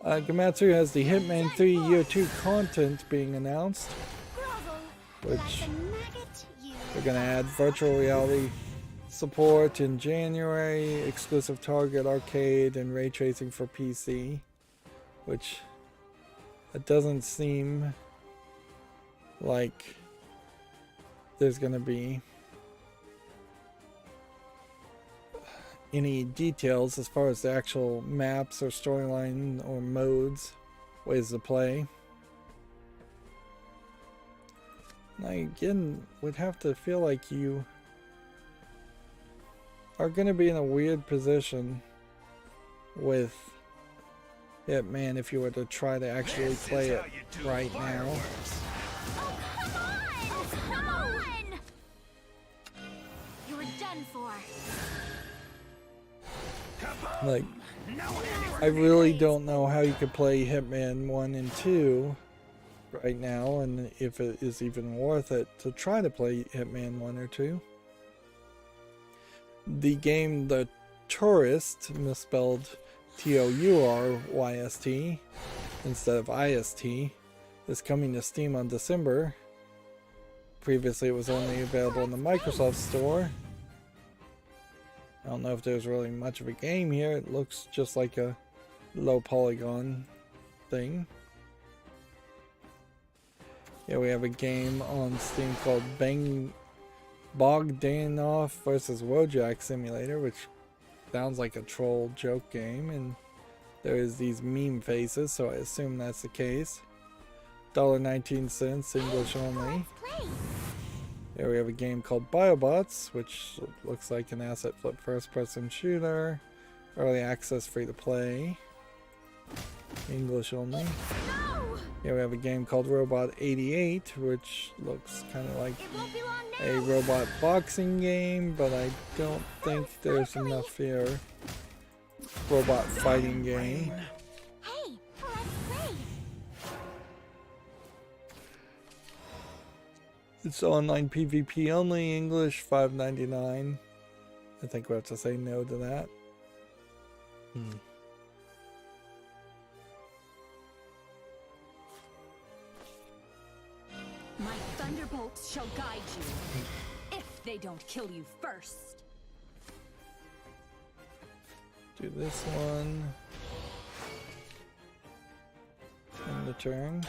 Gamatsu has the Hitman 3 Year 2 content being announced, Grovel, which like a maggot, you. they're going to add virtual reality support in January, exclusive Target Arcade, and ray tracing for PC, which it doesn't seem like there's going to be any details as far as the actual maps or storyline or modes, ways to play. And I again would have to feel like you are going to be in a weird position with Hitman if you were to try to actually play it right now. Oh, come on! Oh, come on! You're done for. Like, I really don't know how you could play Hitman 1 and 2 right now, and if it is even worth it to try to play Hitman 1 or 2. The game The Tourist, misspelled Tourist instead of IST, is coming to Steam on December. Previously it was only available in the Microsoft Store. I don't know if there's really much of a game here. It looks just like a low polygon thing. Yeah, we have a game on Steam called Bogdanov vs. Wojak Simulator, which sounds like a troll joke game, and there's these meme faces, so I assume that's the case. $1.19, English only. Here we have a game called Biobotz, which looks like an asset flip first-person shooter. Early access, free to play. English only. Here we have a game called Robot 88, which looks kind of like a robot boxing game, but I don't think there's enough here. Robot fighting game. Hey, let's play. It's online PvP only, English, $5.99. I think we have to say no to that. My thunderbolts shall guide you, if they don't kill you first. Do this one. End the turn.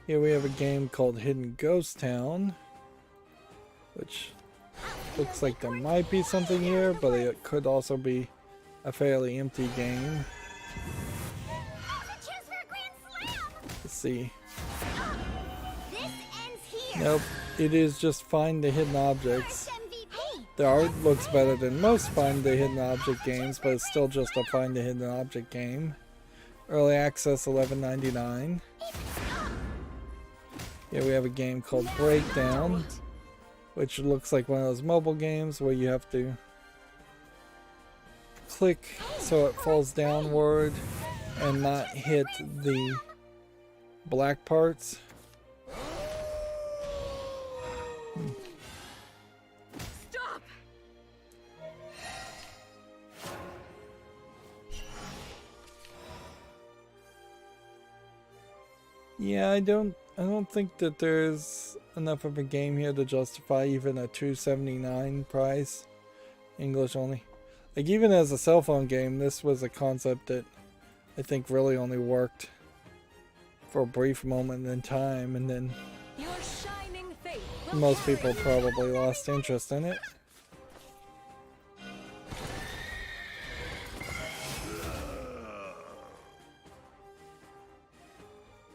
Here we have a game called Hidden Ghost Town, which looks like there might be something here, but it could also be a fairly empty game. Let's see. This ends here. Nope, it is just find the hidden objects. The art looks better than most find the hidden object games, but it's still just a find the hidden object game. Early access, $11.99. Here we have a game called Breakdown, which looks like one of those mobile games where you have to click so it falls downward and not hit the black parts. Stop! Yeah, I don't think that there's enough of a game here to justify even a $2.79 price. English only. Like, even as a cell phone game, this was a concept that I think really only worked for a brief moment in time, and then Your shining faith will most carry people you probably lost interest in it.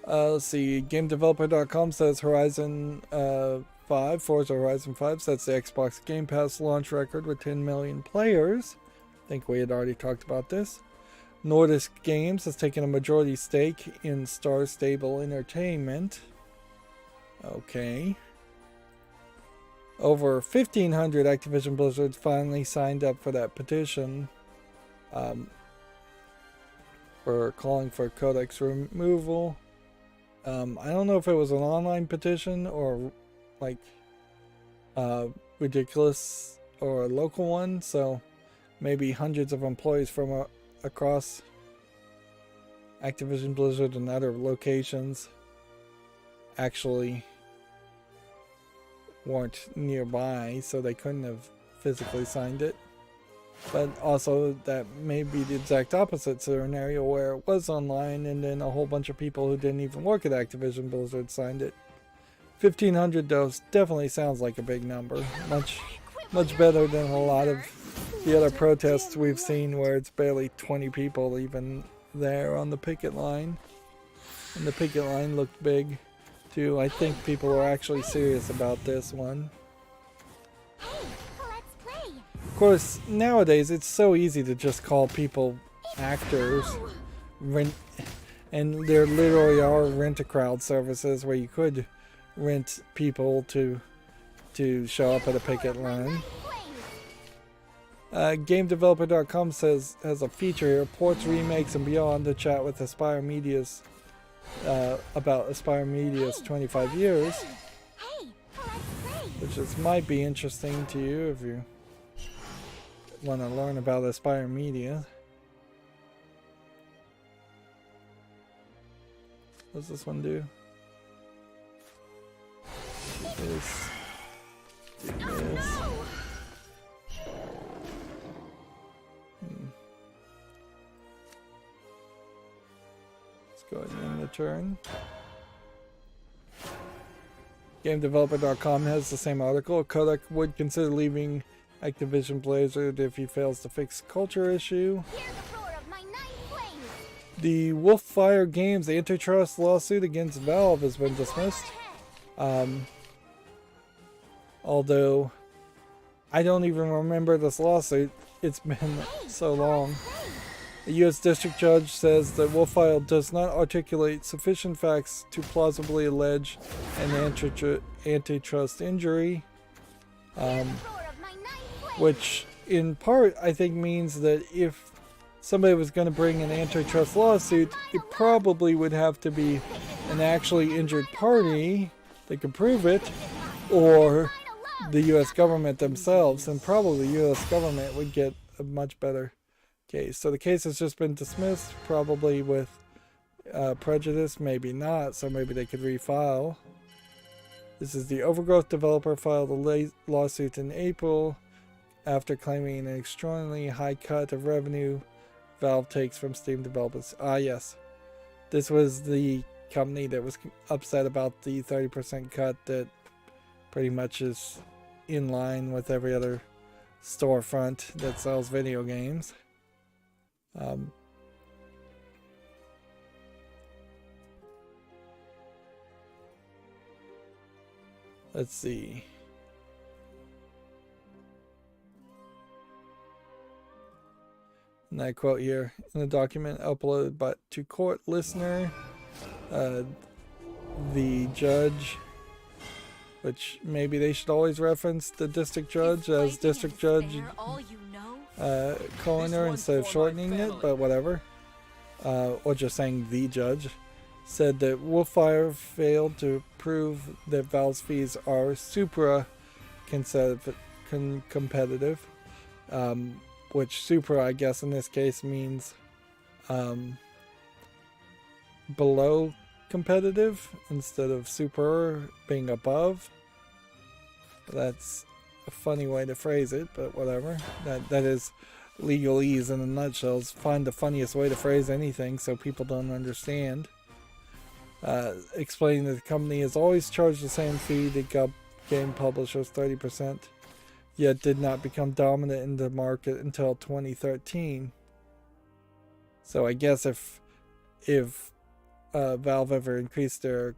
Let's see, GameDeveloper.com says Forza Horizon 5 sets the Xbox Game Pass launch record with 10 million players. I think we had already talked about this. Nordisk Games has taken a majority stake in Star Stable Entertainment. Okay. Over 1,500 Activision Blizzard finally signed up for that petition for calling for codex removal. I don't know if it was an online petition or like ridiculous or a local one, so maybe hundreds of employees from across Activision Blizzard and other locations actually weren't nearby, so they couldn't have physically signed it. But also that may be the exact opposite scenario where it was online and then a whole bunch of people who didn't even work at Activision Blizzard signed it. 1,500 though definitely sounds like a big number. Much better than a lot of the other protests we've seen where it's barely 20 people even there on the picket line. And the picket line looked big too. I think people are actually serious about this one. Of course, nowadays it's so easy to just call people actors, and there literally are rent-a-crowd services where you could rent people to show up at a picket line. GameDeveloper.com says has a feature here, ports, remakes, and beyond, to chat with Aspire Media's about Aspire Media's 25 years, which might be interesting to you if you want to learn about Aspire Media. What's this one do? Do this. Do this. Let's go ahead and end the turn. GameDeveloper.com has the same article. Kodak would consider leaving Activision Blizzard if he fails to fix culture issue. The Wolfire Games antitrust lawsuit against Valve has been dismissed. Although I don't even remember this lawsuit. It's been so long. A U.S. district judge says that Wolfire does not articulate sufficient facts to plausibly allege an antitrust injury. Which in part I think means that if somebody was going to bring an antitrust lawsuit, it probably would have to be an actually injured party that could prove it, or the US government themselves, and probably the US government would get a much better case. So the case has just been dismissed, probably with prejudice, maybe not, so maybe they could refile. This is the Overgrowth developer filed a lawsuit in April after claiming an extraordinarily high cut of revenue Valve takes from Steam developers. Ah, yes. This was the company that was upset about the 30% cut that pretty much is in line with every other storefront that sells video games. Let's see. And I quote here in the document uploaded to court listener, the judge, which maybe they should always reference the district judge as district judge coroner instead of shortening it, but whatever. Or just saying the judge, said that Wolfire failed to prove that Valve's fees are supra competitive. Which supra, I guess in this case, means below competitive instead of super being above. That's a funny way to phrase it, but whatever. That is legalese in a nutshell. Find the funniest way to phrase anything so people don't understand. Explaining that the company has always charged the same fee to game publishers, 30%, yet did not become dominant in the market until 2013. So I guess if Valve ever increased their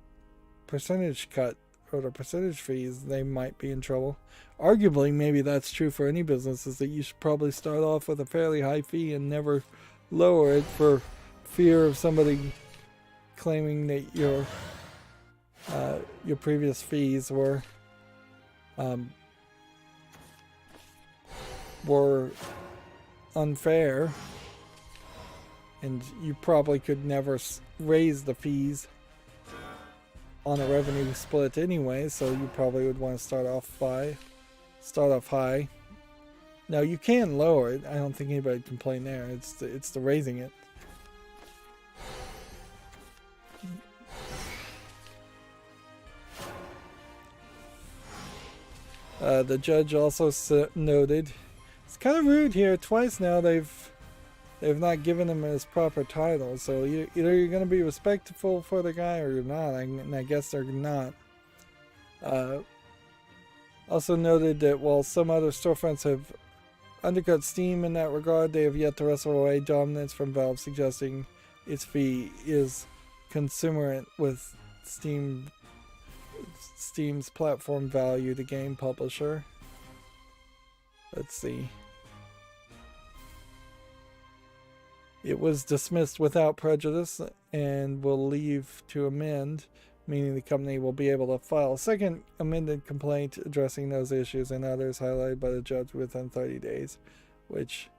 percentage cut or their percentage fees, they might be in trouble. Arguably, maybe that's true for any business, is that you should probably start off with a fairly high fee and never lower it for fear of somebody claiming that your previous fees were unfair, and you probably could never raise the fees on a revenue split anyway, so you probably would want to start off high. Now you can lower it. I don't think anybody would complain there. It's the raising it. The judge also noted, it's kind of rude here. Twice now they've not given him his proper title. So either you're going to be respectful for the guy or you're not. And I guess they're not. Also noted that while some other storefronts have undercut Steam in that regard, they have yet to wrestle away dominance from Valve, suggesting its fee is consistent with Steam's platform value to game publisher. Let's see. It was dismissed without prejudice and will leave to amend, meaning the company will be able to file a second amended complaint addressing those issues and others highlighted by the judge within 30 days, which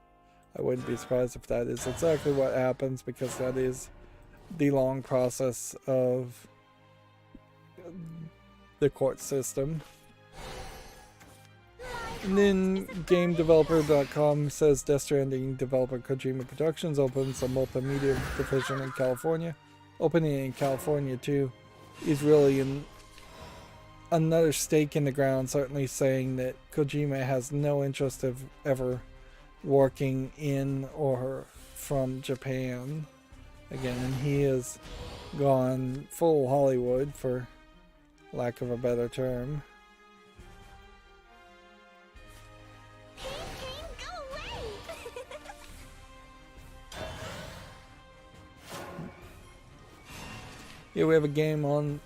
I wouldn't be surprised if that is exactly what happens, because that is the long process of the court system. And then GameDeveloper.com says Death Stranding developer Kojima Productions opens a multimedia division in California. Opening in California too is really another stake in the ground, certainly saying that Kojima has no interest of ever working in or from Japan again, and he has gone full Hollywood, for lack of a better term. Go away! Here we have a game on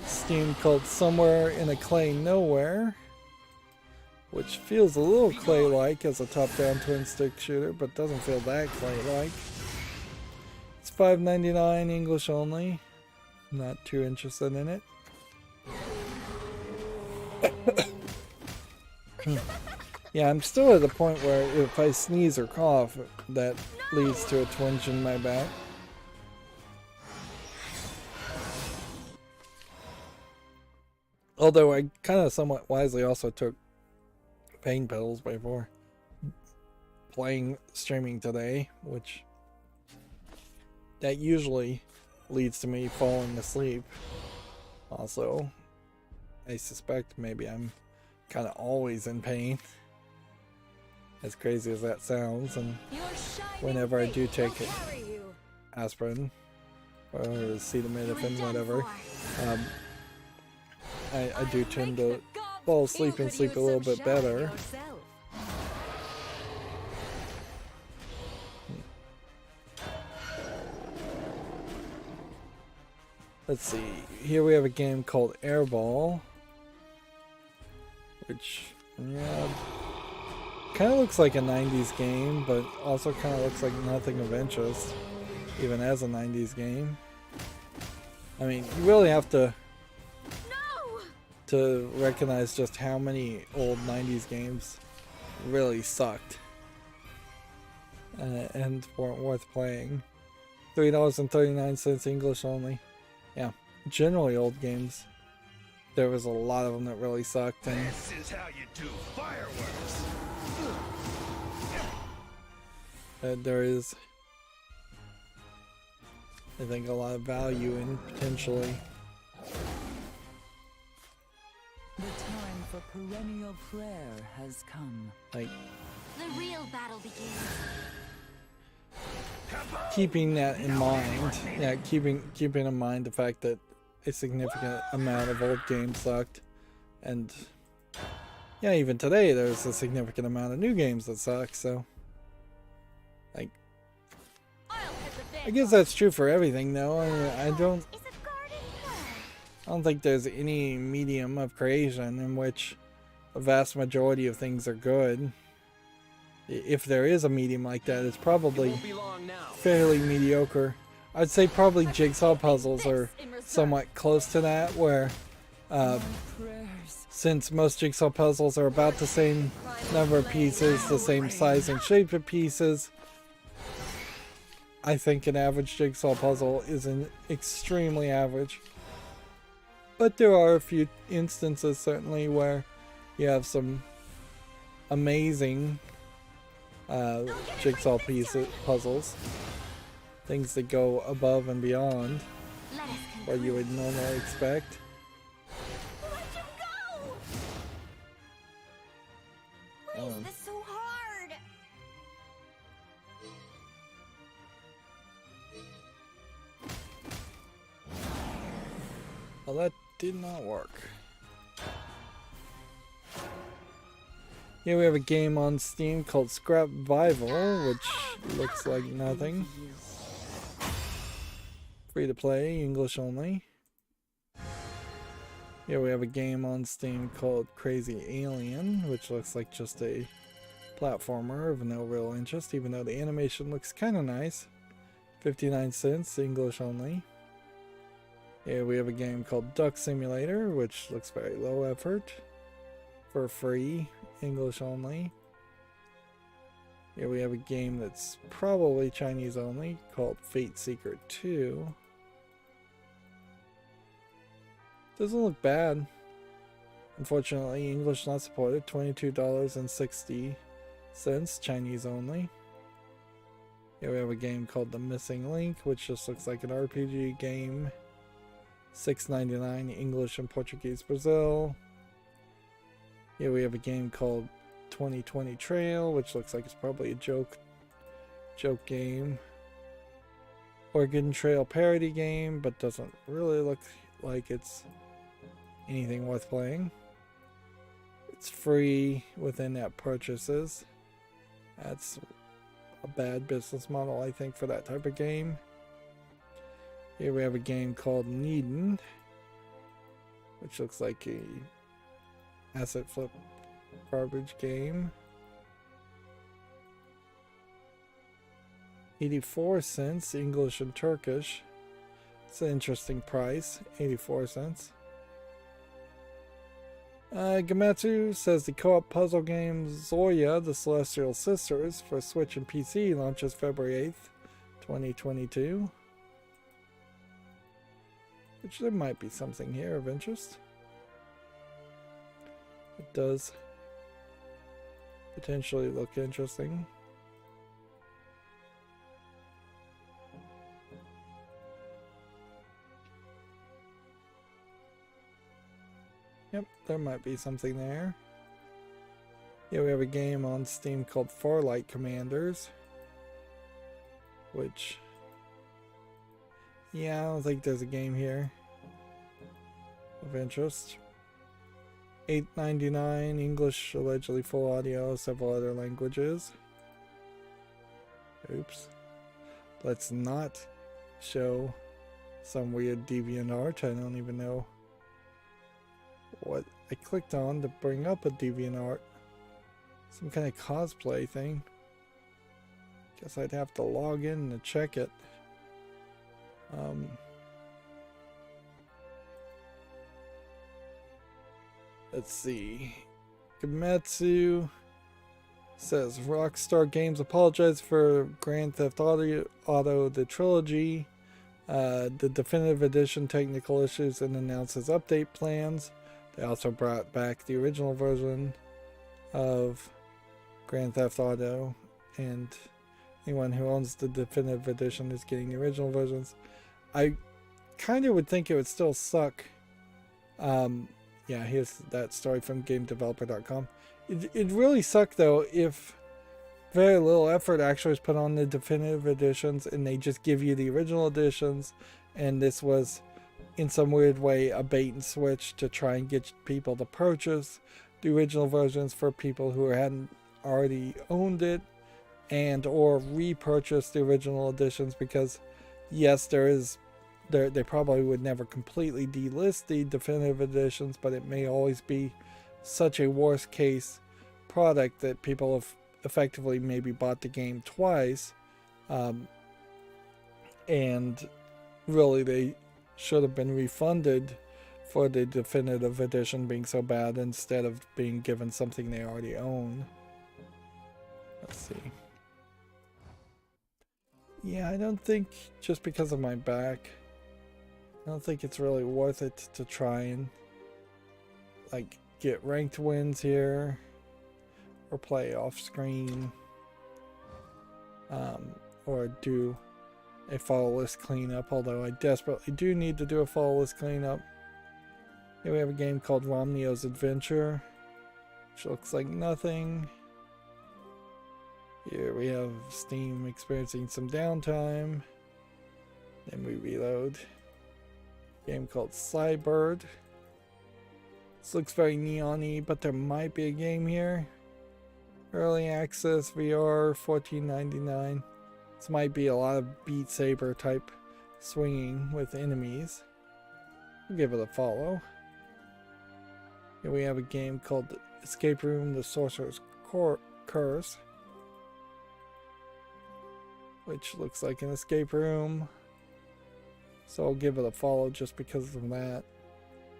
Steam called Somewhere in a Clay Nowhere, which feels a little clay-like as a top-down twin-stick shooter, but doesn't feel that clay-like. It's $5.99 English only. Not too interested in it. Yeah, I'm still at the point where if I sneeze or cough, that leads to a twinge in my back. Although I kind of somewhat wisely also took pain pills before streaming today, which that usually leads to me falling asleep. Also, I suspect maybe I'm kind of always in pain, as crazy as that sounds, and whenever I do take aspirin or acetaminophen, whatever, I do tend to fall asleep and sleep a little bit better. Let's see, here we have a game called Airball, which, yeah, kind of looks like a 90s game, but also kind of looks like nothing of interest, even as a 90s game. I mean, you really have to recognize just how many old 90s games really sucked and weren't worth playing. $3.39 English only. Yeah, generally old games. There was a lot of them that really sucked. And This is how you do fireworks. there is I think a lot of value in potentially. The time for perennial prayer has come. Like The real battle begins. keeping that in mind. Yeah, keeping in mind the fact that a significant amount of old games sucked, and yeah, even today there's a significant amount of new games that suck. So, like, I'll hit the bed. I guess that's true for everything, though. I don't Is a garden plan. I don't think there's any medium of creation in which a vast majority of things are good. If there is a medium like that, it's probably Won't be long now. fairly mediocre. I'd say probably jigsaw puzzles are somewhat close to that, where Prayers. since most jigsaw puzzles are about the same number of pieces, the same size and shape of pieces, I think an average jigsaw puzzle is an extremely average. But there are a few instances certainly where you have some amazing jigsaw puzzles, things that go above and beyond Let us what you would normally expect. Let him go! Why is this so hard? Well, that did not work. Here we have a game on Steam called Scrap Vival, which looks like nothing. Free to play, English only. Here we have a game on Steam called Crazy Alien, which looks like just a platformer of no real interest, even though the animation looks kind of nice. 59 cents, English only. Here we have a game called Duck Simulator, which looks very low effort. For free, English only. Here we have a game that's probably Chinese only, called Fate Secret 2. Doesn't look bad. Unfortunately, English not supported, $22.60, Chinese only. Here we have a game called The Missing Link, which just looks like an RPG game. $6.99, English and Portuguese Brazil. Here we have a game called 2020 Trail, which looks like it's probably a joke game. Oregon Trail parody game, but doesn't really look like it's anything worth playing. It's free with in-app purchases. That's a bad business model, I think, for that type of game. Here we have a game called Needin, which looks like a asset flip garbage game. 84 cents, English and Turkish. It's an interesting price, 84 cents. Gamatsu says the co-op puzzle game Zoya, the Celestial Sisters for Switch and PC launches February 8th, 2022. Which there might be something here of interest. It does potentially look interesting. Yep, there might be something there. Yeah, we have a game on Steam called Starlight Commanders. Which... yeah, I don't think there's a game here of interest. $8.99, English, allegedly full audio, several other languages. Oops. Let's not show some weird DeviantArt. I don't even know what I clicked on to bring up a DeviantArt. Some kind of cosplay thing. Guess I'd have to log in to check it. Let's see. Gamatsu says Rockstar Games apologized for Grand Theft Auto the trilogy, the definitive edition technical issues, and announces update plans. They also brought back the original version of Grand Theft Auto, and anyone who owns the definitive edition is getting the original versions. I kind of would think it would still suck. Yeah, here's that story from GameDeveloper.com. It'd really suck though if very little effort actually was put on the definitive editions and they just give you the original editions, and this was in some weird way a bait and switch to try and get people to purchase the original versions for people who hadn't already owned it, and or repurchase the original editions, because yes, they probably would never completely delist the definitive editions, but it may always be such a worst case product that people have effectively maybe bought the game twice, and really they should have been refunded for the definitive edition being so bad instead of being given something they already own. Let's see. Yeah, I don't think, just because of my back, I don't think it's really worth it to try and like get ranked wins here or play off screen, or do a follow list cleanup, although I desperately do need to do a follow list cleanup. Here we have a game called Romneo's Adventure, which looks like nothing. Here we have Steam experiencing some downtime. Then we reload. Game called Cybird. This looks very neon-y, but there might be a game here. Early access VR, $14.99. This might be a lot of Beat Saber type swinging with enemies. We'll give it a follow. Here we have a game called Escape Room: The Sorcerer's Curse, which looks like an escape room. So I'll give it a follow just because of that.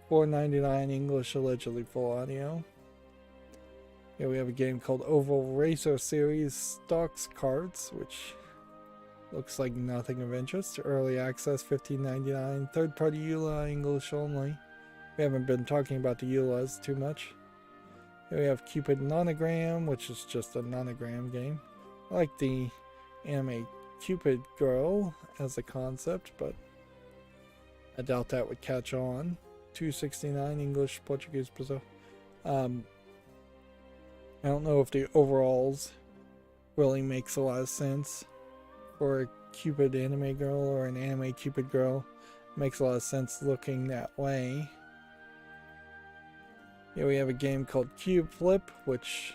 $4.99 English, allegedly full audio. Here we have a game called Oval Racer Series Stocks Cards, which looks like nothing of interest. Early access, $15.99. Third party EULA, English only. We haven't been talking about the EULAs too much. Here we have Cupid Nonogram, which is just a nonogram game. I like the anime Cupid Girl as a concept, but I doubt that would catch on. $2.69 English, Portuguese, Brazil. I don't know if the overalls really makes a lot of sense for a Cupid anime girl, or an anime Cupid girl. Makes a lot of sense looking that way. Here we have a game called Cube Flip, which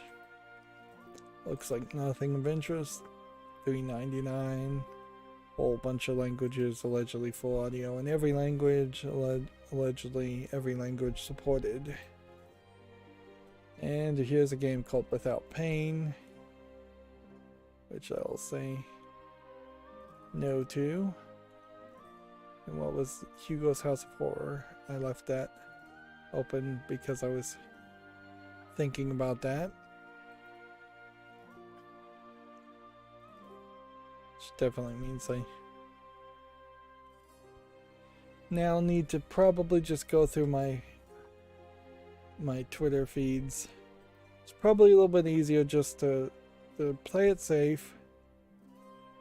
looks like nothing of interest. $3.99. Whole bunch of languages, allegedly full audio in every language, allegedly every language supported. And here's a game called Without Pain, which I'll say no to. And what was Hugo's House of Horror? I left that open because I was thinking about that. Which definitely means I now need to probably just go through my Twitter feeds. It's probably a little bit easier just to play it safe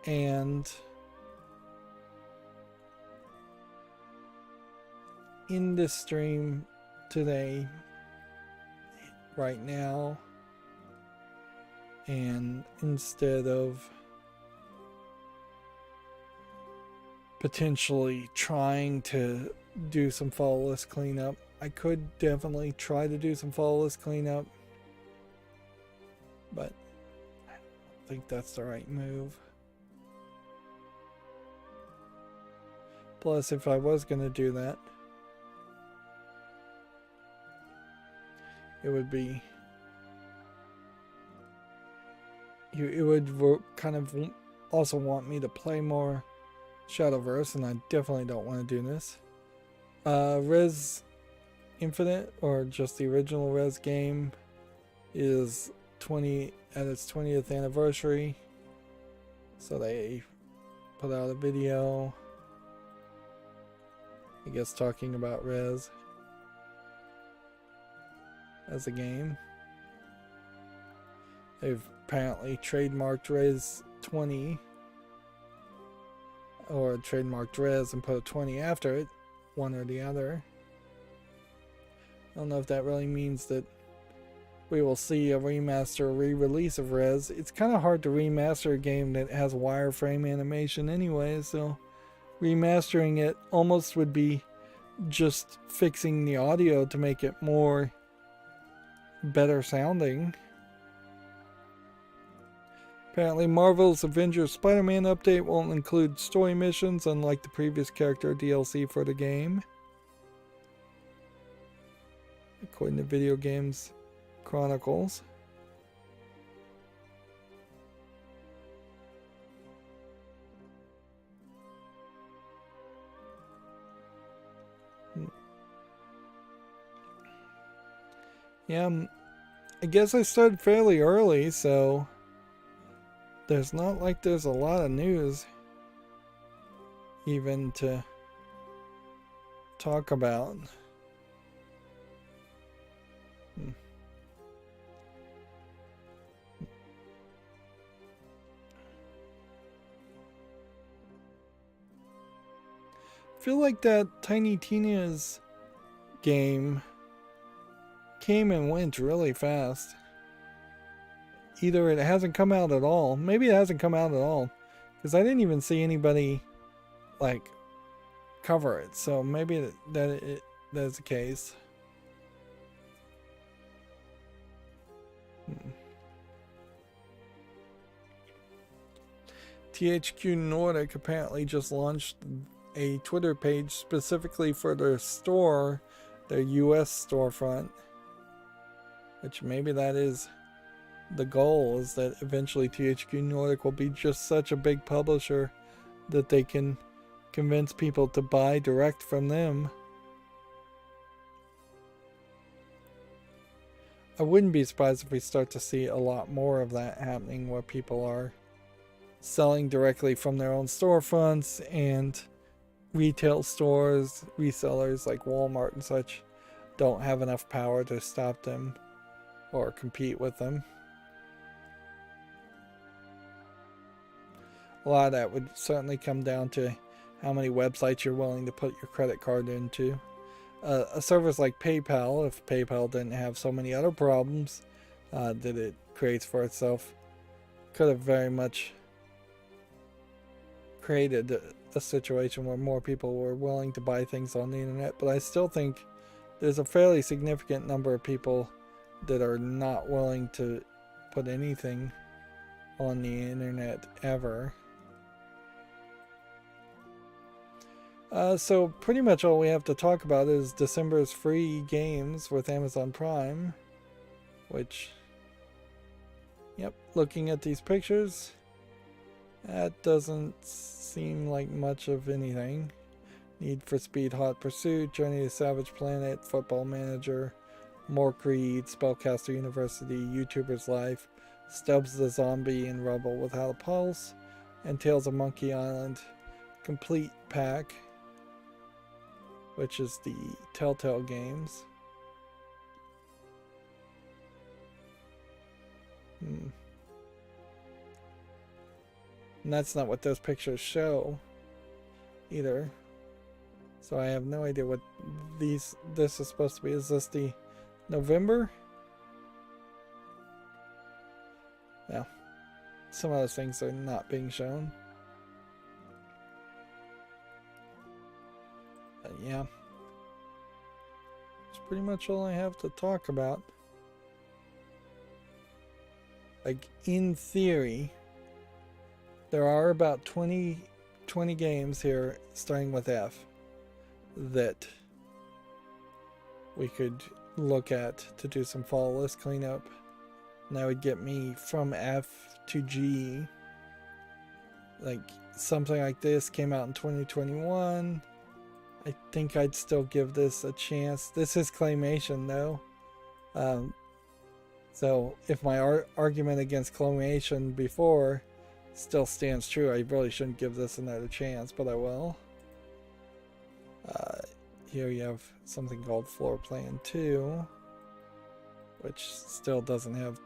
and in this stream today, right now, and instead of potentially trying to do some follow list cleanup, I could definitely try to do some follow list cleanup, but I don't think that's the right move. Plus, if I was going to do that, it would be, it would kind of also want me to play more Shadowverse, and I definitely don't want to do this. Res Infinite, or just the original Res game, is at its 20th anniversary, so they put out a video, I guess, talking about Res as a game. They've apparently trademarked Res 20. or trademarked Rez and put a 20 after it, one or the other. I don't know if that really means that we will see a remaster or re-release of Rez. It's kind of hard to remaster a game that has wireframe animation anyway, so remastering it almost would be just fixing the audio to make it more better sounding. Apparently Marvel's Avengers Spider-Man update won't include story missions, unlike the previous character DLC for the game, according to Video Games Chronicles. Yeah, I guess I started fairly early, so there's not like there's a lot of news even to talk about. I feel like that Tiny Tina's game came and went really fast. Either it hasn't come out at all. Maybe it hasn't come out at all, because I didn't even see anybody like cover it. So maybe that's the case. THQ Nordic apparently just launched a Twitter page specifically for their store, their US storefront, which maybe that is the goal, is that eventually THQ Nordic will be just such a big publisher that they can convince people to buy direct from them. I wouldn't be surprised if we start to see a lot more of that happening, where people are selling directly from their own storefronts, and retail stores, resellers like Walmart and such don't have enough power to stop them or compete with them. A lot of that would certainly come down to how many websites you're willing to put your credit card into. A service like PayPal, if PayPal didn't have so many other problems that it creates for itself, could have very much created a situation where more people were willing to buy things on the internet. But I still think there's a fairly significant number of people that are not willing to put anything on the internet ever. So pretty much all we have to talk about is December's free games with Amazon Prime, which, yep, looking at these pictures, that doesn't seem like much of anything. Need for Speed Hot Pursuit, Journey to Savage Planet, Football Manager, More Creed, Spellcaster University, YouTuber's Life, Stubbs the Zombie, and Rebel Without a Pulse, and Tales of Monkey Island Complete Pack, which is the Telltale games. And that's not what those pictures show either. So I have no idea what this is supposed to be. Is this the November? Yeah. Some of those things are not being shown. But yeah. That's pretty much all I have to talk about. Like, in theory, there are about 20 games here, starting with F, that we could look at to do some fall list cleanup. And that would get me from F to G. Like, something like this came out in 2021. I think I'd still give this a chance. This is Claymation, though. So if my argument against Claymation before still stands true, I really shouldn't give this another chance, but I will. Here you have something called Floor Plan 2, which still doesn't have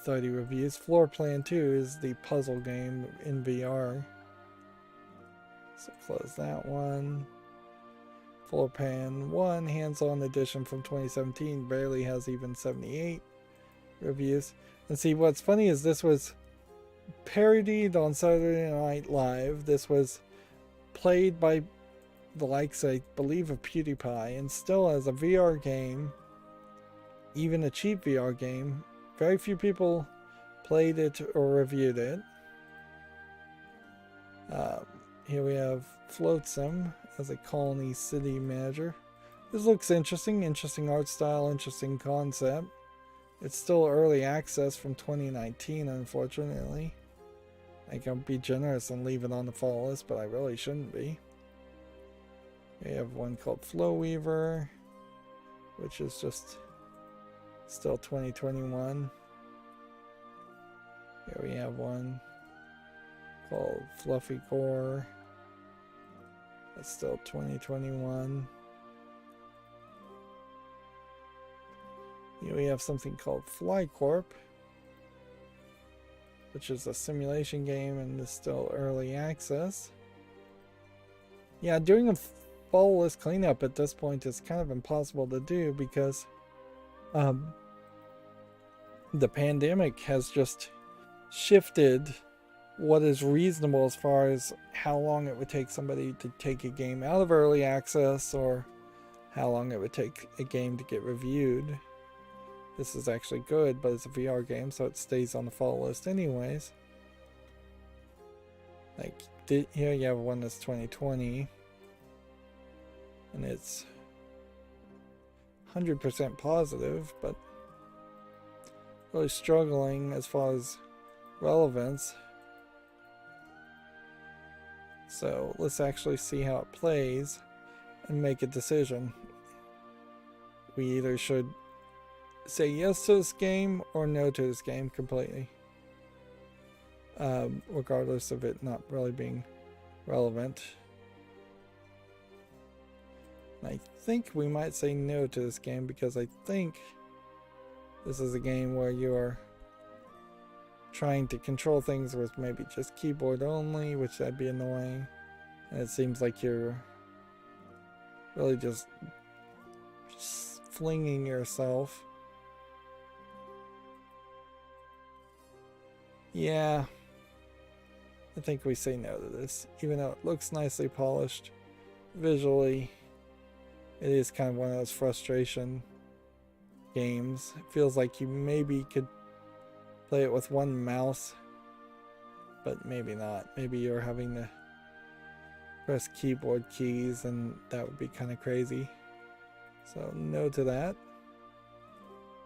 30 reviews. Floor Plan 2 is the puzzle game in VR. So close that one. Floor Pan 1, hands-on edition from 2017, barely has even 78 reviews. And see, what's funny is this was parodied on Saturday Night Live. This was played by the likes, I believe, of PewDiePie, and still as a VR game, even a cheap VR game, very few people played it or reviewed it. Here we have Floatsome as a colony city manager. This looks interesting. Interesting art style, interesting concept. It's still early access from 2019, unfortunately. I can be generous and leave it on the fall list, but I really shouldn't be. We have one called Flow Weaver, which is just still 2021. Here we have one called Fluffy Core. That's still 2021. Here we have something called FlyCorp, which is a simulation game and is still early access. Yeah, doing a fall list cleanup at this point is kind of impossible to do because the pandemic has just shifted what is reasonable as far as how long it would take somebody to take a game out of early access or how long it would take a game to get reviewed. This is actually good, but it's a VR game, so it stays on the fall list anyways. Like, here you have one that's 2020, and it's 100% positive, but really struggling as far as relevance. So let's actually see how it plays and make a decision. We either should say yes to this game or no to this game completely, regardless of it not really being relevant. And I think we might say no to this game because I think this is a game where you are trying to control things with maybe just keyboard only, which that'd be annoying, and it seems like you're really just flinging yourself. Yeah, I think we say no to this, even though it looks nicely polished visually. It is kind of one of those frustration games. It feels like you maybe could play it with one mouse, but maybe not. Maybe you're having to press keyboard keys, and that would be kind of crazy. So no to that.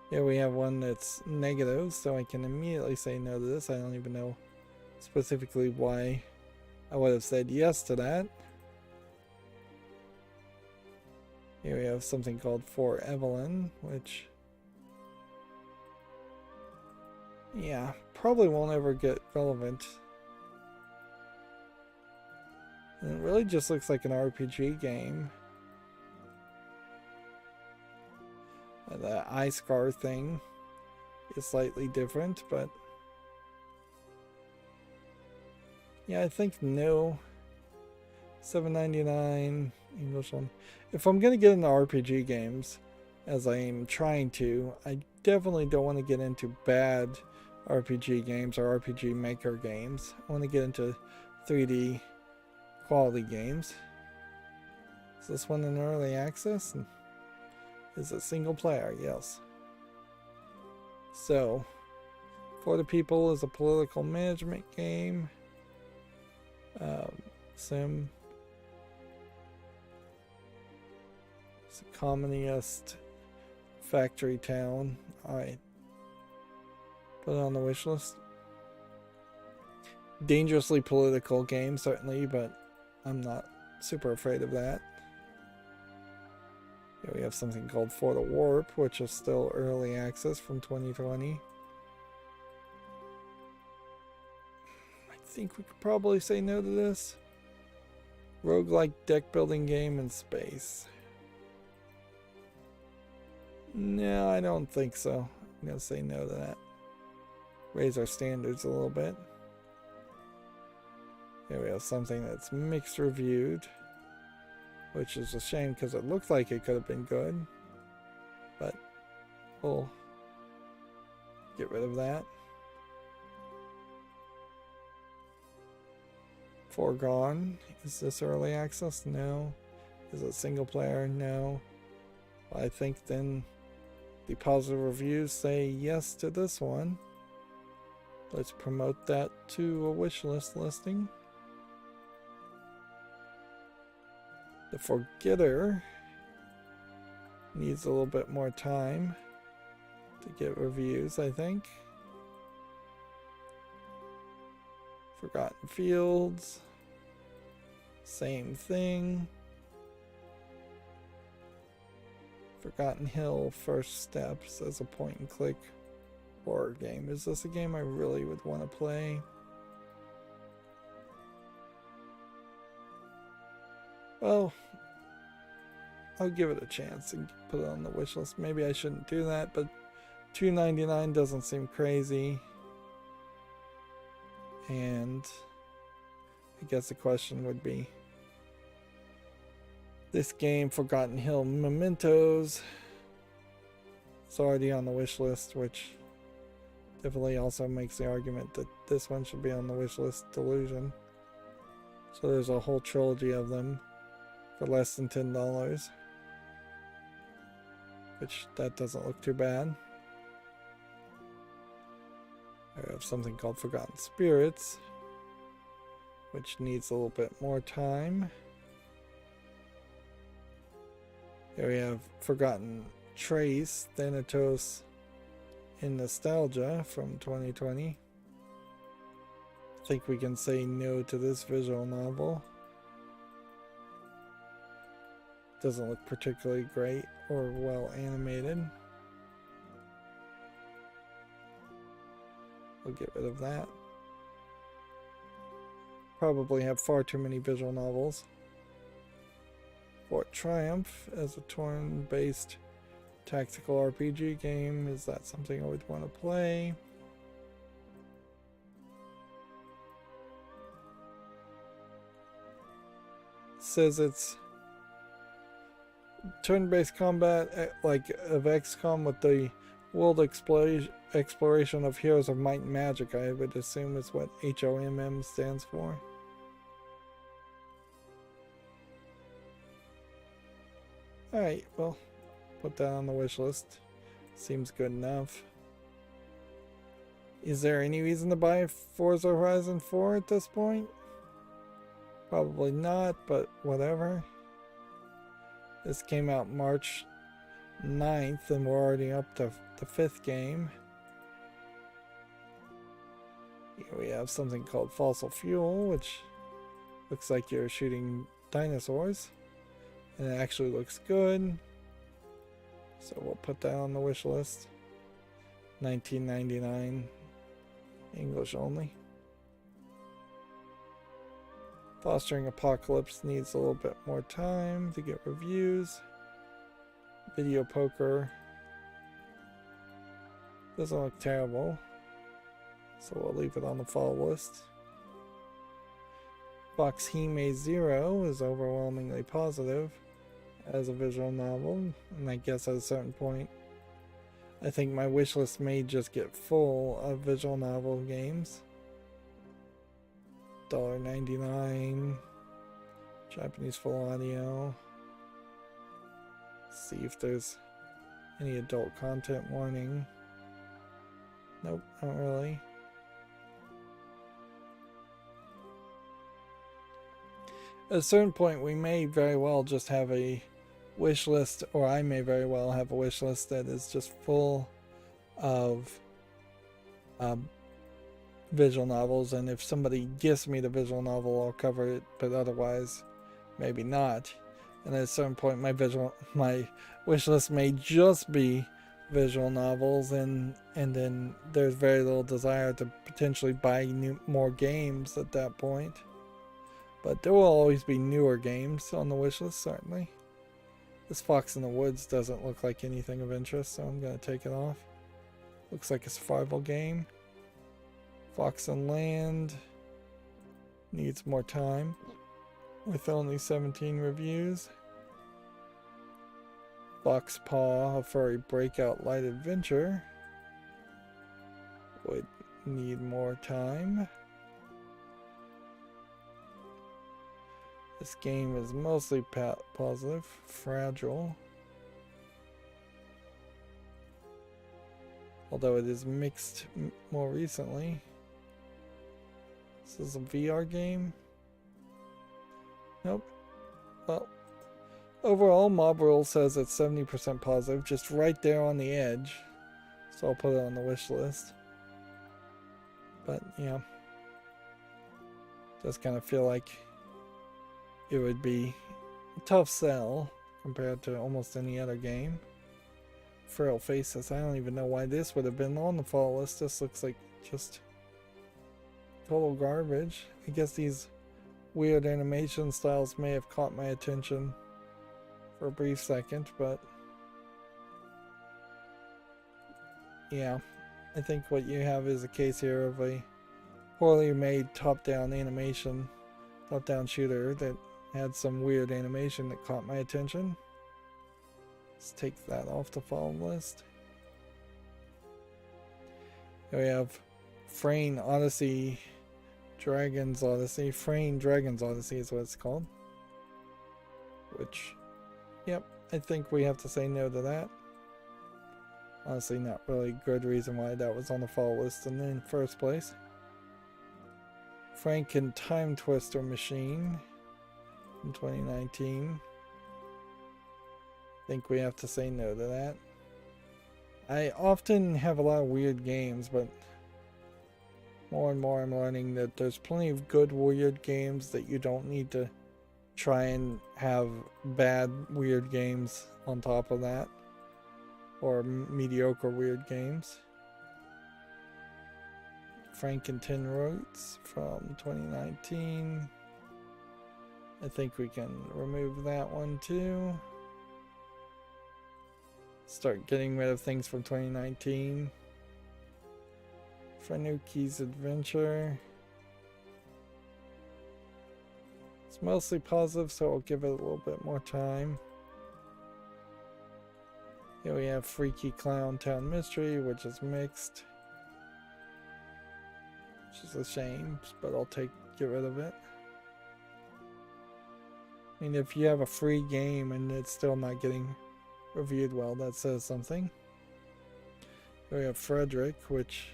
Here we have one that's negative, so I can immediately say no to this. I don't even know specifically why I would have said yes to that. Here we have something called For Evelyn, which, yeah, probably won't ever get relevant. And it really just looks like an RPG game. The eye scar thing is slightly different, but yeah, I think no. $7.99 English one. If I'm gonna get into RPG games, as I am trying to, I definitely don't want to get into bad RPG games or RPG Maker games. I want to get into 3D quality games. Is this one in early access? Is it single player? Yes. So, For the People is a political management game. Sim. It's a communist factory town. Alright. Put it on the wish list. Dangerously political game, certainly, but I'm not super afraid of that. Here we have something called For the Warp, which is still early access from 2020. I think we could probably say no to this. Roguelike deck building game in space. No, I don't think so. I'm going to say no to that. Raise our standards a little bit. Here we have something that's mixed reviewed, which is a shame because it looks like it could have been good, but we'll get rid of that. Foregone. Is this early access? No. Is it single player? No. I think then the positive reviews say yes to this one. Let's promote that to a wish list listing. The Forgetter needs a little bit more time to get reviews, I think. Forgotten Fields, same thing. Forgotten Hill, First Steps as a point and click horror game. Is this a game I really would want to play? Well, I'll give it a chance and put it on the wish list. Maybe I shouldn't do that, but $2.99 doesn't seem crazy. And I guess the question would be, this game, Forgotten Hill Mementos, it's already on the wish list, which definitely also makes the argument that this one should be on the wish list. Delusion. So there's a whole trilogy of them for less than $10, which that doesn't look too bad. I have something called Forgotten Spirits, which needs a little bit more time. Here we have Forgotten Trace, Thanatos in Nostalgia from 2020. I think we can say no to this visual novel. Doesn't look particularly great or well animated. We'll get rid of that. Probably have far too many visual novels. Fort Triumph as a turn-based tactical RPG game. Is that something I would want to play? Says it's turn-based combat like of XCOM with the world exploration of Heroes of Might and Magic. I would assume is what HOMM stands for. Alright, well, put that on the wish list. Seems good enough. Is there any reason to buy Forza Horizon 4 at this point? Probably not, but whatever. This came out March 9th and we're already up to the 5th game. Here we have something called Fossil Fuel, which looks like you're shooting dinosaurs. And it actually looks good. So we'll put that on the wish list. $19.99. English only. Fostering Apocalypse needs a little bit more time to get reviews. Video Poker doesn't look terrible, so we'll leave it on the fall list. Fox Hime Zero is overwhelmingly positive as a visual novel, and I guess at a certain point I think my wish list may just get full of visual novel games. $1.99. Japanese full audio. See if there's any adult content warning. Nope, not really. At a certain point we may very well just have a wish list, or I may very well have a wish list that is just full of visual novels, and if somebody gives me the visual novel I'll cover it, but otherwise maybe not. And at a certain point my wish list may just be visual novels, and then there's very little desire to potentially buy more games at that point. But there will always be newer games on the wish list, certainly. This Fox in the Woods doesn't look like anything of interest, so I'm going to take it off. Looks like a survival game. Fox and Land. needs more time with only 17 reviews. Fox Paw, a furry breakout light adventure, would need more time. This game is mostly positive. Fragile, although it is mixed more recently. This is a VR game. Nope. Well, overall, Mob Rule says it's 70% positive, just right there on the edge. So I'll put it on the wish list. But yeah, does kind of feel like it would be a tough sell compared to almost any other game. Feral Faces, I don't even know why this would have been on the fall list. This looks like just total garbage. I guess these weird animation styles may have caught my attention for a brief second, but yeah, I think what you have is a case here of a poorly made top-down animation, top-down shooter that had some weird animation that caught my attention. Let's take that off the fall list. Here we have Frayne Odyssey, Dragon's Odyssey. Frayne Dragon's Odyssey is what it's called. Which, yep, I think we have to say no to that. Honestly, not really good reason why that was on the fall list in the first place. Franken Time Twister Machine in 2019. I think we have to say no to that. I often have a lot of weird games, but more and more I'm learning that there's plenty of good weird games that you don't need to try and have bad weird games on top of that, or mediocre weird games. Frankentin Roots from 2019. I think we can remove that one too. Start getting rid of things from 2019. Frenuki's Adventure. It's mostly positive, so I'll give it a little bit more time. Here we have Freaky Clown Town Mystery, which is mixed. Which is a shame, but I'll get rid of it. I mean, if you have a free game and it's still not getting reviewed well, that says something. Here we have Frederick, which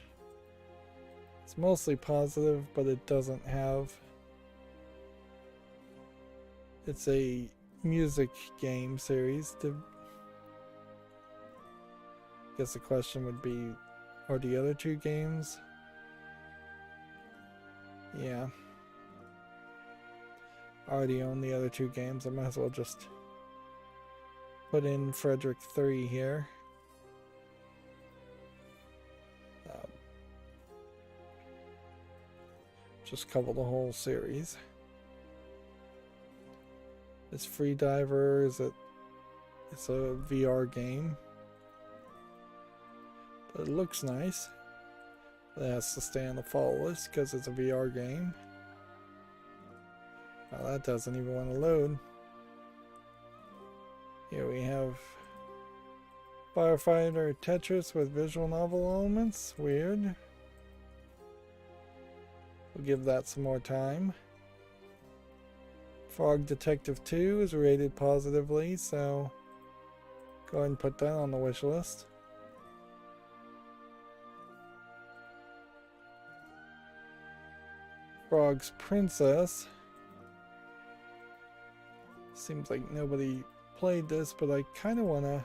is mostly positive, but it doesn't have... It's a music game series. I guess the question would be, are the other two games? Yeah. I already own the other two games. I might as well just put in Frederick 3 here. Just cover the whole series. This Free Diver it's a VR game. But it looks nice. It has to stay on the fall list because it's a VR game. Well, that doesn't even want to load. Here we have Firefighter Tetris with visual novel elements. Weird. We'll give that some more time. Frog Detective 2 is rated positively, so go ahead and put that on the wish list. Frog's Princess. Seems like nobody played this, but I kind of want to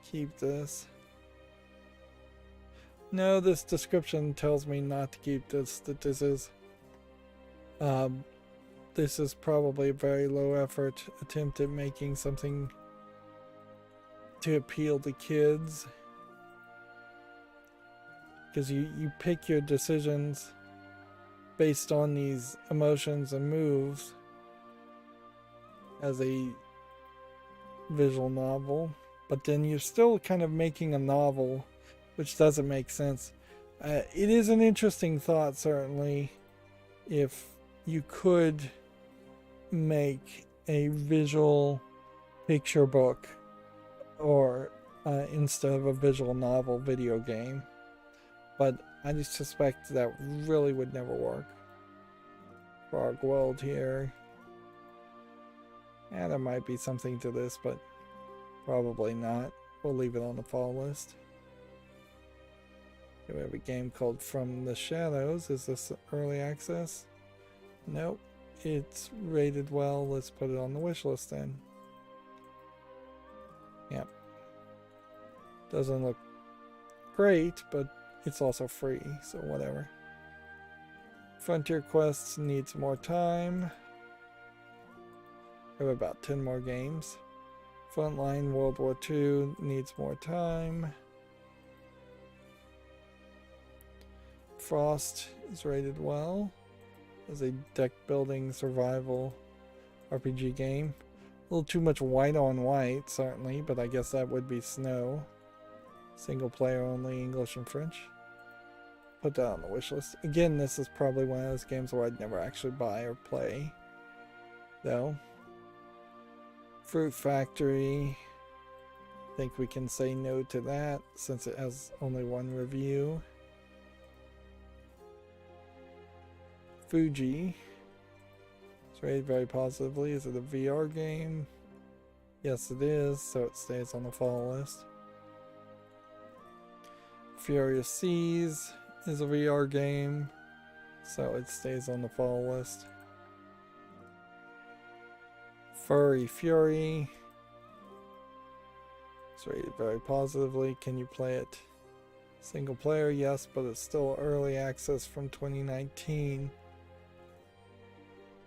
keep this. No, this description tells me not to keep this, that this is probably a very low effort attempt at making something to appeal to kids. Because you pick your decisions based on these emotions and moves as a visual novel, but then you're still kind of making a novel, which doesn't make sense. It is an interesting thought, certainly, if you could make a visual picture book or instead of a visual novel video game. But I just suspect that really would never work. Frog World here. Yeah, there might be something to this, but probably not. We'll leave it on the fall list. We have a game called From the Shadows. Is this early access? Nope. It's rated well. Let's put it on the wish list then. Yep. Doesn't look great, but it's also free, so whatever. Frontier Quests needs more time. We have about 10 more games. Frontline World War II needs more time. Frost is rated well as a deck building survival RPG game. A little too much white on white, certainly, but I guess that would be Snow. Single player only, English and French. Put that on the wish list. Again, this is probably one of those games where I'd never actually buy or play, though. Fruit Factory. I think we can say no to that since it has only one review. Fuji. It's rated very positively. Is it a VR game? Yes, it is, so it stays on the fall list. Furious Seas is a VR game, so it stays on the fall list. Furry Fury. It's rated very positively. Can you play it single player? Yes, but it's still early access from 2019.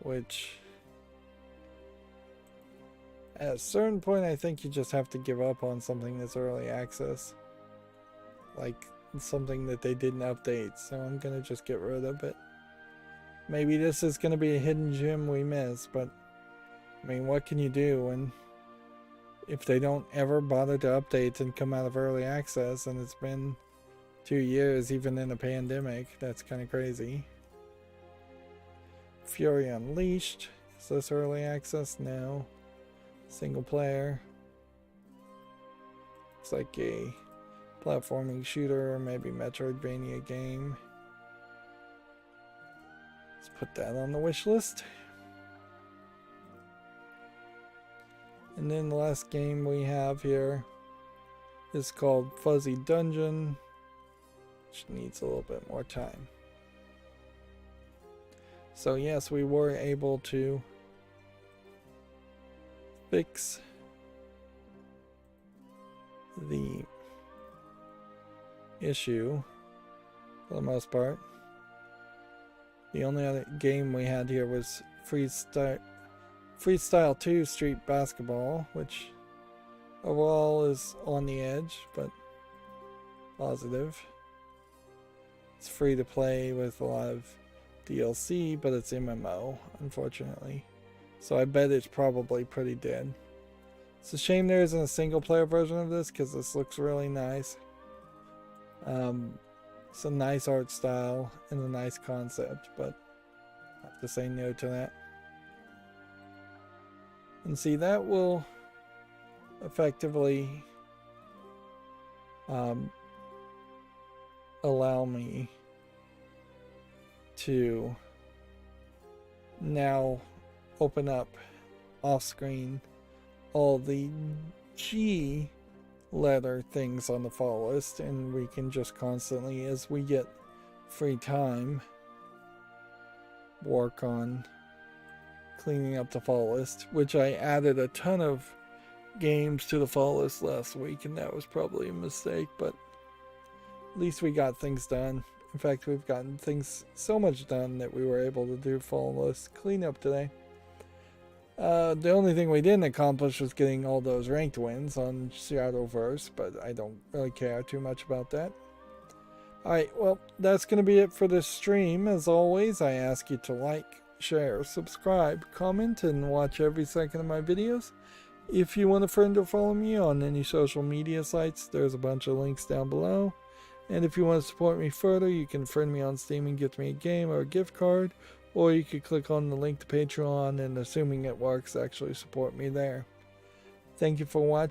Which, at a certain point, I think you just have to give up on something that's early access. Like something that they didn't update, so I'm gonna just get rid of it. Maybe this is gonna be a hidden gem we miss, but I mean, what can you do when if they don't ever bother to update and come out of early access, and it's been 2 years even in a pandemic? That's kind of crazy. Fury Unleashed. Is this early access? No. Single player. It's like a platforming shooter or maybe Metroidvania game. Let's put that on the wish list. And then the last game we have here is called Fuzzy Dungeon, which needs a little bit more time. So yes, we were able to fix the issue for the most part. The only other game we had here was Freestyle 2 Street Basketball, which overall is on the edge, but positive. It's free to play with a lot of DLC, but it's MMO, unfortunately. So I bet it's probably pretty dead. It's a shame there isn't a single player version of this, because this looks really nice. It's a nice art style and a nice concept, but I have to say no to that. And see, that will effectively allow me to now open up off screen all the G letter things on the fall list, and we can just constantly, as we get free time, work on cleaning up the fall list, which I added a ton of games to the fall list last week, and that was probably a mistake, but at least we got things done. In fact, we've gotten things so much done that we were able to do fall list cleanup today. The only thing we didn't accomplish was getting all those ranked wins on Shadowverse, but I don't really care too much about that. Alright, well, that's going to be it for this stream. As always, I ask you to like, share, subscribe, comment, and watch every second of my videos. If you want a friend or follow me on any social media sites, there's a bunch of links down below. And if you want to support me further, you can friend me on Steam and gift me a game or a gift card, or you could click on the link to Patreon and, assuming it works, actually support me there. Thank you for watching.